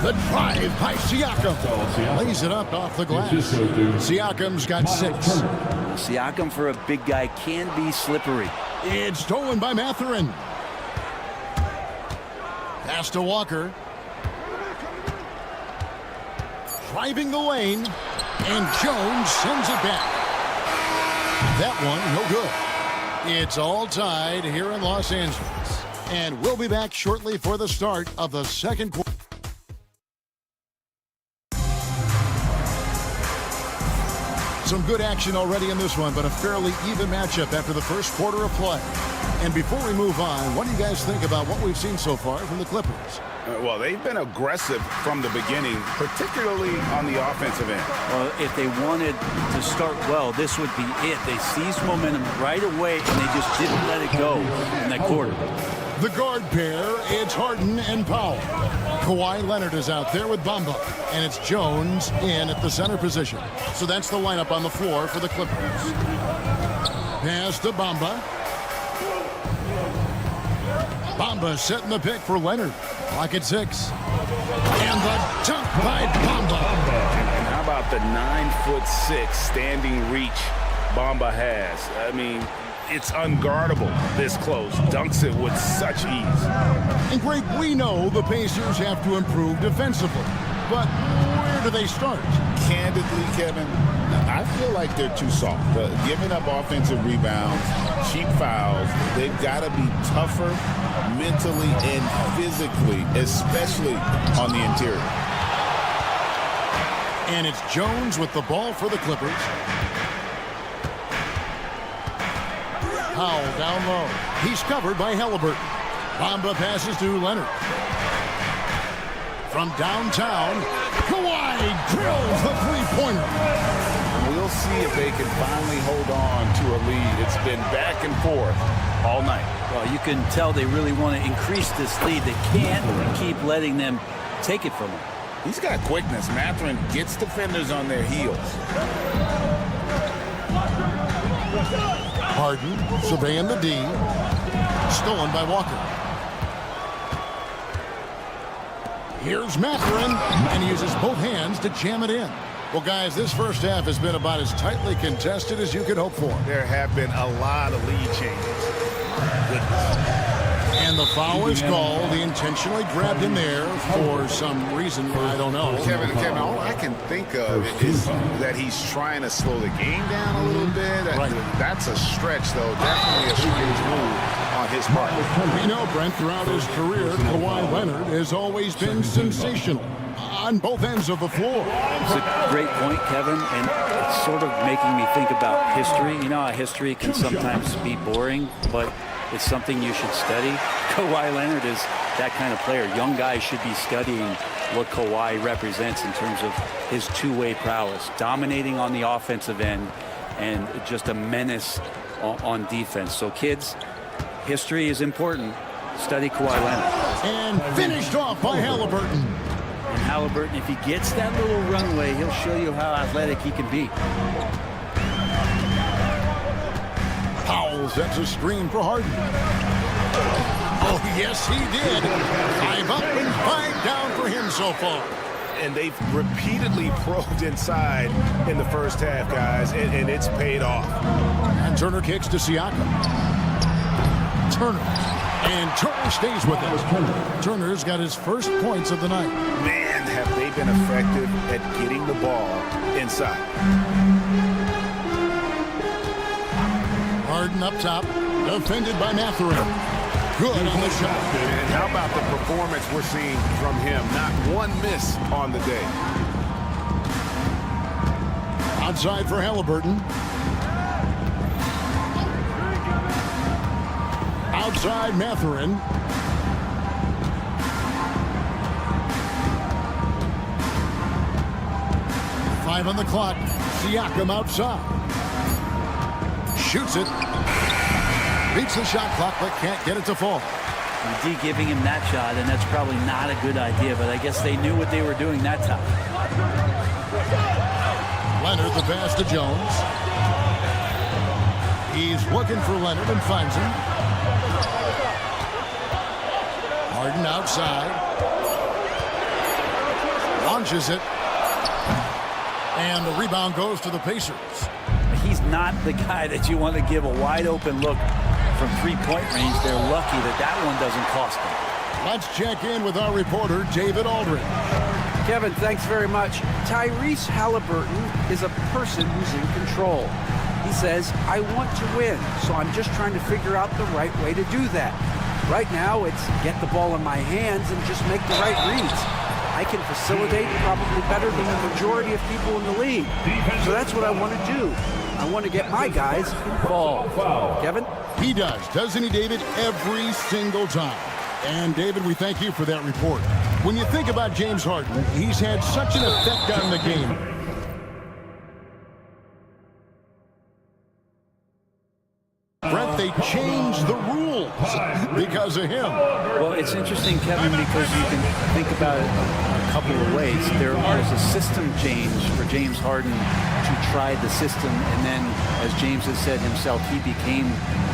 [SPEAKER 2] The drive by Siakam. Lays it up off the glass. Siakam's got 6.
[SPEAKER 15] Siakam for a big guy can be slippery.
[SPEAKER 2] It's stolen by Mathurin. Pass to Walker. Driving the lane. And Jones sends it back. That one, no good. It's all tied here in Los Angeles. And we'll be back shortly for the start of the second quarter. Some good action already in this one, but a fairly even matchup after the first quarter of play. And before we move on, what do you guys think about what we've seen so far from the Clippers?
[SPEAKER 5] Well, they've been aggressive from the beginning, particularly on the offensive end.
[SPEAKER 15] Well, if they wanted to start well, this would be it. They seized momentum right away, and they just didn't let it go in that quarter.
[SPEAKER 2] The guard pair, it's Harden and Powell. Kawhi Leonard is out there with Bamba, and it's Jones in at the center position. So that's the lineup on the floor for the Clippers. Pass to Bamba. Bamba setting the pick for Leonard. Clock at 6. And the dunk by Bamba.
[SPEAKER 5] And how about the 9'6" standing reach Bamba has? I mean, it's unguardable this close. Dunks it with such ease.
[SPEAKER 2] And Greg, we know the Pacers have to improve defensively. But where do they start?
[SPEAKER 5] Candidly, Kevin, I feel like they're too soft. Giving up offensive rebounds, cheap fouls, they've got to be tougher mentally and physically, especially on the interior.
[SPEAKER 2] And it's Jones with the ball for the Clippers. Powell down low. He's covered by Halliburton. Bamba passes to Leonard. From downtown, Kawhi drills the three-pointer.
[SPEAKER 5] We'll see if they can finally hold on to a lead. It's been back and forth all night.
[SPEAKER 15] Well, you can tell they really want to increase this lead. They can't keep letting them take it from him.
[SPEAKER 5] He's got quickness. Mathurin gets defenders on their heels.
[SPEAKER 2] Harden surveying the D. Stolen by Walker. Here's Mathurin, and he uses both hands to jam it in. Well, guys, this first half has been about as tightly contested as you could hope for.
[SPEAKER 5] There have been a lot of lead changes.
[SPEAKER 2] And the foul is called. He intentionally grabbed him there for some reason. I don't know.
[SPEAKER 5] Kevin, all I can think of is that he's trying to slow the game down a little bit. Right. That's a stretch, though. Definitely a strange move on his part.
[SPEAKER 2] You know, Brent, throughout his career, Kawhi Leonard has always been sensational on both ends of the floor.
[SPEAKER 15] It's a great point, Kevin, and it's sort of making me think about history. You know how history can sometimes be boring, but it's something you should study. Kawhi Leonard is that kind of player. Young guys should be studying what Kawhi represents in terms of his two-way prowess, dominating on the offensive end and just a menace on defense. So kids, history is important. Study Kawhi Leonard.
[SPEAKER 2] And finished off by Halliburton.
[SPEAKER 15] And Halliburton, if he gets that little runway, he'll show you how athletic he can be.
[SPEAKER 2] Powell sets a screen for Harden. Oh, yes, he did. 5 up and 5 down for him so far.
[SPEAKER 4] And they've repeatedly probed inside in the first half, guys, and it's paid off.
[SPEAKER 2] And Turner kicks to Siakam. Turner. And Turner stays with it. Turner's got his first points of the night.
[SPEAKER 4] Man, have they been effective at getting the ball inside.
[SPEAKER 2] Harden up top. Defended by Mathurin. Good on the shot.
[SPEAKER 4] And how about the performance we're seeing from him? Not one miss on the day.
[SPEAKER 2] Outside for Halliburton. Outside Mathurin. Five on the clock. Siakam outside. Shoots it. Beats the shot clock, but can't get it to fall.
[SPEAKER 15] D giving him that shot, and that's probably not a good idea, but I guess they knew what they were doing that time.
[SPEAKER 2] Leonard, the pass to Jones. He's looking for Leonard and finds him. Harden outside. Launches it. And the rebound goes to the Pacers.
[SPEAKER 15] He's not the guy that you want to give a wide open look from three-point range. They're lucky that that one doesn't cost them.
[SPEAKER 2] Let's check in with our reporter, David Aldridge.
[SPEAKER 8] Kevin, thanks very much. Tyrese Halliburton is a person who's in control. He says, I want to win, so I'm just trying to figure out the right way to do that. Right now, it's get the ball in my hands and just make the right reads. I can facilitate probably better than the majority of people in the league. So that's what I want to do. I want to get my guys involved. Kevin?
[SPEAKER 2] He doesn't he, David? Every single time. And, David, we thank you for that report. When you think about James Harden, he's had such an effect on the game. Brent, they changed the rules because of him.
[SPEAKER 15] Well, it's interesting, Kevin, because you can think about it a couple of ways. There was a system change for James Harden to try the system, and then, as James has said himself, he became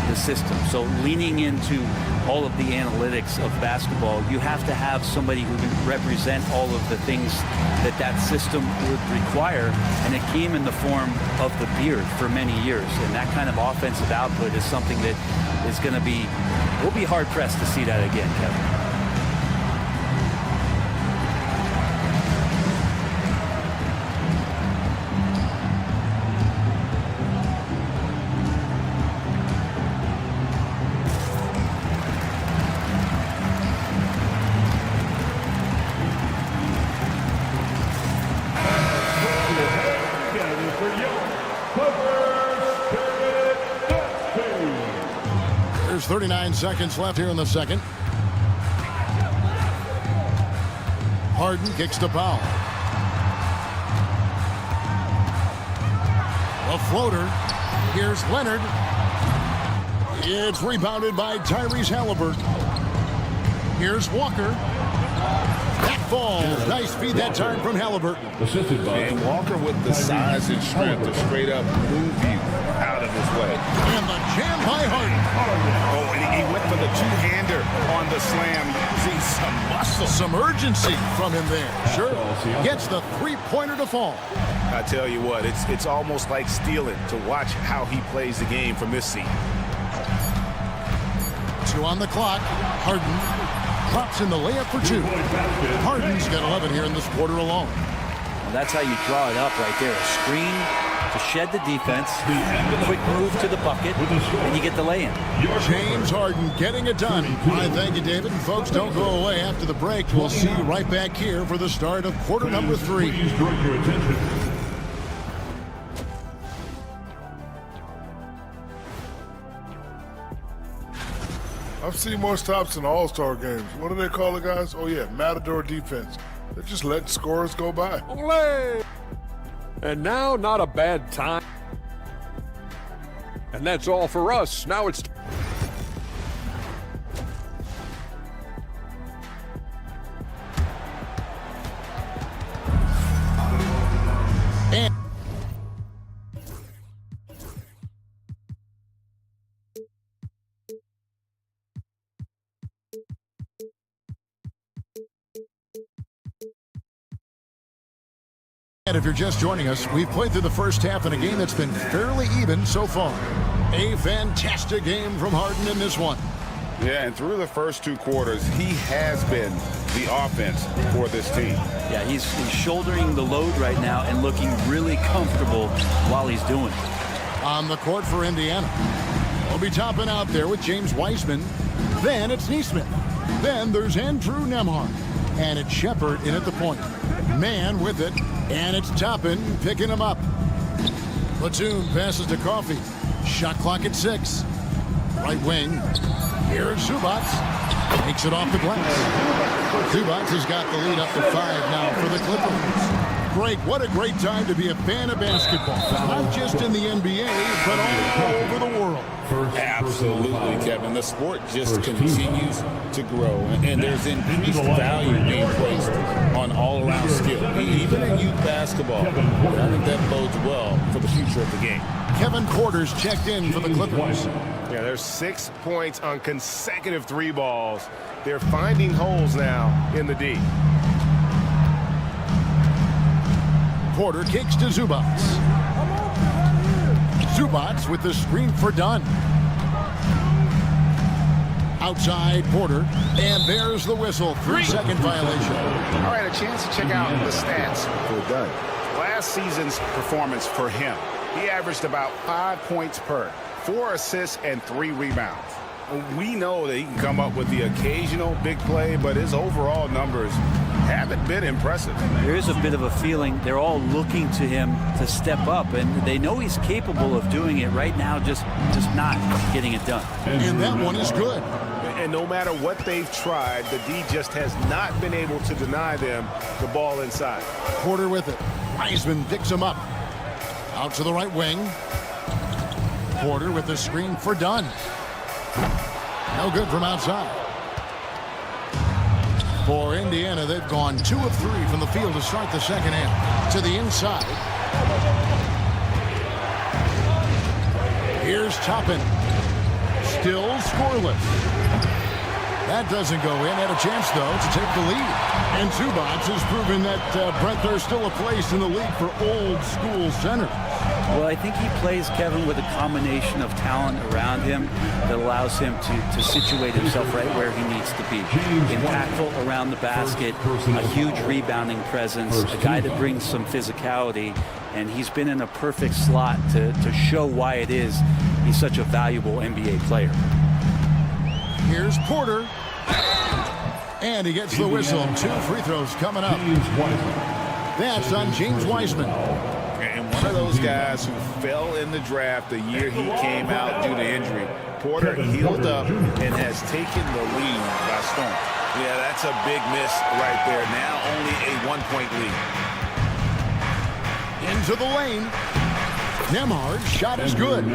[SPEAKER 15] the system. So leaning into all of the analytics of basketball, you have to have somebody who can represent all of the things that that system would require, and it came in the form of the beard for many years. And that kind of offensive output is something that is going to be, we'll be hard-pressed to see that again, Kevin.
[SPEAKER 2] There's 39 seconds left here in the second. Harden kicks to Powell. A floater. Here's Leonard. It's rebounded by Tyrese Halliburton. Here's Walker. That falls. Nice feed that time from Halliburton.
[SPEAKER 5] And Walker with the size and strength to straight up move you out of his way.
[SPEAKER 2] And the jam by Harden.
[SPEAKER 5] Oh, and he went for the two-hander on the slam, using some muscle.
[SPEAKER 2] Some urgency from him there. Sure. Gets the three-pointer to fall.
[SPEAKER 4] I tell you what, it's almost like stealing to watch how he plays the game from this seat.
[SPEAKER 2] 2 on the clock. Harden pops in the layup for 2. Harden's got 11 here in this quarter alone.
[SPEAKER 15] Well, that's how you draw it up right there. A screen to shed the defense, quick move to the bucket, and you get the lay-in.
[SPEAKER 2] James Harden getting it done. I thank you, David. And folks, don't go away after the break. We'll see you right back here for the start of quarter number 3.
[SPEAKER 12] I've seen more stops in All-Star games. What do they call it, guys? Oh, yeah, Matador defense. They're just letting scorers go by.
[SPEAKER 13] Olé! And now, not a bad time. And that's all for us. Now it's
[SPEAKER 2] And if you're just joining us, we've played through the first half in a game that's been fairly even so far. A fantastic game from Harden in this one.
[SPEAKER 4] Yeah, and through the first 2 quarters, he has been the offense for this team.
[SPEAKER 15] Yeah, he's shouldering the load right now and looking really comfortable while he's doing it.
[SPEAKER 2] On the court for Indiana. We'll be topping out there with James Wiseman. Then it's Neesmith. Then there's Andrew Nembhard. And it's Shepard in at the point. Man with it. And it's Toppin picking him up. Platoon passes to Coffey. Shot clock at 6. Right wing. Here's Zubac. Takes it off the glass. Zubac has got the lead up to 5 now for the Clippers. Greg, what a great time to be a fan of basketball. Not just in the NBA, but all over the world.
[SPEAKER 4] Absolutely, Kevin. The sport just continues to grow, and there's increased value being placed on all-around skill. Even in youth basketball, I think that bodes well for the future of the game.
[SPEAKER 2] Kevin Porter's checked in for the Clippers.
[SPEAKER 7] Yeah, there's 6 points on consecutive 3 balls. They're finding holes now in the D.
[SPEAKER 2] Porter kicks to Zubac. Zubac with the screen for Dunn. Outside Porter, and there's the whistle. 3-second violation.
[SPEAKER 4] All right, a chance to check out the stats for Dunn. Last season's performance for him, he averaged about 5 points per, 4 assists, and 3 rebounds. We know that he can come up with the occasional big play, but his overall numbers haven't been impressive.
[SPEAKER 15] There is a bit of a feeling they're all looking to him to step up, and they know he's capable of doing it right now, just not getting it done.
[SPEAKER 2] And that one is good.
[SPEAKER 7] And no matter what they've tried, the D just has not been able to deny them the ball inside.
[SPEAKER 2] Porter with it. Wiseman picks him up. Out to the right wing. Porter with the screen for Dunn. No good from outside. For Indiana, they've gone 2 of 3 from the field to start the second half. To the inside. Here's Toppin. Still scoreless. That doesn't go in. Had a chance, though, to take the lead. And Zubac has proven that, Brent, there's still a place in the league for old-school centers.
[SPEAKER 15] Well, I think he plays, Kevin, with a combination of talent around him that allows him to situate himself right where he needs to be. Impactful around the basket, a huge rebounding presence, a guy that brings some physicality, and he's been in a perfect slot to show why it is he's such a valuable NBA player.
[SPEAKER 2] Here's Porter. And he gets the whistle. 2 free throws coming up. That's on James Wiseman.
[SPEAKER 4] And one of those guys who fell in the draft the year he came out due to injury. Porter healed up and has taken the lead by storm. Yeah, that's a big miss right there. Now only a 1-point lead.
[SPEAKER 2] Into the lane. Nembhard's shot is good.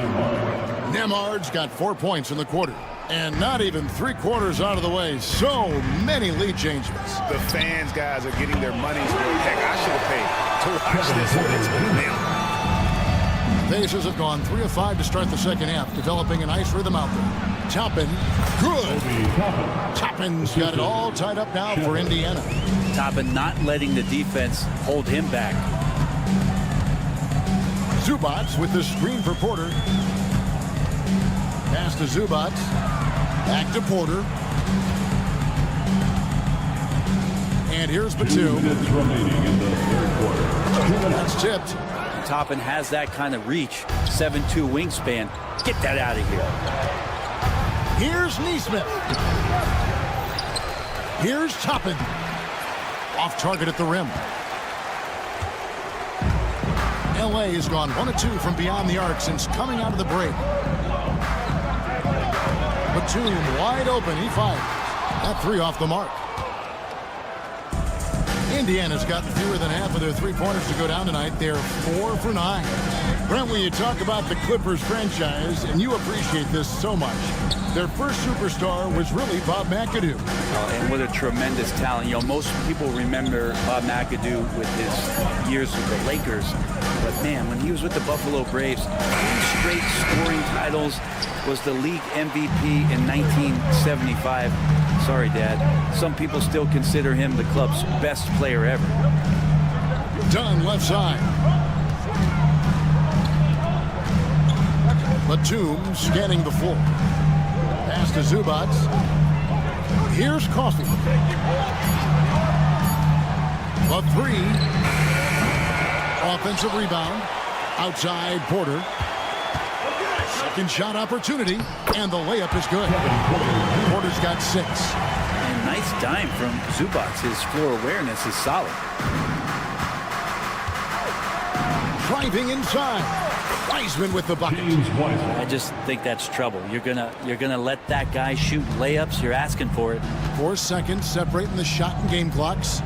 [SPEAKER 2] Nembhard's got 4 points in the quarter. And not even 3/4 out of the way. So many lead changes.
[SPEAKER 4] The fans, guys, are getting their money's worth. Heck, I should have paid to watch this one. It's been nailed.
[SPEAKER 2] Pacers have gone 3 of 5 to start the second half, developing a nice rhythm out there. Toppin, good. Toppin's got it all tied up now for Indiana.
[SPEAKER 15] Toppin not letting the defense hold him back.
[SPEAKER 2] Zubac with the screen for Porter. Pass to Zubac. Back to Porter. And here's Batum. That's tipped.
[SPEAKER 15] Toppin has that kind of reach. 7'2" wingspan. Get that out of here.
[SPEAKER 2] Here's Neesmith. Here's Toppin. Off target at the rim. LA has gone 1 of 2 from beyond the arc since coming out of the break. Batum wide open. He fires. That 3 off the mark. Indiana's gotten fewer than half of their 3-pointers to go down tonight. They're 4 for 9. Brent, when you talk about the Clippers franchise, and you appreciate this so much, their first superstar was really Bob McAdoo.
[SPEAKER 15] And what a tremendous talent. You know, most people remember Bob McAdoo with his years with the Lakers. But, man, when he was with the Buffalo Braves, 3 straight scoring titles, was the league MVP in 1975. Sorry, Dad. Some people still consider him the club's best player ever.
[SPEAKER 2] Dunn left side. Batum scanning the floor. Pass to Zubac. Here's Coffee. The three. Offensive rebound. Outside Porter. Second shot opportunity. And the layup is good. Porter's got 6.
[SPEAKER 15] And nice dime from Zubac. His floor awareness is solid.
[SPEAKER 2] Driving inside. Wiseman with the bucket.
[SPEAKER 15] I just think that's trouble. You're gonna let that guy shoot layups. You're asking for it.
[SPEAKER 2] 4 seconds separating the shot and game clocks.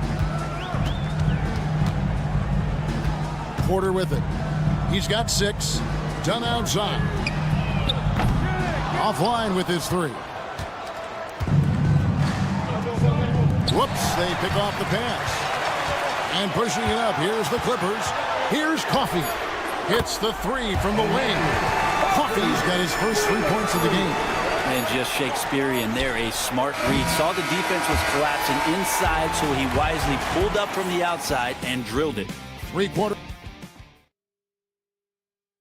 [SPEAKER 2] Porter with it. He's got 6. Dunn outside. Offline with his 3. Whoops, they pick off the pass. And pushing it up, here's the Clippers. Here's Coffee. Hits the 3 from the wing. Coffee's got his first 3 points of the game.
[SPEAKER 15] And just Shakespearean there, a smart read. Saw the defense was collapsing inside, so he wisely pulled up from the outside and drilled it.
[SPEAKER 2] 3-quarter.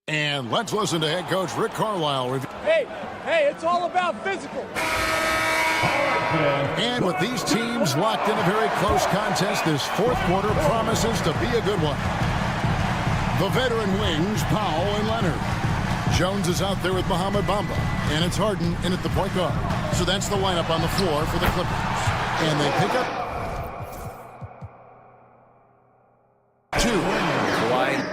[SPEAKER 2] And let's listen to head coach Rick Carlisle.
[SPEAKER 16] Hey, it's all about physical.
[SPEAKER 2] And with these teams locked in a very close contest, this 4th quarter promises to be a good one. The veteran wings, Powell and Leonard. Jones is out there with Mohamed Bamba. And it's Harden in at the point guard. So that's the lineup on the floor for the Clippers. And they pick up 2.
[SPEAKER 15] Wide.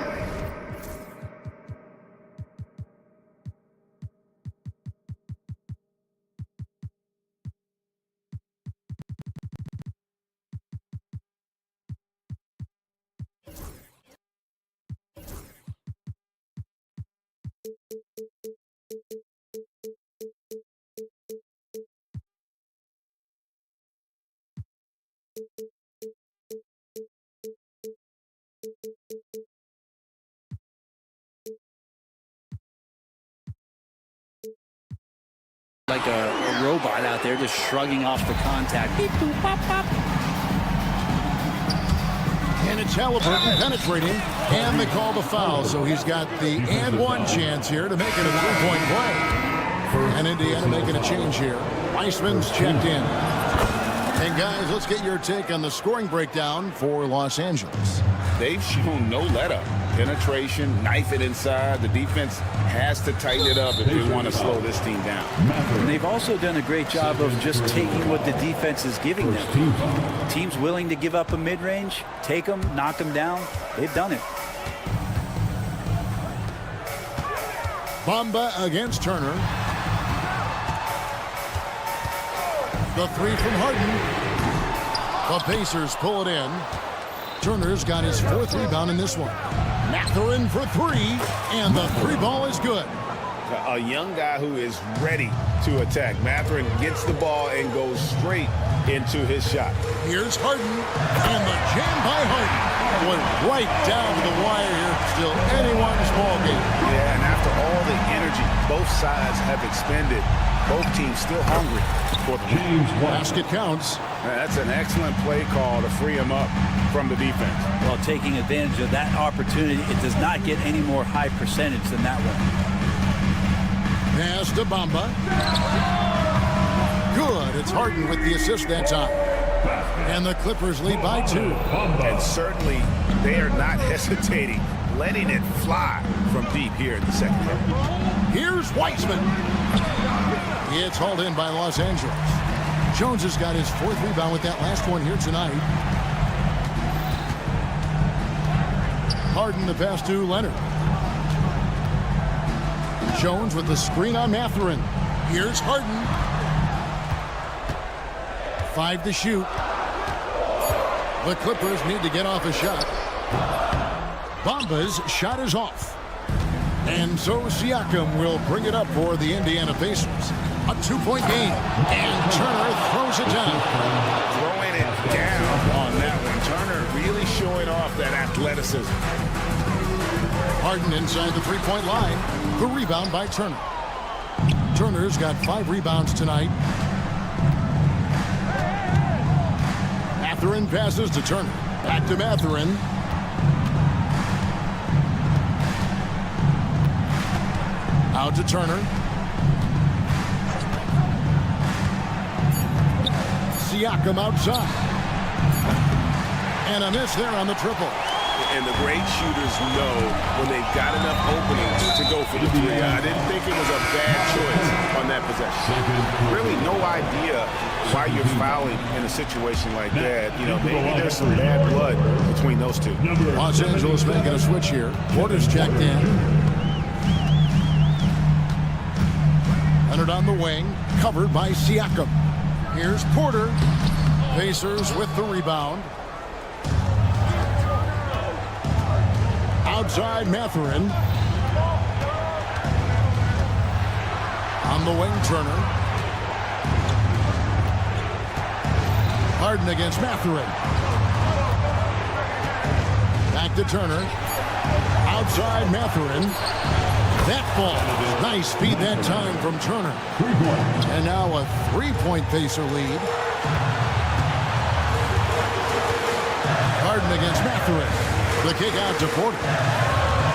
[SPEAKER 15] Like a robot out there just shrugging off the contact. Beep, boop, pop, pop.
[SPEAKER 2] And it's Halliburton penetrating, and they call the foul. So he's got the and one chance here to make it a 3-point play. And Indiana making a change here. Weissman's checked in. And guys, let's get your take on the scoring breakdown for Los Angeles.
[SPEAKER 4] They've shown no let-up. Penetration, knife it inside. The defense has to tighten it up if they want to slow this team down.
[SPEAKER 15] And they've also done a great job of just taking what the defense is giving them. Teams willing to give up a mid-range, take them, knock them down. They've done it.
[SPEAKER 2] Bamba against Turner. The 3 from Harden. The Pacers pull it in. Turner's got his 4th rebound in this one. Mathurin for 3, and the 3 ball is good.
[SPEAKER 4] A young guy who is ready to attack. Mathurin gets the ball and goes straight into his shot.
[SPEAKER 2] Here's Harden, and the jam by Harden. Went right down to the wire here. Still anyone's ball game.
[SPEAKER 4] Yeah, and after all the energy both sides have expended, both teams still hungry for the
[SPEAKER 2] basket counts.
[SPEAKER 4] That's an excellent play call to free him up from the defense.
[SPEAKER 15] Well, taking advantage of that opportunity, it does not get any more high percentage than that one.
[SPEAKER 2] Pass to Bamba. Good. It's Harden with the assist that time. And the Clippers lead by 2.
[SPEAKER 4] And certainly they are not hesitating, letting it fly from deep here in the second half.
[SPEAKER 2] Here's Weissman. It's hauled in by Los Angeles. Jones has got his 4th rebound with that last one here tonight. Harden the pass to Leonard. Jones with the screen on Mathurin. Here's Harden. 5 to shoot. The Clippers need to get off a shot. Bamba's shot is off. And so Siakam will bring it up for the Indiana Pacers. A 2-point game. And Turner throws it down.
[SPEAKER 4] Throwing it down on that one. Turner really showing off that athleticism.
[SPEAKER 2] Harden inside the 3-point line. The rebound by Turner. Turner's got 5 rebounds tonight. Mathurin passes to Turner. Back to Mathurin. Out to Turner. Siakam outside. And a miss there on the triple.
[SPEAKER 17] And the great shooters know when they've got enough openings to go for the three. I didn't think it was a bad choice on that possession. Really no idea why you're fouling in a situation like that. You know, maybe there's some bad blood between those two.
[SPEAKER 2] Los Angeles making a switch here. Porter's checked in. Leonard on the wing, covered by Siakam. Here's Porter. Pacers with the rebound. Outside Mathurin. On the wing, Turner. Harden against Mathurin. Back to Turner. Outside Mathurin. That ball. Nice speed that time from Turner. And now a three-point Pacer lead. Harden against Mathurin. The kick out to Porter.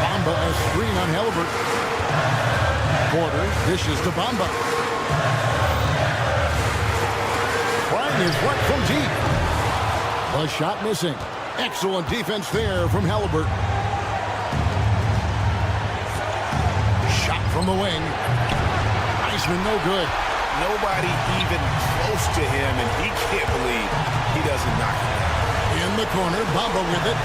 [SPEAKER 2] Bamba a screen on Halliburton. Porter dishes to Bamba. Bryant is what from deep. The shot missing. Excellent defense there from Halliburton. Shot from the wing. Iceman no good.
[SPEAKER 17] Nobody even close to him, and he can't believe he doesn't knock it down.
[SPEAKER 2] In the corner, Bamba with it.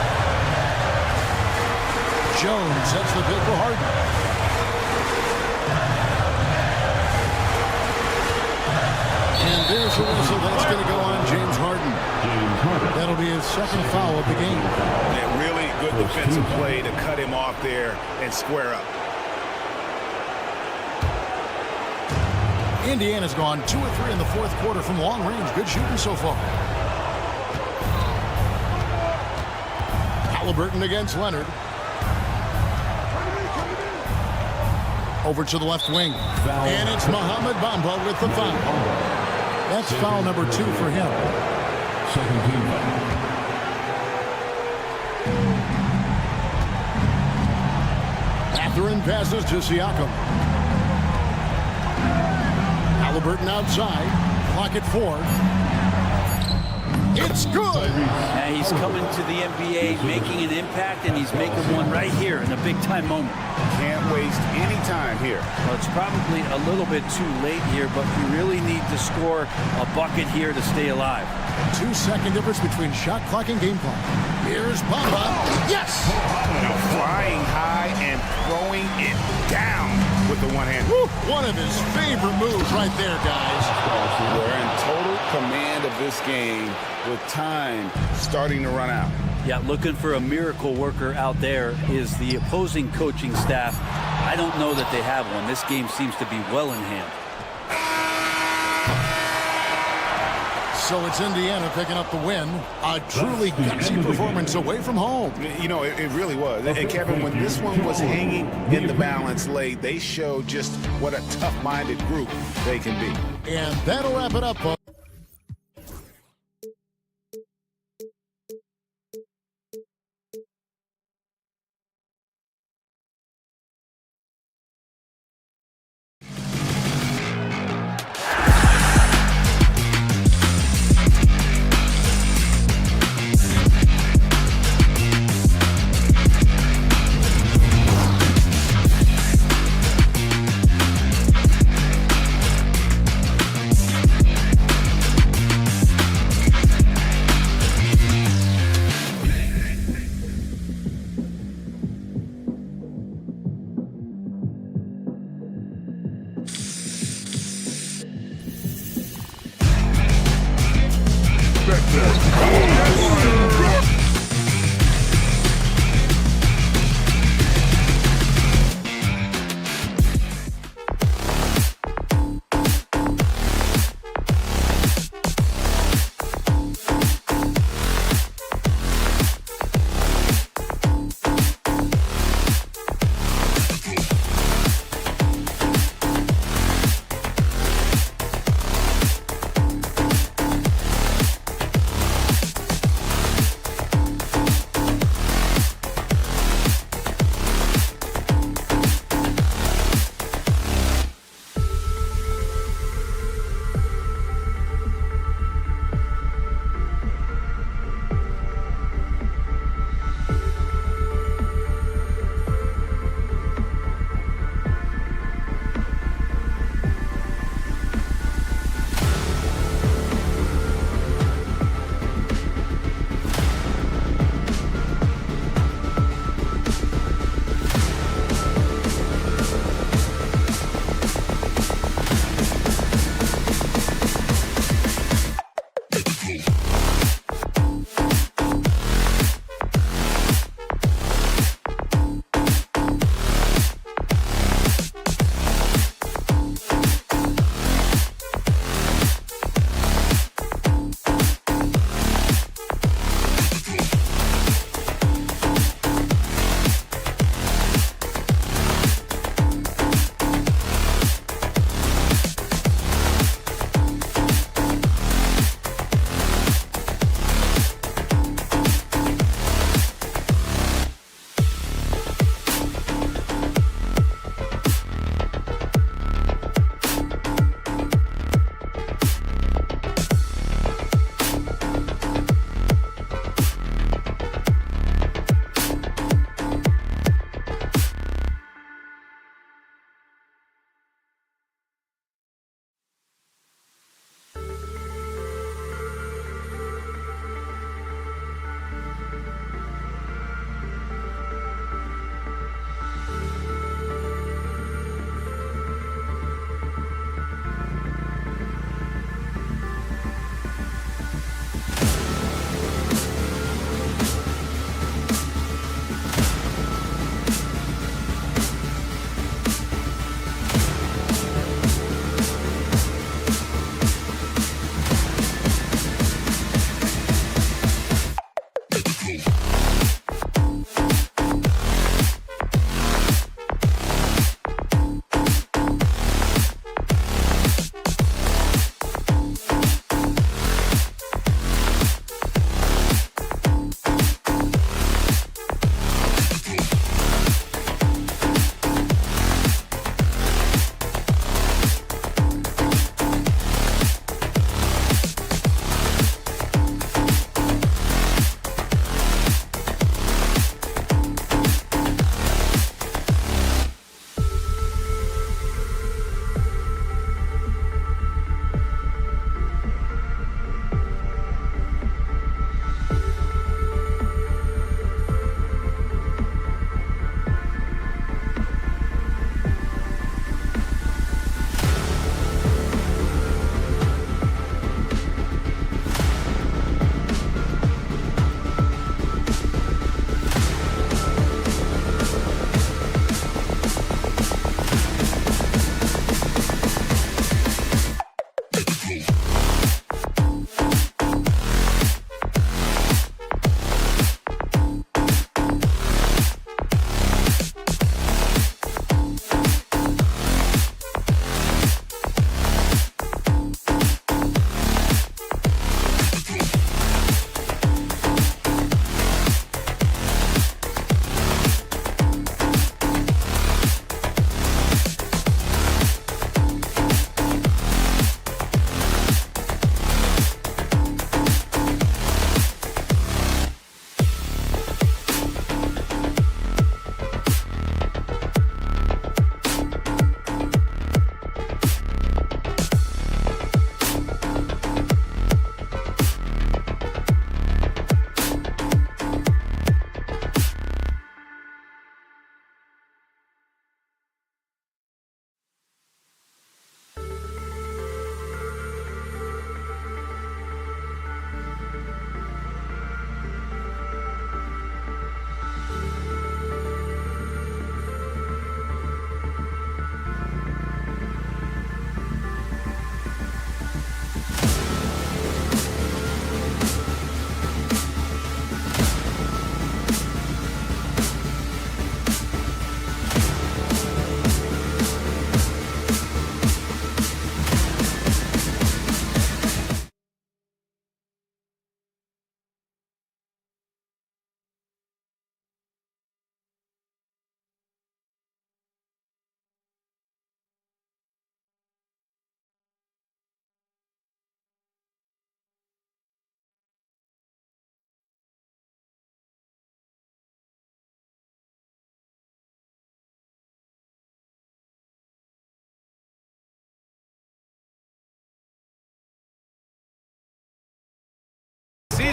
[SPEAKER 2] Jones sets the pick for Harden. And there's a whistle that's going to go on James Harden. That'll be his second foul of the game.
[SPEAKER 17] And really good defensive play to cut him off there and square up.
[SPEAKER 2] Indiana's gone 2 of 3 in the fourth quarter from long range. Good shooting so far. Halliburton against Leonard. Over to the left wing. And it's Mohamed Bamba with the foul. That's foul number 2 for him.
[SPEAKER 1] Second team foul.
[SPEAKER 2] Mathurin passes to Siakam. Halliburton outside. Clock at 4. It's good.
[SPEAKER 15] And he's coming to the NBA, making an impact, and he's making one right here in a big-time moment.
[SPEAKER 17] Can't waste any time here.
[SPEAKER 15] Well, it's probably a little bit too late here, but you really need to score a bucket here to stay alive.
[SPEAKER 2] 2-second difference between shot clock and game clock. Here's Bamba. Yes!
[SPEAKER 17] Flying high and throwing it down with the one hand.
[SPEAKER 2] Woo! One of his favorite moves right there, guys.
[SPEAKER 4] We're in total command of this game with time starting to run out.
[SPEAKER 15] Yeah, looking for a miracle worker out there is the opposing coaching staff. I don't know that they have one. This game seems to be well in hand.
[SPEAKER 2] So it's Indiana picking up the win. A truly gutsy performance away from home.
[SPEAKER 17] You know, it really was. And Kevin, when this one was hanging in the balance late, they showed just what a tough-minded group they can be.
[SPEAKER 2] And that'll wrap it up, folks.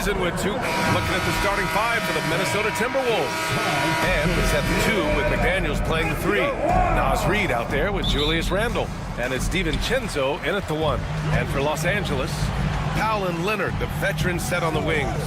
[SPEAKER 7] season with 2. Looking at the starting 5 for the Minnesota Timberwolves. And it's at the 2 with McDaniels playing the 3. Naz Reid out there with Julius Randle. And it's DiVincenzo in at the 1. And for Los Angeles, Powell and Leonard, the veterans set on the wings.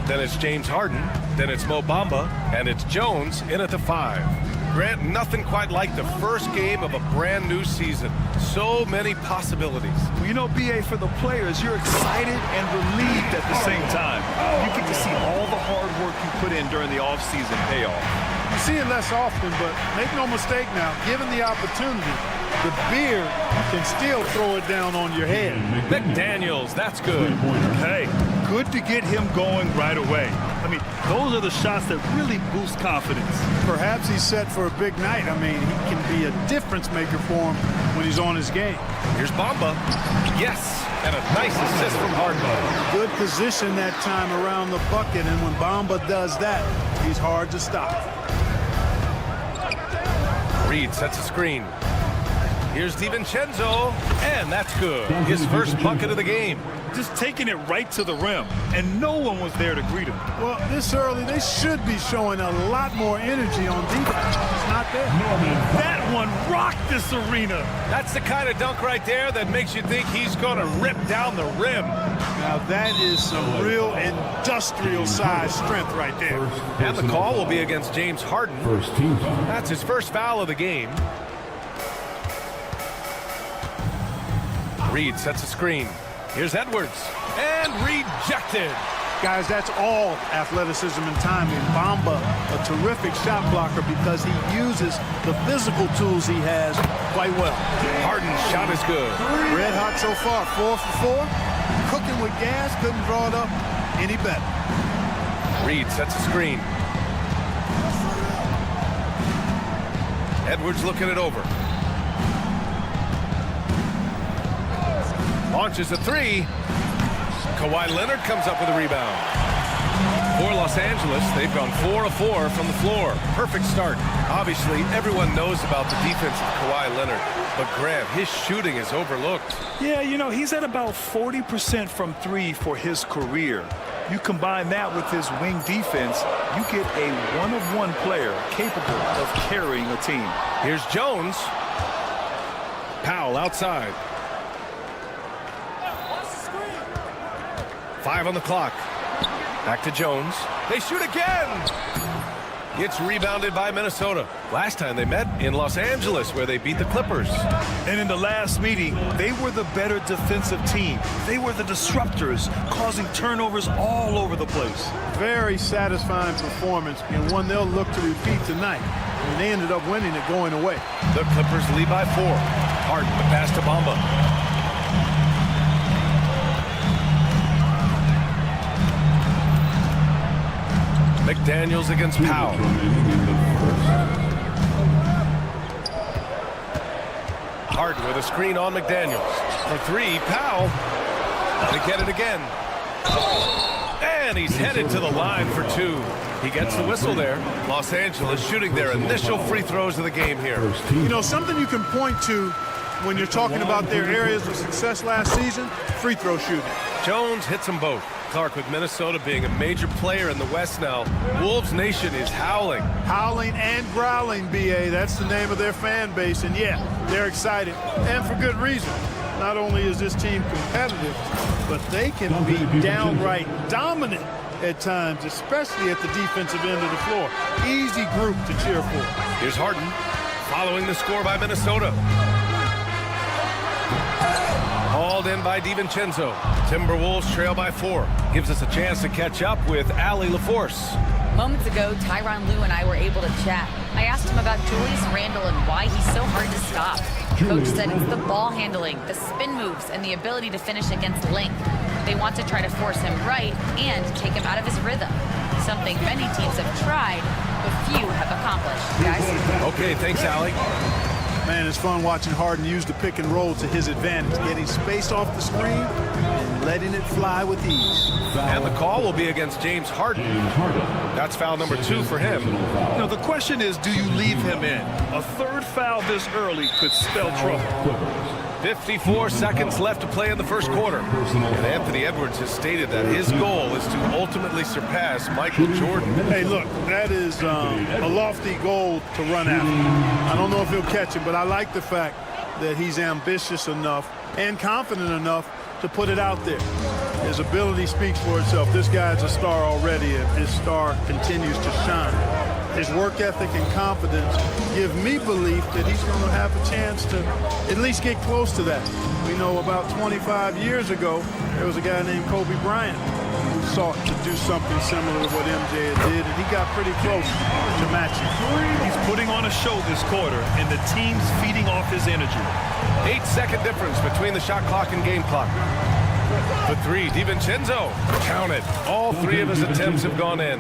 [SPEAKER 7] Then it's James Harden. Then it's Mo Bamba. And it's Jones in at the 5. Grant, nothing quite like the first game of a brand new season. So many possibilities.
[SPEAKER 9] Well, you know, BA, for the players, you're excited and relieved at the same time. You get to see all the hard work you put in during the offseason pay off.
[SPEAKER 11] You see it less often, but make no mistake now, given the opportunity, the beard can still throw it down on your head.
[SPEAKER 7] McDaniels, that's good.
[SPEAKER 9] Hey, good to get him going right away. I mean, those are the shots that really boost confidence.
[SPEAKER 11] Perhaps he's set for a big night. I mean, he can be a difference maker for him when he's on his game.
[SPEAKER 7] Here's Bamba. Yes, and a nice assist from Harden.
[SPEAKER 11] Good position that time around the bucket, and when Bamba does that, he's hard to stop.
[SPEAKER 7] Reid sets a screen. Here's DiVincenzo, and that's good. His first bucket of the game.
[SPEAKER 9] Just taking it right to the rim, and no one was there to greet him.
[SPEAKER 11] Well, this early, they should be showing a lot more energy on defense. It's not there.
[SPEAKER 9] That one rocked this arena.
[SPEAKER 7] That's the kind of dunk right there that makes you think he's going to rip down the rim.
[SPEAKER 11] Now, that is some real industrial-sized strength right there.
[SPEAKER 7] And the call will be against James Harden.
[SPEAKER 1] First team foul.
[SPEAKER 7] That's his first foul of the game. Reid sets a screen. Here's Edwards. And rejected.
[SPEAKER 11] Guys, that's all athleticism and timing. Bamba, a terrific shot blocker because he uses the physical tools he has quite well.
[SPEAKER 7] Harden's shot is good.
[SPEAKER 11] Red hot so far, 4 for 4. Cooking with gas, couldn't draw it up any better.
[SPEAKER 7] Reid sets a screen. Edwards looking it over. Launches a 3. Kawhi Leonard comes up with a rebound. For Los Angeles, they've gone 4 of 4 from the floor. Perfect start. Obviously, everyone knows about the defense of Kawhi Leonard, but Grant, his shooting is overlooked.
[SPEAKER 9] Yeah, you know, he's at about 40% from 3 for his career. You combine that with his wing defense, you get a one-of-one player capable of carrying a team.
[SPEAKER 7] Here's Jones. Powell outside. 5 on the clock. Back to Jones. They shoot again. It's rebounded by Minnesota. Last time they met in Los Angeles, where they beat the Clippers.
[SPEAKER 9] And in the last meeting, they were the better defensive team. They were the disruptors, causing turnovers all over the place.
[SPEAKER 11] Very satisfying performance, and one they'll look to repeat tonight. And they ended up winning it going away.
[SPEAKER 7] The Clippers lead by 4. Harden, the pass to Bamba. McDaniels against Powell. Harden with a screen on McDaniels. For 3, Powell. They get it again. And he's headed to the line for 2. He gets the whistle there. Los Angeles shooting their initial free throws of the game here.
[SPEAKER 11] You know, something you can point to when you're talking about their areas of success last season, free throw shooting.
[SPEAKER 7] Jones hits them both. Clark, with Minnesota being a major player in the West now, Wolves Nation is howling.
[SPEAKER 11] Howling and growling, BA. That's the name of their fan base. And yeah, they're excited. And for good reason. Not only is this team competitive, but they can be downright dominant at times, especially at the defensive end of the floor. Easy group to cheer for.
[SPEAKER 7] Here's Harden following the score by Minnesota. Hauled in by DiVincenzo. Timberwolves trail by 4. Gives us a chance to catch up with Allie LaForce.
[SPEAKER 10] Moments ago, Tyronn Lue and I were able to chat. I asked him about Julius Randle and why he's so hard to stop. Coach said it's the ball handling, the spin moves, and the ability to finish against length. They want to try to force him right and take him out of his rhythm. Something many teams have tried, but few have accomplished. Guys?
[SPEAKER 7] Okay, thanks, Allie.
[SPEAKER 11] Man, it's fun watching Harden use the pick and roll to his advantage, getting space off the screen and letting it fly with ease.
[SPEAKER 7] And the call will be against James Harden. That's foul number 2 for him.
[SPEAKER 9] You know, the question is, do you leave him in? A third foul this early could spell trouble.
[SPEAKER 7] 54 seconds left to play in the first quarter. And Anthony Edwards has stated that his goal is to ultimately surpass Michael Jordan.
[SPEAKER 11] Hey, look, that is a lofty goal to run after. I don't know if he'll catch it, but I like the fact that he's ambitious enough and confident enough to put it out there. His ability speaks for itself. This guy's a star already, and his star continues to shine. His work ethic and confidence give me belief that he's going to have a chance to at least get close to that. We know about 25 years ago, there was a guy named Kobe Bryant who sought to do something similar to what MJ did, and he got pretty close to matching.
[SPEAKER 9] He's putting on a show this quarter, and the team's feeding off his energy.
[SPEAKER 7] 8-second difference between the shot clock and game clock. The three, DiVincenzo, counted. All three of his attempts have gone in.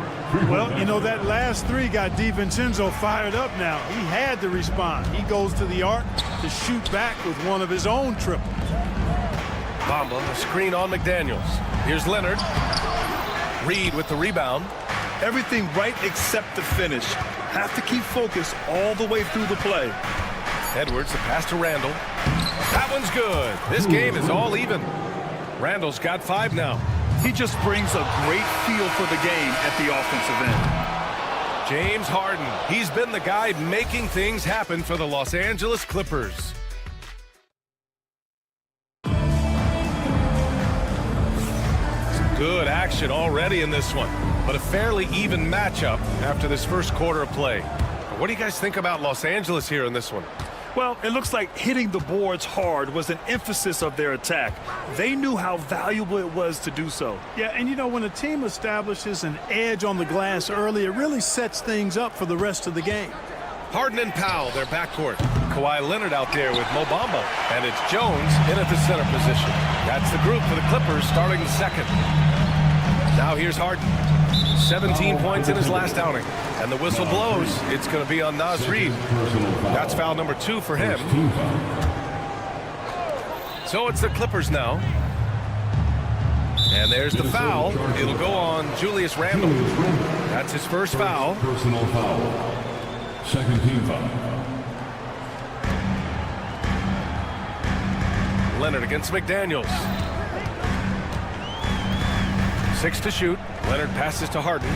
[SPEAKER 11] Well, you know, that last three got DiVincenzo fired up now. He had to respond. He goes to the arc to shoot back with one of his own triples.
[SPEAKER 7] Bamba, a screen on McDaniels. Here's Leonard. Reed with the rebound.
[SPEAKER 9] Everything right except the finish. Have to keep focused all the way through the play.
[SPEAKER 7] Edwards, the pass to Randall. That one's good. This game is all even. Randall's got 5 now.
[SPEAKER 9] He just brings a great feel for the game at the offensive end.
[SPEAKER 7] James Harden. He's been the guy making things happen for the Los Angeles Clippers. Some good action already in this one, but a fairly even matchup after this first quarter of play. What do you guys think about Los Angeles here in this one?
[SPEAKER 9] Well, it looks like hitting the boards hard was an emphasis of their attack. They knew how valuable it was to do so.
[SPEAKER 11] Yeah, and you know, when a team establishes an edge on the glass early, it really sets things up for the rest of the game.
[SPEAKER 7] Harden and Powell, their backcourt. Kawhi Leonard out there with Mo Bamba. And it's Jones in at the center position. That's the group for the Clippers starting the second. Now here's Harden. 17 points in his last outing. And the whistle blows. It's going to be on Naz Reid. That's foul number 2 for him. So it's the Clippers now. And there's the foul. It'll go on Julius Randle. That's his first foul.
[SPEAKER 18] Personal foul. Second team foul.
[SPEAKER 7] Leonard against McDaniels. 6 to shoot. Leonard passes to Harden.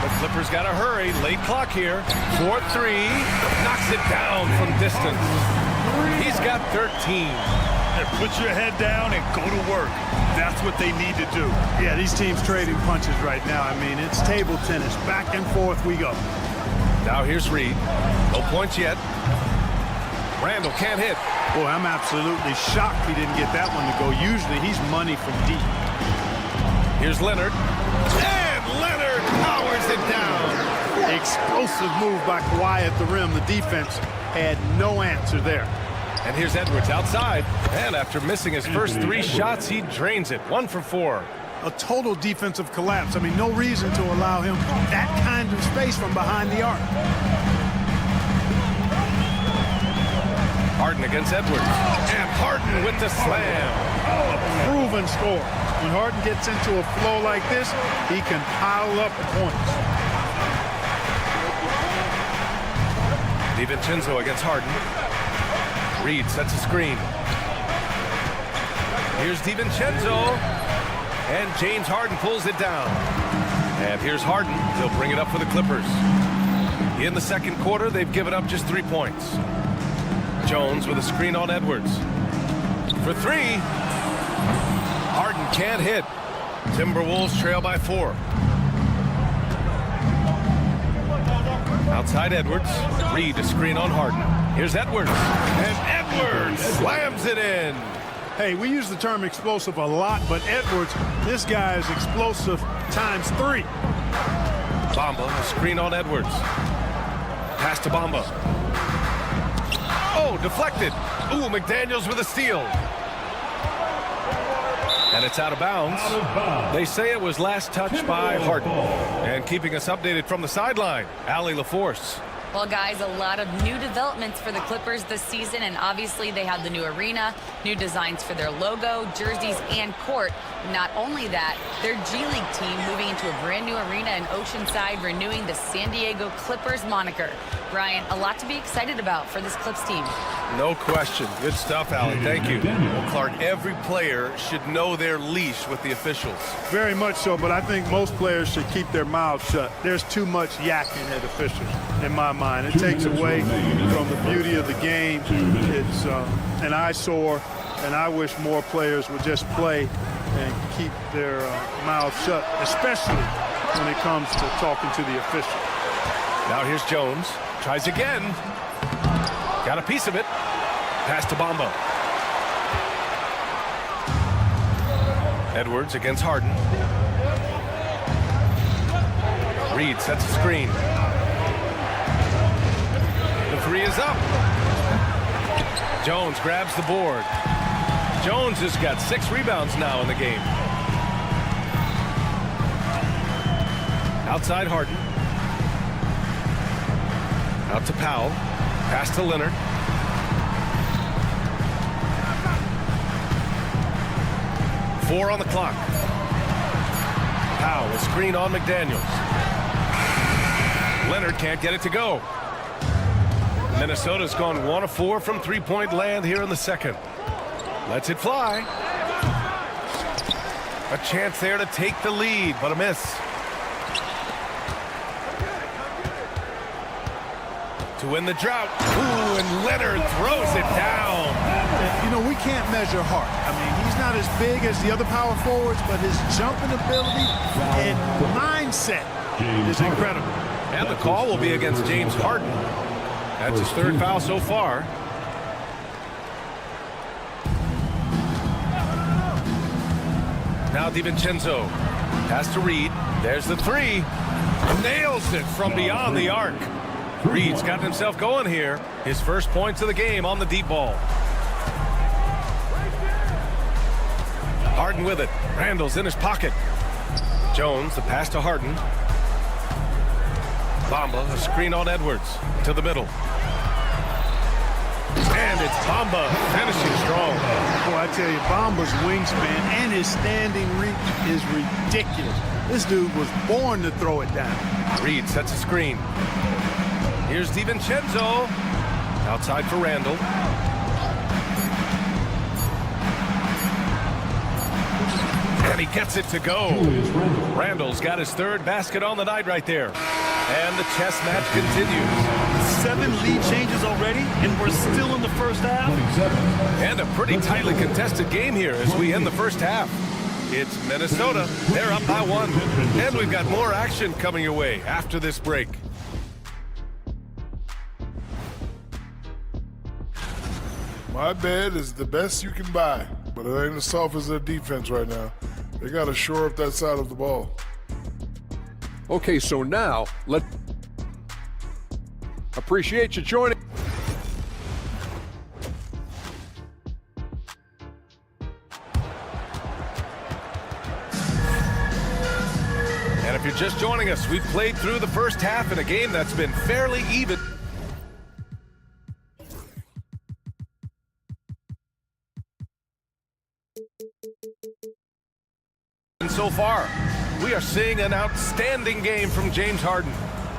[SPEAKER 7] The Clippers got to hurry. Late clock here. 4-3. Knocks it down from distance. He's got 13.
[SPEAKER 9] And put your head down and go to work. That's what they need to do.
[SPEAKER 11] Yeah, these teams trading punches right now. I mean, it's table tennis. Back and forth we go.
[SPEAKER 7] Now here's Reed. No points yet. Randall can't hit.
[SPEAKER 11] Boy, I'm absolutely shocked he didn't get that one to go. Usually he's money from deep.
[SPEAKER 7] Here's Leonard. And Leonard powers it down.
[SPEAKER 11] Explosive move by Kawhi at the rim. The defense had no answer there.
[SPEAKER 7] And here's Edwards outside. And after missing his first 3 shots, he drains it. 1 for 4.
[SPEAKER 11] A total defensive collapse. I mean, no reason to allow him that kind of space from behind the arc.
[SPEAKER 7] Harden against Edwards. And Harden with the slam.
[SPEAKER 11] A proven score. When Harden gets into a flow like this, he can pile up points.
[SPEAKER 7] DiVincenzo against Harden. Reed sets a screen. Here's DiVincenzo. And James Harden pulls it down. And here's Harden. He'll bring it up for the Clippers. In the second quarter, they've given up just 3 points. Jones with a screen on Edwards. For 3. Harden can't hit. Timberwolves trail by 4. Outside Edwards. Reed a screen on Harden. Here's Edwards. And Edwards slams it in.
[SPEAKER 11] Hey, we use the term explosive a lot, but Edwards, this guy is explosive times 3.
[SPEAKER 7] Bamba, a screen on Edwards. Pass to Bamba. Oh, deflected. Ooh, McDaniels with a steal. And it's out of bounds. They say it was last touched by Harden. And keeping us updated from the sideline, Allie LaForce.
[SPEAKER 10] Well, guys, a lot of new developments for the Clippers this season, and obviously they have the new arena, new designs for their logo, jerseys, and court. Not only that, their G League team moving into a brand new arena in Oceanside, renewing the San Diego Clippers moniker. Brian, a lot to be excited about for this Clips team.
[SPEAKER 7] No question. Good stuff, Allie. Thank you. Well, Clark, every player should know their leash with the officials.
[SPEAKER 11] Very much so, but I think most players should keep their mouths shut. There's too much yakking at officials, in my mind. It takes away from the beauty of the game. It's an eyesore, and I wish more players would just play and keep their mouths shut, especially when it comes to talking to the official.
[SPEAKER 7] Now here's Jones. Tries again. Got a piece of it. Pass to Bamba. Edwards against Harden. Reed sets a screen. The three is up. Jones grabs the board. Jones has got 6 rebounds now in the game. Outside Harden. Out to Powell. Pass to Leonard. Four on the clock. Powell, a screen on McDaniels. Leonard can't get it to go. Minnesota's gone 1 of 4 from three-point land here in the second. Lets it fly. A chance there to take the lead, but a miss. To win the drought. Ooh, and Leonard throws it down.
[SPEAKER 11] You know, we can't measure Hart. I mean, he's not as big as the other power forwards, but his jumping ability and mindset is incredible.
[SPEAKER 7] And the call will be against James Harden. That's his 3rd foul so far. Now DiVincenzo. Pass to Reed. There's the 3. Nails it from beyond the arc. Reed's gotten himself going here. His first points of the game on the deep ball. Harden with it. Randall's in his pocket. Jones, the pass to Harden. Bamba, a screen on Edwards. To the middle. And it's Bamba finishing strong.
[SPEAKER 11] Boy, I tell you, Bamba's wingspan and his standing reach is ridiculous. This dude was born to throw it down.
[SPEAKER 7] Reed sets a screen. Here's DiVincenzo. Outside for Randall. And he gets it to go. Randall's got his 3rd basket on the night right there. And the chess match continues.
[SPEAKER 9] 7 lead changes already, and we're still in the first half.
[SPEAKER 7] And a pretty tightly contested game here as we end the first half. It's Minnesota. They're up by 1. And we've got more action coming your way after this break.
[SPEAKER 12] My bed is the best you can buy, but it ain't as soft as their defense right now. They got to shore up that side of the ball.
[SPEAKER 13] Okay, so now appreciate you joining.
[SPEAKER 7] And if you're just joining us, we've played through the first half in a game that's been fairly even. And so far, we are seeing an outstanding game from James Harden.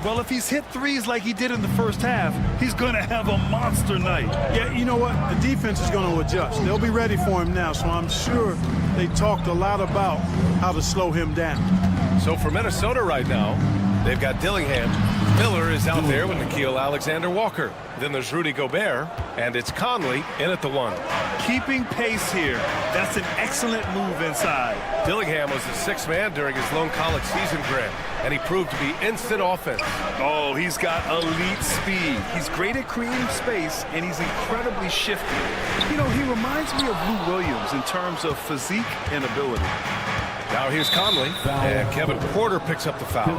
[SPEAKER 9] Well, if he's hit threes like he did in the first half, he's going to have a monster night.
[SPEAKER 11] Yeah, you know what? The defense is going to adjust. They'll be ready for him now, so I'm sure they talked a lot about how to slow him down.
[SPEAKER 7] So for Minnesota right now, they've got Dillingham. Miller is out there with Nickeil Alexander-Walker. Then there's Rudy Gobert, and it's Conley in at the 1.
[SPEAKER 9] Keeping pace here. That's an excellent move inside.
[SPEAKER 7] Dillingham was the 6th man during his lone college season, Grant, and he proved to be instant offense.
[SPEAKER 9] Oh, he's got elite speed. He's great at creating space, and he's incredibly shifty. You know, he reminds me of Lou Williams in terms of physique and ability.
[SPEAKER 7] Now here's Conley, and Kevin Porter picks up the foul.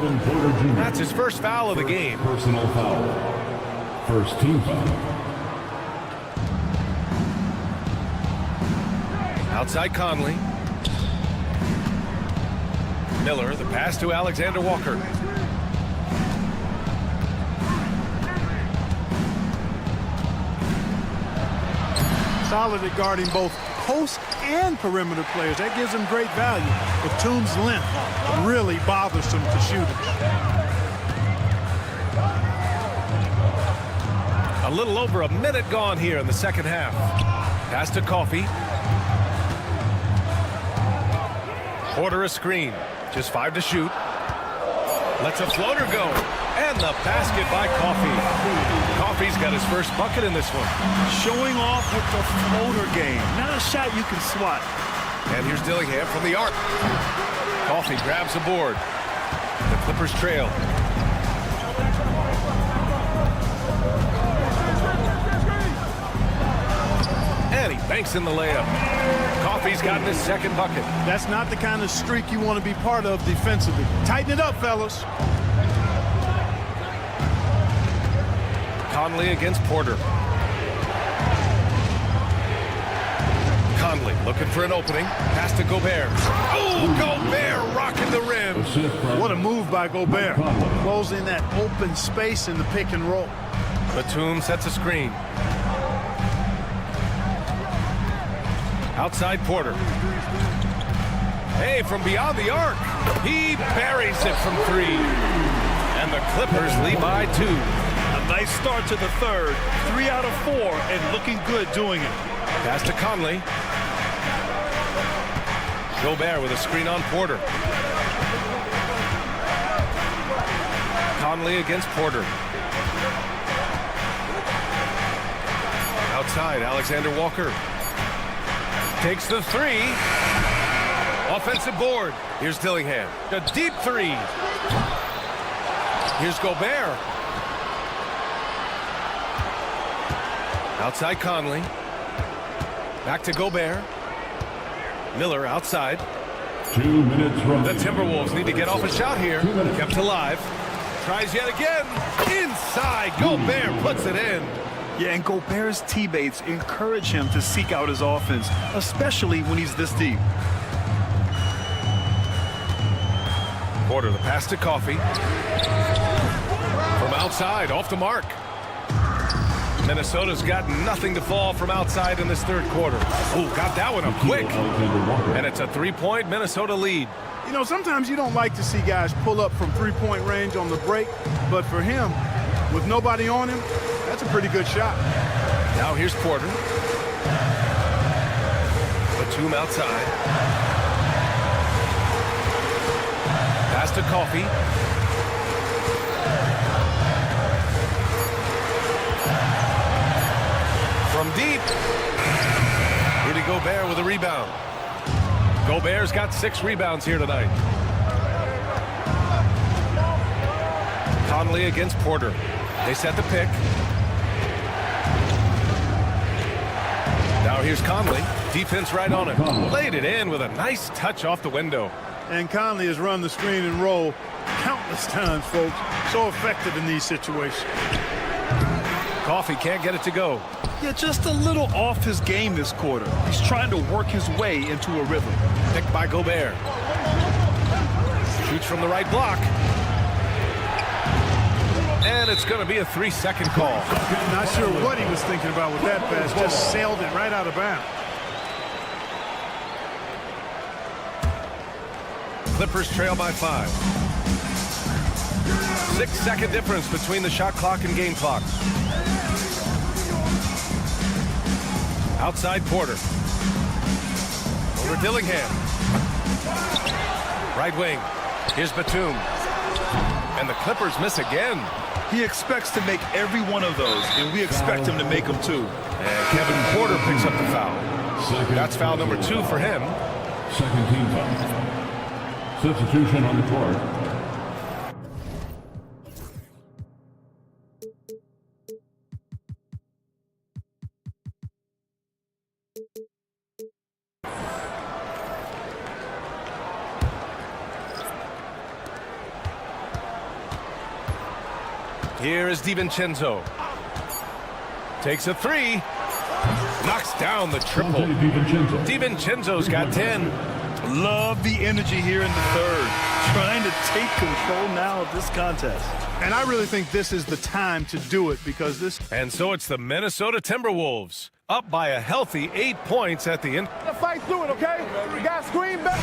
[SPEAKER 7] That's his first foul of the game.
[SPEAKER 18] Personal foul. First team foul.
[SPEAKER 7] Outside Conley. Miller, the pass to Alexander Walker.
[SPEAKER 11] Solid at guarding both post and perimeter players. That gives him great value. Batum's length really bothersome to shooters.
[SPEAKER 7] little over a minute gone here in the second half. Pass to Coffee. Porter a screen. Just 5 to shoot. Lets a floater go. And the basket by Coffee. Coffee's got his first bucket in this one.
[SPEAKER 9] Showing off with the floater game. Not a shot you can swat.
[SPEAKER 7] And here's Dillingham from the arc. Coffee grabs the board. The Clippers trail. And he banks in the layup. Coffee's gotten his second bucket.
[SPEAKER 11] That's not the kind of streak you want to be part of defensively. Tighten it up, fellas.
[SPEAKER 7] Conley against Porter. Conley looking for an opening. Pass to Gobert. Oh, Gobert rocking the rim.
[SPEAKER 11] What a move by Gobert. Closing that open space in the pick and roll.
[SPEAKER 7] Batum sets a screen. Outside Porter. Hey, from beyond the arc. He buries it from 3. And the Clippers lead by 2.
[SPEAKER 9] A nice start to the third. 3 out of 4 and looking good doing it.
[SPEAKER 7] Pass to Conley. Gobert with a screen on Porter. Conley against Porter. Outside, Alexander Walker. Takes the 3. Offensive board. Here's Dillingham. A deep 3. Here's Gobert. Outside Conley. Back to Gobert. Miller outside.
[SPEAKER 18] 2 minutes from
[SPEAKER 7] the Timberwolves need to get off a shot here. Kept alive. Tries yet again. Inside. Gobert puts it in.
[SPEAKER 9] Yeah, and Gobert's teammates encourage him to seek out his offense, especially when he's this deep.
[SPEAKER 7] Porter, the pass to Coffee. From outside, off the mark. Minnesota's got nothing to fall from outside in this third quarter. Oh, got that one up quick. And it's a 3-point Minnesota lead.
[SPEAKER 11] You know, sometimes you don't like to see guys pull up from 3-point range on the break, but for him, with nobody on him, that's a pretty good shot.
[SPEAKER 7] Now here's Porter. Batum outside. Pass to Coffee. From deep. Rudy Gobert with a rebound. Gobert's got 6 rebounds here tonight. Conley against Porter. They set the pick. Now here's Conley. Defense right on him. Laid it in with a nice touch off the window.
[SPEAKER 11] And Conley has run the screen and roll countless times, folks. So effective in these situations.
[SPEAKER 7] Coffee can't get it to go.
[SPEAKER 9] Yeah, just a little off his game this quarter. He's trying to work his way into a rhythm.
[SPEAKER 7] Picked by Gobert. Shoots from the right block. And it's going to be a 3-second call.
[SPEAKER 11] Not sure what he was thinking about with that pass. Just sailed it right out of bounds.
[SPEAKER 7] Clippers trail by 5. 6-second difference between the shot clock and game clock. Outside Porter. Over Dillingham. Right wing. Here's Batum. And the Clippers miss again.
[SPEAKER 9] He expects to make every one of those, and we expect him to make them too.
[SPEAKER 7] And Kevin Porter picks up the foul. That's foul number 2 for him.
[SPEAKER 18] Second team foul. Substitution on the court.
[SPEAKER 7] Here is DiVincenzo. Takes a 3. Knocks down the triple. DiVincenzo's got 10.
[SPEAKER 9] Love the energy here in the third. Trying to take control now of this contest.
[SPEAKER 11] And I really think this is the time to do it because this...
[SPEAKER 7] And so it's the Minnesota Timberwolves. Up by a healthy 8 points at the end.
[SPEAKER 16] Fight through it, okay? You got to screen back.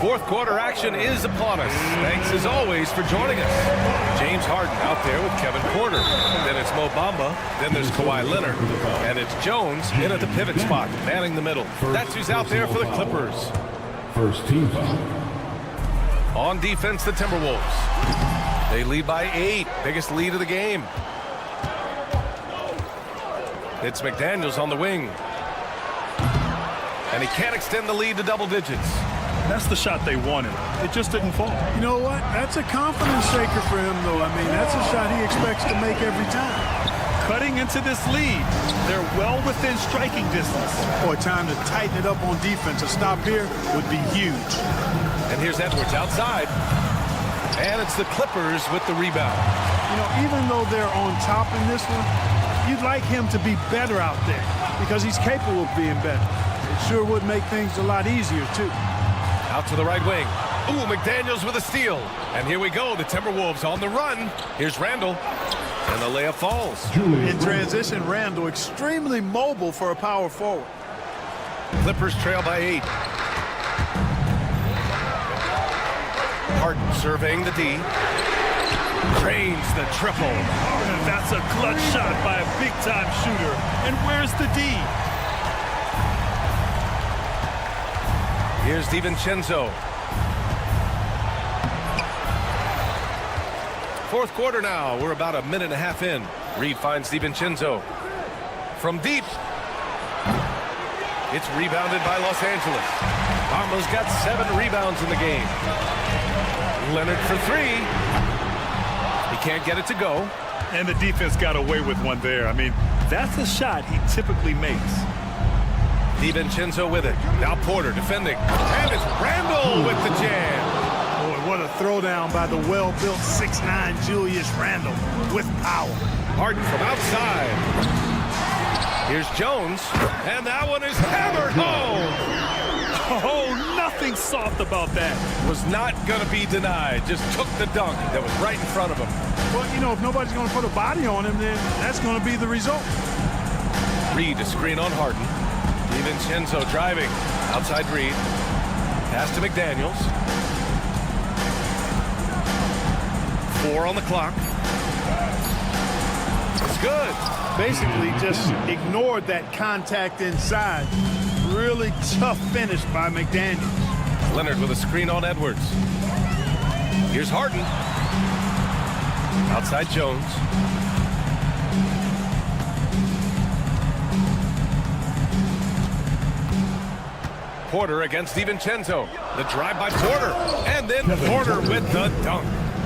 [SPEAKER 7] Fourth quarter action is upon us. Thanks as always for joining us. James Harden out there with Kevin Porter. Then it's Mo Bamba. Then there's Kawhi Leonard. And it's Jones in at the pivot spot, manning the middle. That's who's out there for the Clippers.
[SPEAKER 18] First team foul.
[SPEAKER 7] On defense, the Timberwolves. They lead by 8. Biggest lead of the game. It's McDaniels on the wing. And he can't extend the lead to double digits.
[SPEAKER 9] That's the shot they wanted. It just didn't fall.
[SPEAKER 11] You know what? That's a confidence shaker for him, though. I mean, that's a shot he expects to make every time.
[SPEAKER 9] Cutting into this lead, they're well within striking distance.
[SPEAKER 11] Boy, time to tighten it up on defense. A stop here would be huge.
[SPEAKER 7] And here's Edwards outside. And it's the Clippers with the rebound.
[SPEAKER 11] You know, even though they're on top in this one, you'd like him to be better out there because he's capable of being better. It sure would make things a lot easier, too.
[SPEAKER 7] Out to the right wing. Ooh, McDaniels with a steal. And here we go, the Timberwolves on the run. Here's Randall. And the layup falls.
[SPEAKER 11] In transition, Randall extremely mobile for a power forward.
[SPEAKER 7] Clippers trail by 8. Harden surveying the D. Drains the triple.
[SPEAKER 9] And that's a clutch shot by a big-time shooter. And where's the D?
[SPEAKER 7] Here's DiVincenzo. Fourth quarter now. We're about a minute and a half in. Reed finds DiVincenzo. From deep. It's rebounded by Los Angeles. Bamba's got 7 rebounds in the game. Leonard for 3. He can't get it to go.
[SPEAKER 9] And the defense got away with one there. I mean, that's a shot he typically makes.
[SPEAKER 7] DiVincenzo with it. Now Porter defending. And it's Randall with the jam.
[SPEAKER 11] Boy, what a throwdown by the well-built 6'9" Julius Randle with power.
[SPEAKER 7] Harden from outside. Here's Jones. And that one is hammered home.
[SPEAKER 9] Oh, nothing soft about that.
[SPEAKER 7] Was not going to be denied. Just took the dunk that was right in front of him.
[SPEAKER 11] Well, you know, if nobody's going to put a body on him, then that's going to be the result.
[SPEAKER 7] Reed to screen on Harden. DiVincenzo driving. Outside Reed. Pass to McDaniels. 4 on the clock. It's good.
[SPEAKER 11] Basically just ignored that contact inside. Really tough finish by McDaniels.
[SPEAKER 7] Leonard with a screen on Edwards. Here's Harden. Outside Jones. Porter against DiVincenzo. The drive by Porter. And then Porter with the dunk.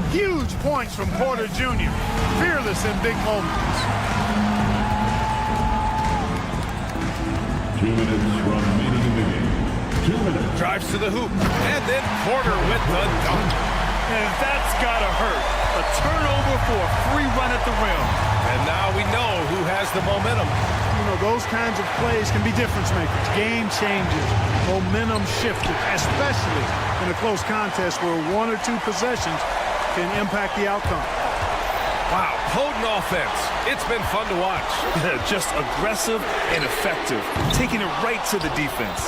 [SPEAKER 11] Huge points from Porter Jr. Fearless in big moments.
[SPEAKER 18] 2 minutes remaining in the game. 2 minutes.
[SPEAKER 7] Drives to the hoop. And then Porter with the dunk.
[SPEAKER 9] And that's got to hurt. A turnover for a free run at the rim.
[SPEAKER 7] And now we know who has the momentum.
[SPEAKER 11] You know, those kinds of plays can be difference makers. Game changes, momentum shifters, especially in a close contest where 1 or 2 possessions can impact the outcome.
[SPEAKER 7] Wow, potent offense. It's been fun to watch.
[SPEAKER 9] Just aggressive and effective, taking it right to the defense.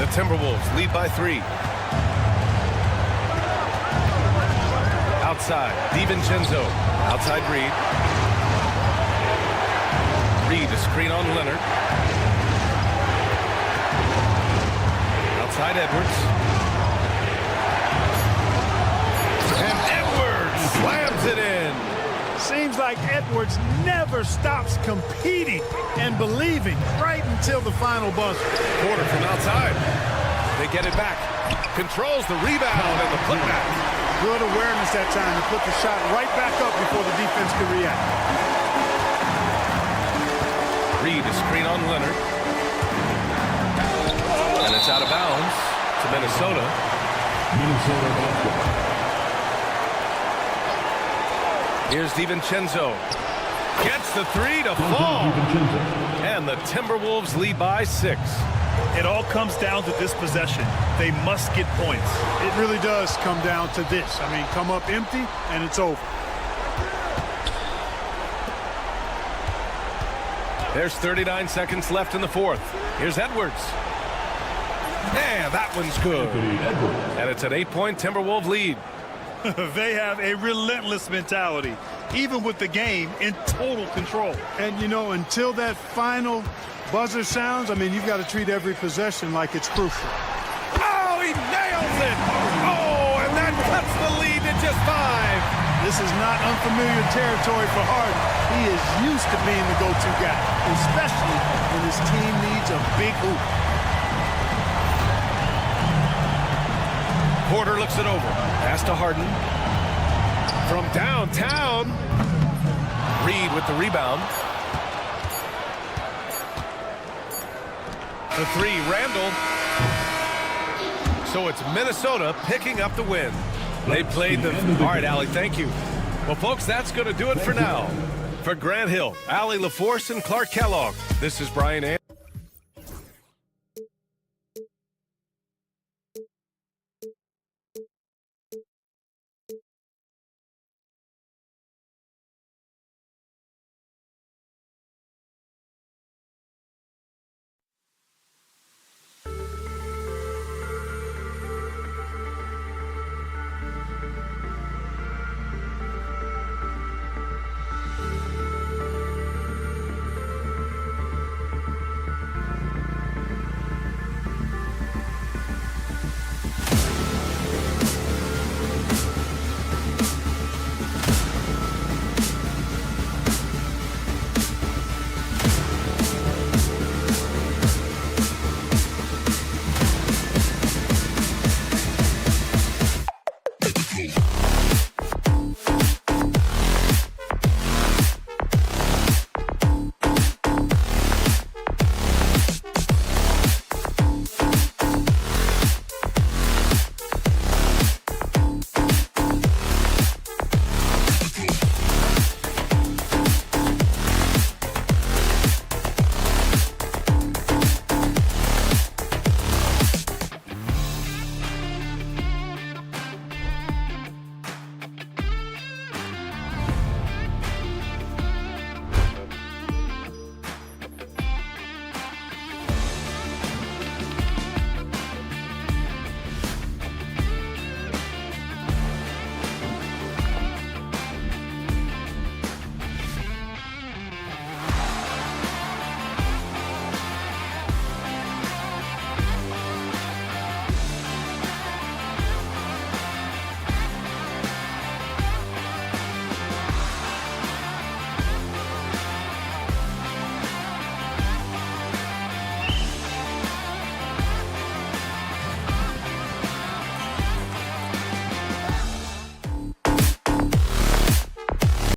[SPEAKER 7] The Timberwolves lead by 3. Outside, DiVincenzo. Outside Reed. Reed to screen on Leonard. Outside Edwards. And Edwards slams it in.
[SPEAKER 11] Seems like Edwards never stops competing and believing right until the final buzzer.
[SPEAKER 7] Porter from outside. They get it back. Controls the rebound and the putback.
[SPEAKER 11] Good awareness that time to put the shot right back up before the defense could react.
[SPEAKER 7] Reed to screen on Leonard. And it's out of bounds to Minnesota.
[SPEAKER 18] Minnesota basketball.
[SPEAKER 7] Here's DiVincenzo. Gets the 3 to fall. And the Timberwolves lead by 6.
[SPEAKER 9] It all comes down to this possession. They must get points.
[SPEAKER 11] It really does come down to this. I mean, come up empty, and it's over.
[SPEAKER 7] There's 39 seconds left in the fourth. Here's Edwards. And that one's good. And it's an 8-point Timberwolves lead.
[SPEAKER 9] They have a relentless mentality, even with the game in total control.
[SPEAKER 11] And, you know, until that final buzzer sounds, I mean, you've got to treat every possession like it's crucial.
[SPEAKER 7] Oh, he nails it! Oh, and that cuts the lead to just 5.
[SPEAKER 11] This is not unfamiliar territory for Harden. He is used to being the go-to guy, especially when his team needs a big hoop.
[SPEAKER 7] Porter looks it over. Pass to Harden. From downtown. Reed with the rebound. The 3, Randall. So it's Minnesota picking up the win. They played the... All right, Allie, thank you. Well, folks, that's going to do it for now. For Grant Hill, Allie LaForce, and Clark Kellogg, this is Brian Anderson.